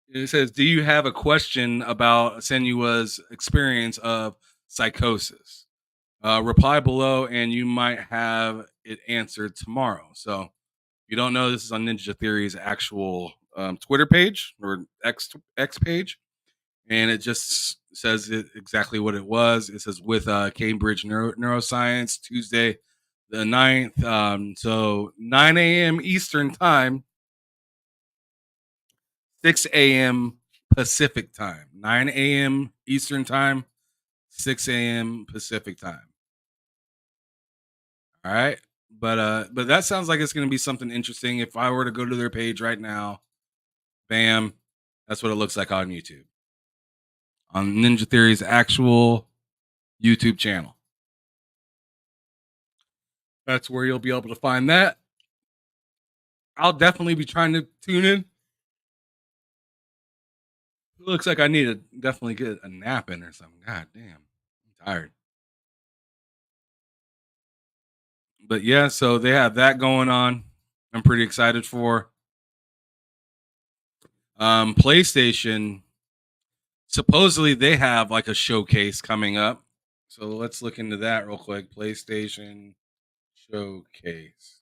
It says, do you have a question about Senua's experience of psychosis? Reply below and you might have it answered tomorrow. So if you don't know, this is on Ninja Theory's actual Twitter page or X page. And it just says exactly what it was. It says with Cambridge Neuroscience, Tuesday the 9th. So 9 a.m. Eastern time, 6 a.m. Pacific time. 9 a.m. Eastern time, 6 a.m. Pacific time. All right. But that sounds like it's going to be something interesting. If I were to go to their page right now, bam, that's what it looks like on YouTube. On Ninja Theory's actual YouTube channel. That's where you'll be able to find that. I'll definitely be trying to tune in. It looks like I need to definitely get a nap in or something. God damn. I'm tired. But yeah, so they have that going on. I'm pretty excited for. PlayStation, supposedly they have like a showcase coming up. So let's look into that real quick. PlayStation showcase.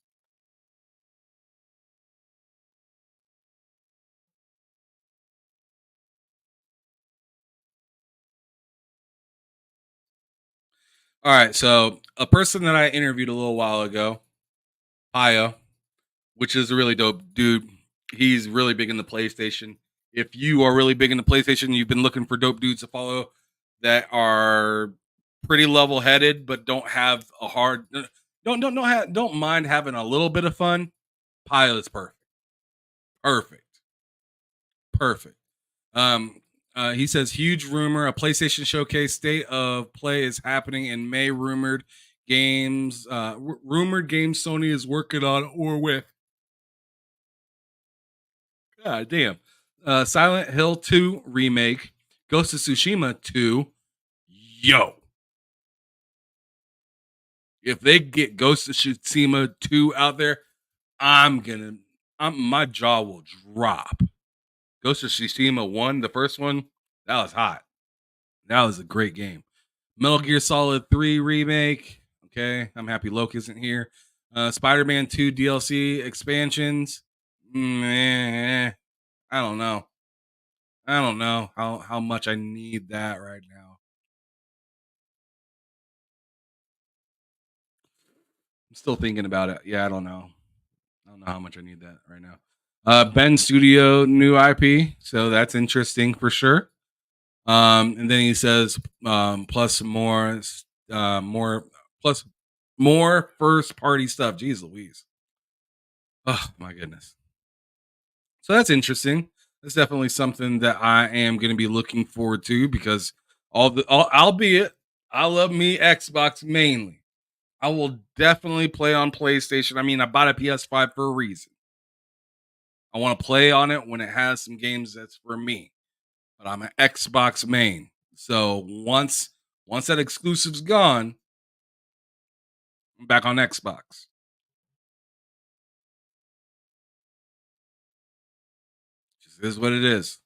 All right, so a person that I interviewed a little while ago, Pio, which is a really dope dude. He's really big in the PlayStation. If you are really big in the PlayStation, you've been looking for dope dudes to follow that are pretty level-headed, but don't have a hard, don't mind having a little bit of fun. Pio is perfect. He says huge rumor: a PlayStation Showcase State of Play is happening in May. Rumored games Sony is working on or with. God damn. Silent Hill 2 remake, Ghost of Tsushima 2. Yo. If they get Ghost of Tsushima 2 out there, my jaw will drop. Ghost of Tsushima 1, the first one, that was hot. That was a great game. Metal Gear Solid 3 remake. Okay, I'm happy Loke isn't here. Spider-Man 2 DLC expansions. I don't know. I don't know how much I need that right now. I'm still thinking about it. Yeah, I don't know. I don't know how much I need that right now. Ben Studio new IP, so that's interesting for sure. And then he says plus more first party stuff. Jeez Louise. Oh my goodness. So that's interesting. That's definitely something that I am going to be looking forward to because albeit I love me Xbox mainly. I will definitely play on PlayStation. I mean, I bought a PS5 for a reason. I want to play on it when it has some games that's for me. But I'm an Xbox main. So once that exclusive's gone, I'm back on Xbox. Just is what it is.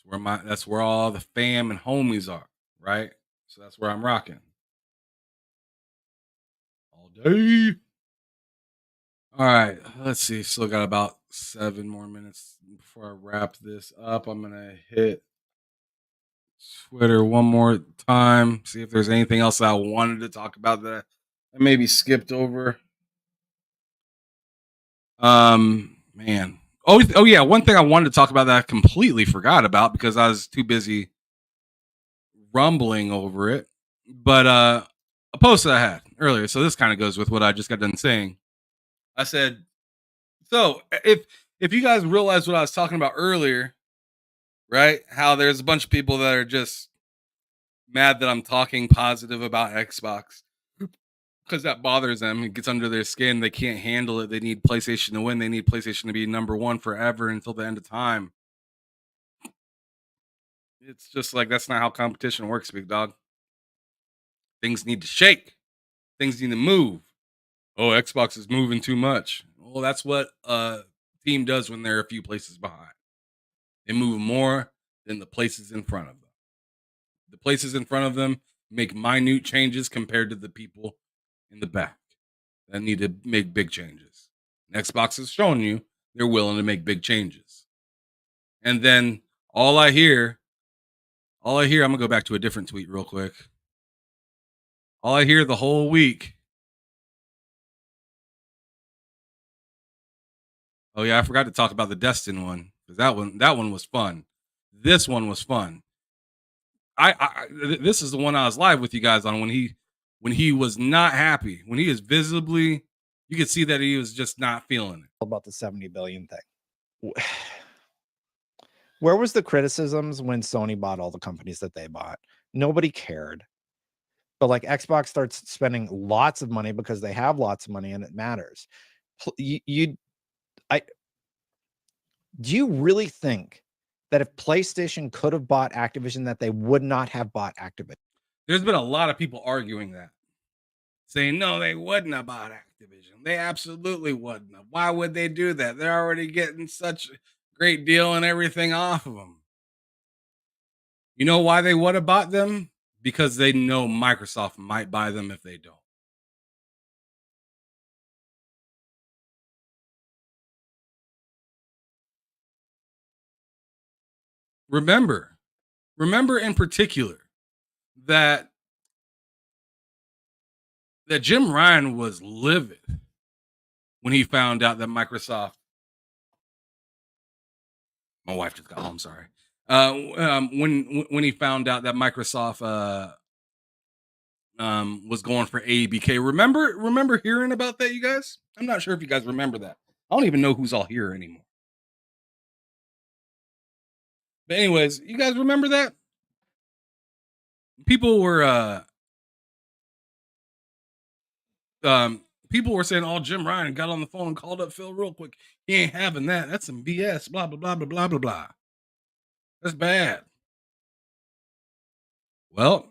That's where all the fam and homies are, right? So that's where I'm rocking. All day. All right, let's see. Still got about 7 more minutes before I wrap this up. I'm gonna hit Twitter one more time, see if there's anything else I wanted to talk about that I maybe skipped over. Man. Oh yeah, one thing I wanted to talk about that I completely forgot about because I was too busy rumbling over it. But a post that I had earlier, so this kind of goes with what I just got done saying. I said, so if you guys realize what I was talking about earlier, right? How there's a bunch of people that are just mad that I'm talking positive about Xbox because that bothers them. It gets under their skin. They can't handle it. They need PlayStation to win. They need PlayStation to be number one forever until the end of time. It's just like that's not how competition works, big dog. Things need to shake. Things need to move. Oh, Xbox is moving too much. Well, that's what a team does when they're a few places behind. They move more than the places in front of them. The places in front of them make minute changes compared to the people in the back that need to make big changes. And Xbox has shown you they're willing to make big changes. And then all I hear, I'm gonna go back to a different tweet real quick. All I hear the whole week. Oh yeah, I forgot to talk about the Destin one because that one was fun. This one was fun. This is the one I was live with you guys on when he was not happy, when he is visibly, you could see that he was just not feeling it. About the 70 billion thing. Where was the criticisms when Sony bought all the companies that they bought? Nobody cared. But like Xbox starts spending lots of money because they have lots of money and it matters. Do you really think that if PlayStation could have bought Activision, that they would not have bought Activision? There's been a lot of people arguing that, saying, no, they wouldn't have bought Activision. They absolutely wouldn't have. Why would they do that? They're already getting such a great deal and everything off of them. You know why they would have bought them? Because they know Microsoft might buy them if they don't. Remember in particular that Jim Ryan was livid when he found out that Microsoft. My wife just got home. Sorry. When he found out that Microsoft was going for ABK. Remember hearing about that, you guys? I'm not sure if you guys remember that. I don't even know who's all here anymore. But anyways, you guys remember that? People were saying, "Oh, Jim Ryan got on the phone and called up Phil real quick. He ain't having that. That's some BS. Blah blah blah blah blah blah blah. That's bad." Well,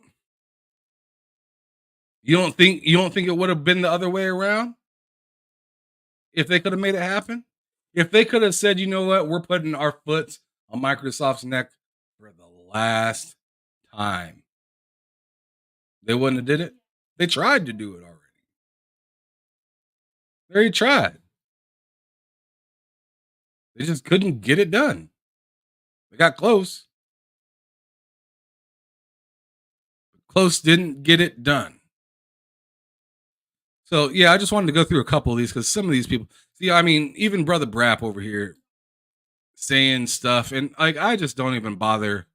you don't think it would have been the other way around if they could have made it happen? If they could have said, "You know what? We're putting our foot on Microsoft's neck for the last time," they wouldn't have did it. They tried to do it already. They already tried. They just couldn't get it done. They got close. Close didn't get it done. So, yeah, I just wanted to go through a couple of these because some of these people, see, I mean, even Brother Brap over here saying stuff, and like I just don't even bother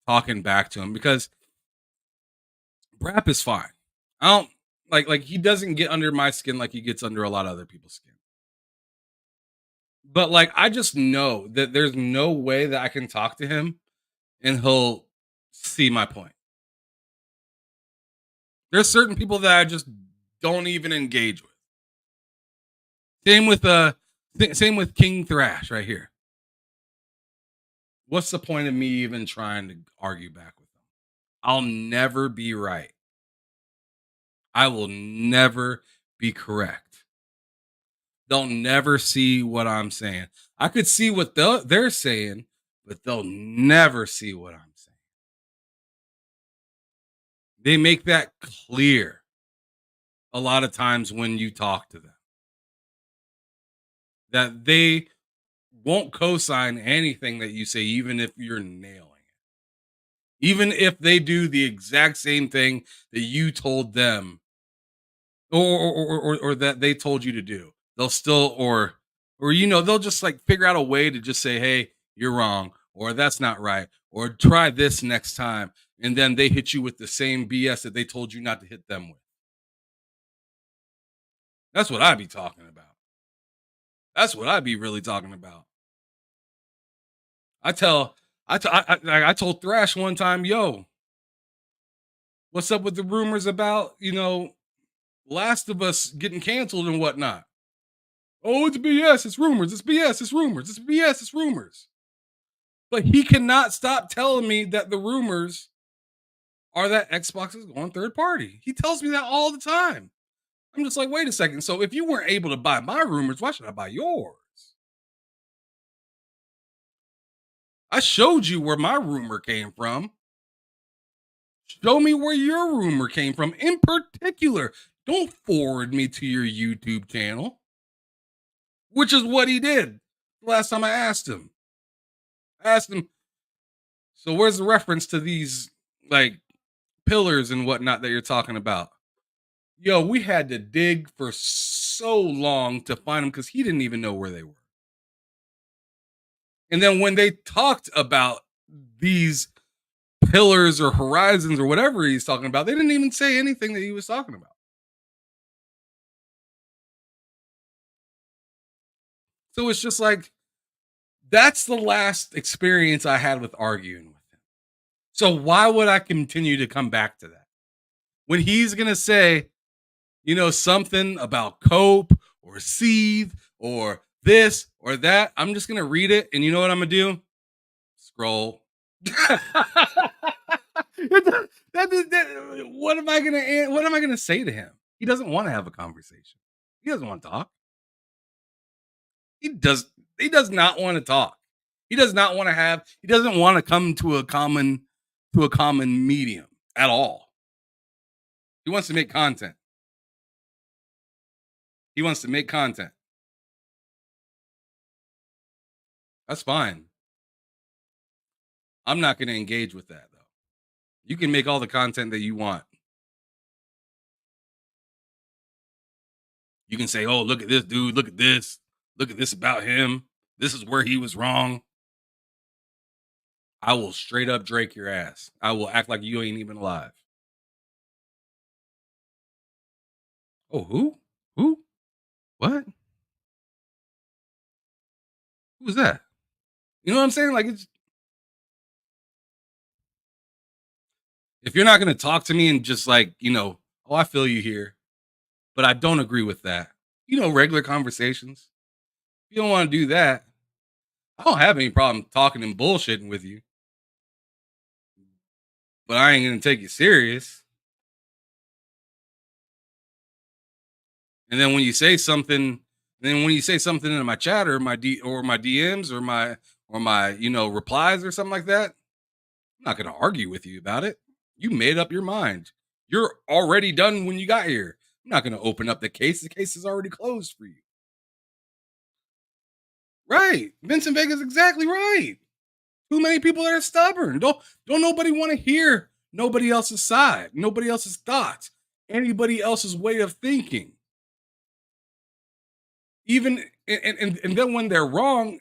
talking back to him because Brap is fine. I don't like he doesn't get under my skin like he gets under a lot of other people's skin. But like I just know that there's no way that I can talk to him and he'll see my point. There's certain people that I just don't even engage with. Same with Same with King Thrash right here. What's the point of me even trying to argue back with them? I'll never be right. I will never be correct. They'll never see what I'm saying. I could see what they're saying, but they'll never see what I'm saying. They make that clear a lot of times when you talk to them, that they won't co-sign anything that you say, even if you're nailing it. Even if they do the exact same thing that you told them or that they told you to do. They'll still or they'll just like figure out a way to just say, "Hey, you're wrong," or "That's not right," or "Try this next time." And then they hit you with the same BS that they told you not to hit them with. That's what I'd be talking about. That's what I'd be really talking about. I told Thrash one time, "Yo, what's up with the rumors about, Last of Us getting canceled and whatnot?" "Oh, it's BS. It's rumors. It's BS. It's rumors. It's BS. It's rumors." But he cannot stop telling me that the rumors are that Xbox is going third party. He tells me that all the time. I'm just like, wait a second. So if you weren't able to buy my rumors, why should I buy yours? I showed you where my rumor came from. Show me where your rumor came from. In particular, don't forward me to your YouTube channel, which is what he did last time I asked him. So where's the reference to these like pillars and whatnot that you're talking about? Yo, we had to dig for so long to find them because he didn't even know where they were. And then when they talked about these pillars or horizons or whatever he's talking about, they didn't even say anything that he was talking about. So it's just like, that's the last experience I had with arguing with him. So why would I continue to come back to that? When he's going to say, something about cope or seethe or this or that, I'm just going to read it. And you know what I'm going to do? Scroll. What am I going to say to him? He doesn't want to have a conversation. He doesn't want to talk. He does not want to talk. He doesn't want to come to a common medium at all. He wants to make content. That's fine. I'm not going to engage with that, though. You can make all the content that you want. You can say, "Oh, look at this dude. Look at this. Look at this about him. This is where he was wrong." I will straight up Drake your ass. I will act like you ain't even alive. Oh, who? Who? What? Who's that? You know what I'm saying? Like, if you're not going to talk to me and just like, "Oh, I feel you here, but I don't agree with that." Regular conversations. If you don't want to do that, I don't have any problem talking and bullshitting with you, but I ain't going to take you serious. And then when you say something in my chat or my DMs or my replies or something like that, I'm not going to argue with you about it. You made up your mind. You're already done when you got here. I'm not going to open up the case. The case is already closed for you. Right. Vincent Vega's exactly right. Too many people that are stubborn. Don't nobody want to hear nobody else's side, nobody else's thoughts, anybody else's way of thinking. Even and then when they're wrong,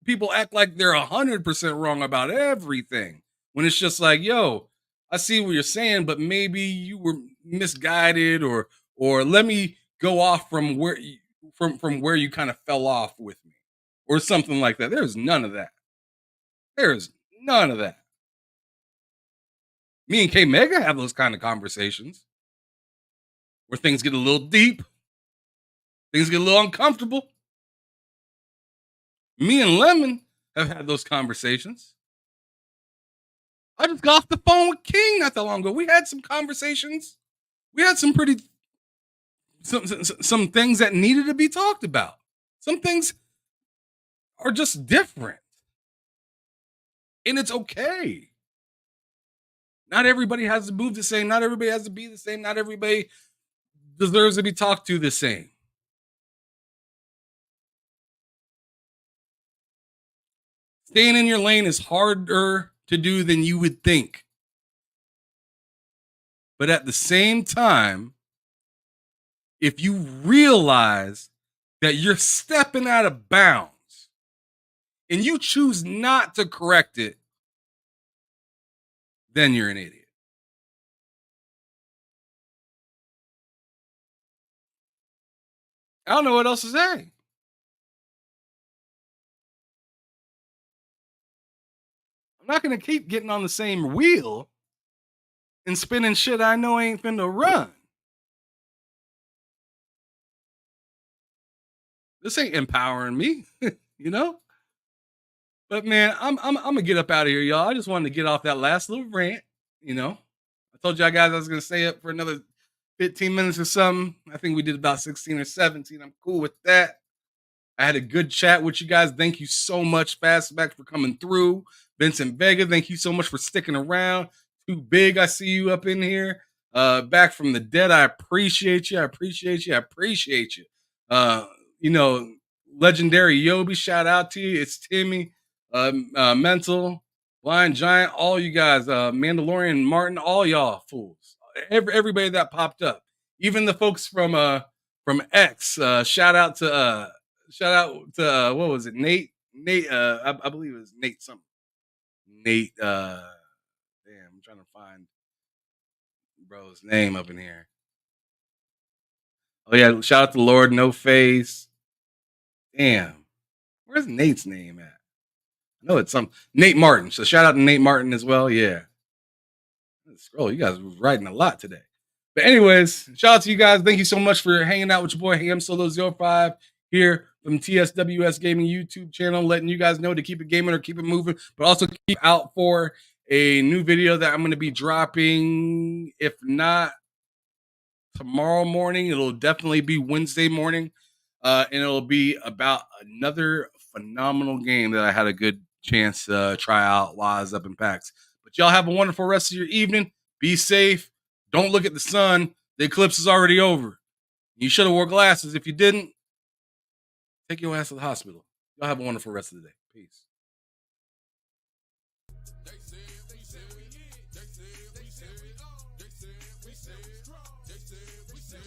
people act like they're 100% wrong about everything. When it's just like, yo, I see what you're saying, but maybe you were misguided, or let me go off from where you kind of fell off with me, or something like that. There's none of that. There's none of that. Me and K Mega have those kind of conversations where things get a little deep, things get a little uncomfortable. Me and Lemon have had those conversations. I just got off the phone with King not that long ago. We had some conversations. We had some some things that needed to be talked about. Some things are just different. And it's okay. Not everybody has to move the same. Not everybody has to be the same. Not everybody deserves to be talked to the same. Staying in your lane is harder to do than you would think. But at the same time, if you realize that you're stepping out of bounds and you choose not to correct it, then you're an idiot. I don't know what else to say. I'm not going to keep getting on the same wheel and spinning shit I know ain't finna run. This ain't empowering me, you know? But man, I'm gonna get up out of here, y'all. I just wanted to get off that last little rant, you know. I told y'all guys I was gonna stay up for another 15 minutes or something. I think we did about 16 or 17. I'm cool with that. I had a good chat with you guys. Thank you so much, Fastback, for coming through. Vincent Vega, thank you so much for sticking around. Too Big, I see you up in here. Back from the dead, I appreciate you. I appreciate you. I appreciate you. You know, legendary Yobi, shout out to you. It's Timmy, Mental, Blind Giant, all you guys, Mandalorian Martin, all y'all fools. Everybody that popped up. Even the folks from X. Shout out to what was it? Nate, I believe it was Nate something. Nate, damn, I'm trying to find bro's name up in here. Oh yeah, shout out to Lord No Face. Damn, where's Nate's name at? I know it's some Nate Martin. So shout out to Nate Martin as well. Yeah. Scroll, you guys were writing a lot today. But anyways, shout out to you guys. Thank you so much for hanging out with your boy Ham Solo 05 here from TSWS Gaming YouTube channel, letting you guys know to keep it gaming or keep it moving, but also keep out for a new video that I'm going to be dropping. If not tomorrow morning, it'll definitely be Wednesday morning. And it'll be about another phenomenal game that I had a good chance to try out while I was up in PAX. But y'all have a wonderful rest of your evening. Be safe. Don't look at the sun. The eclipse is already over. You should have wore glasses. If you didn't, take your ass to the hospital. Y'all have a wonderful rest of the day. Peace. They said we strong. They said we said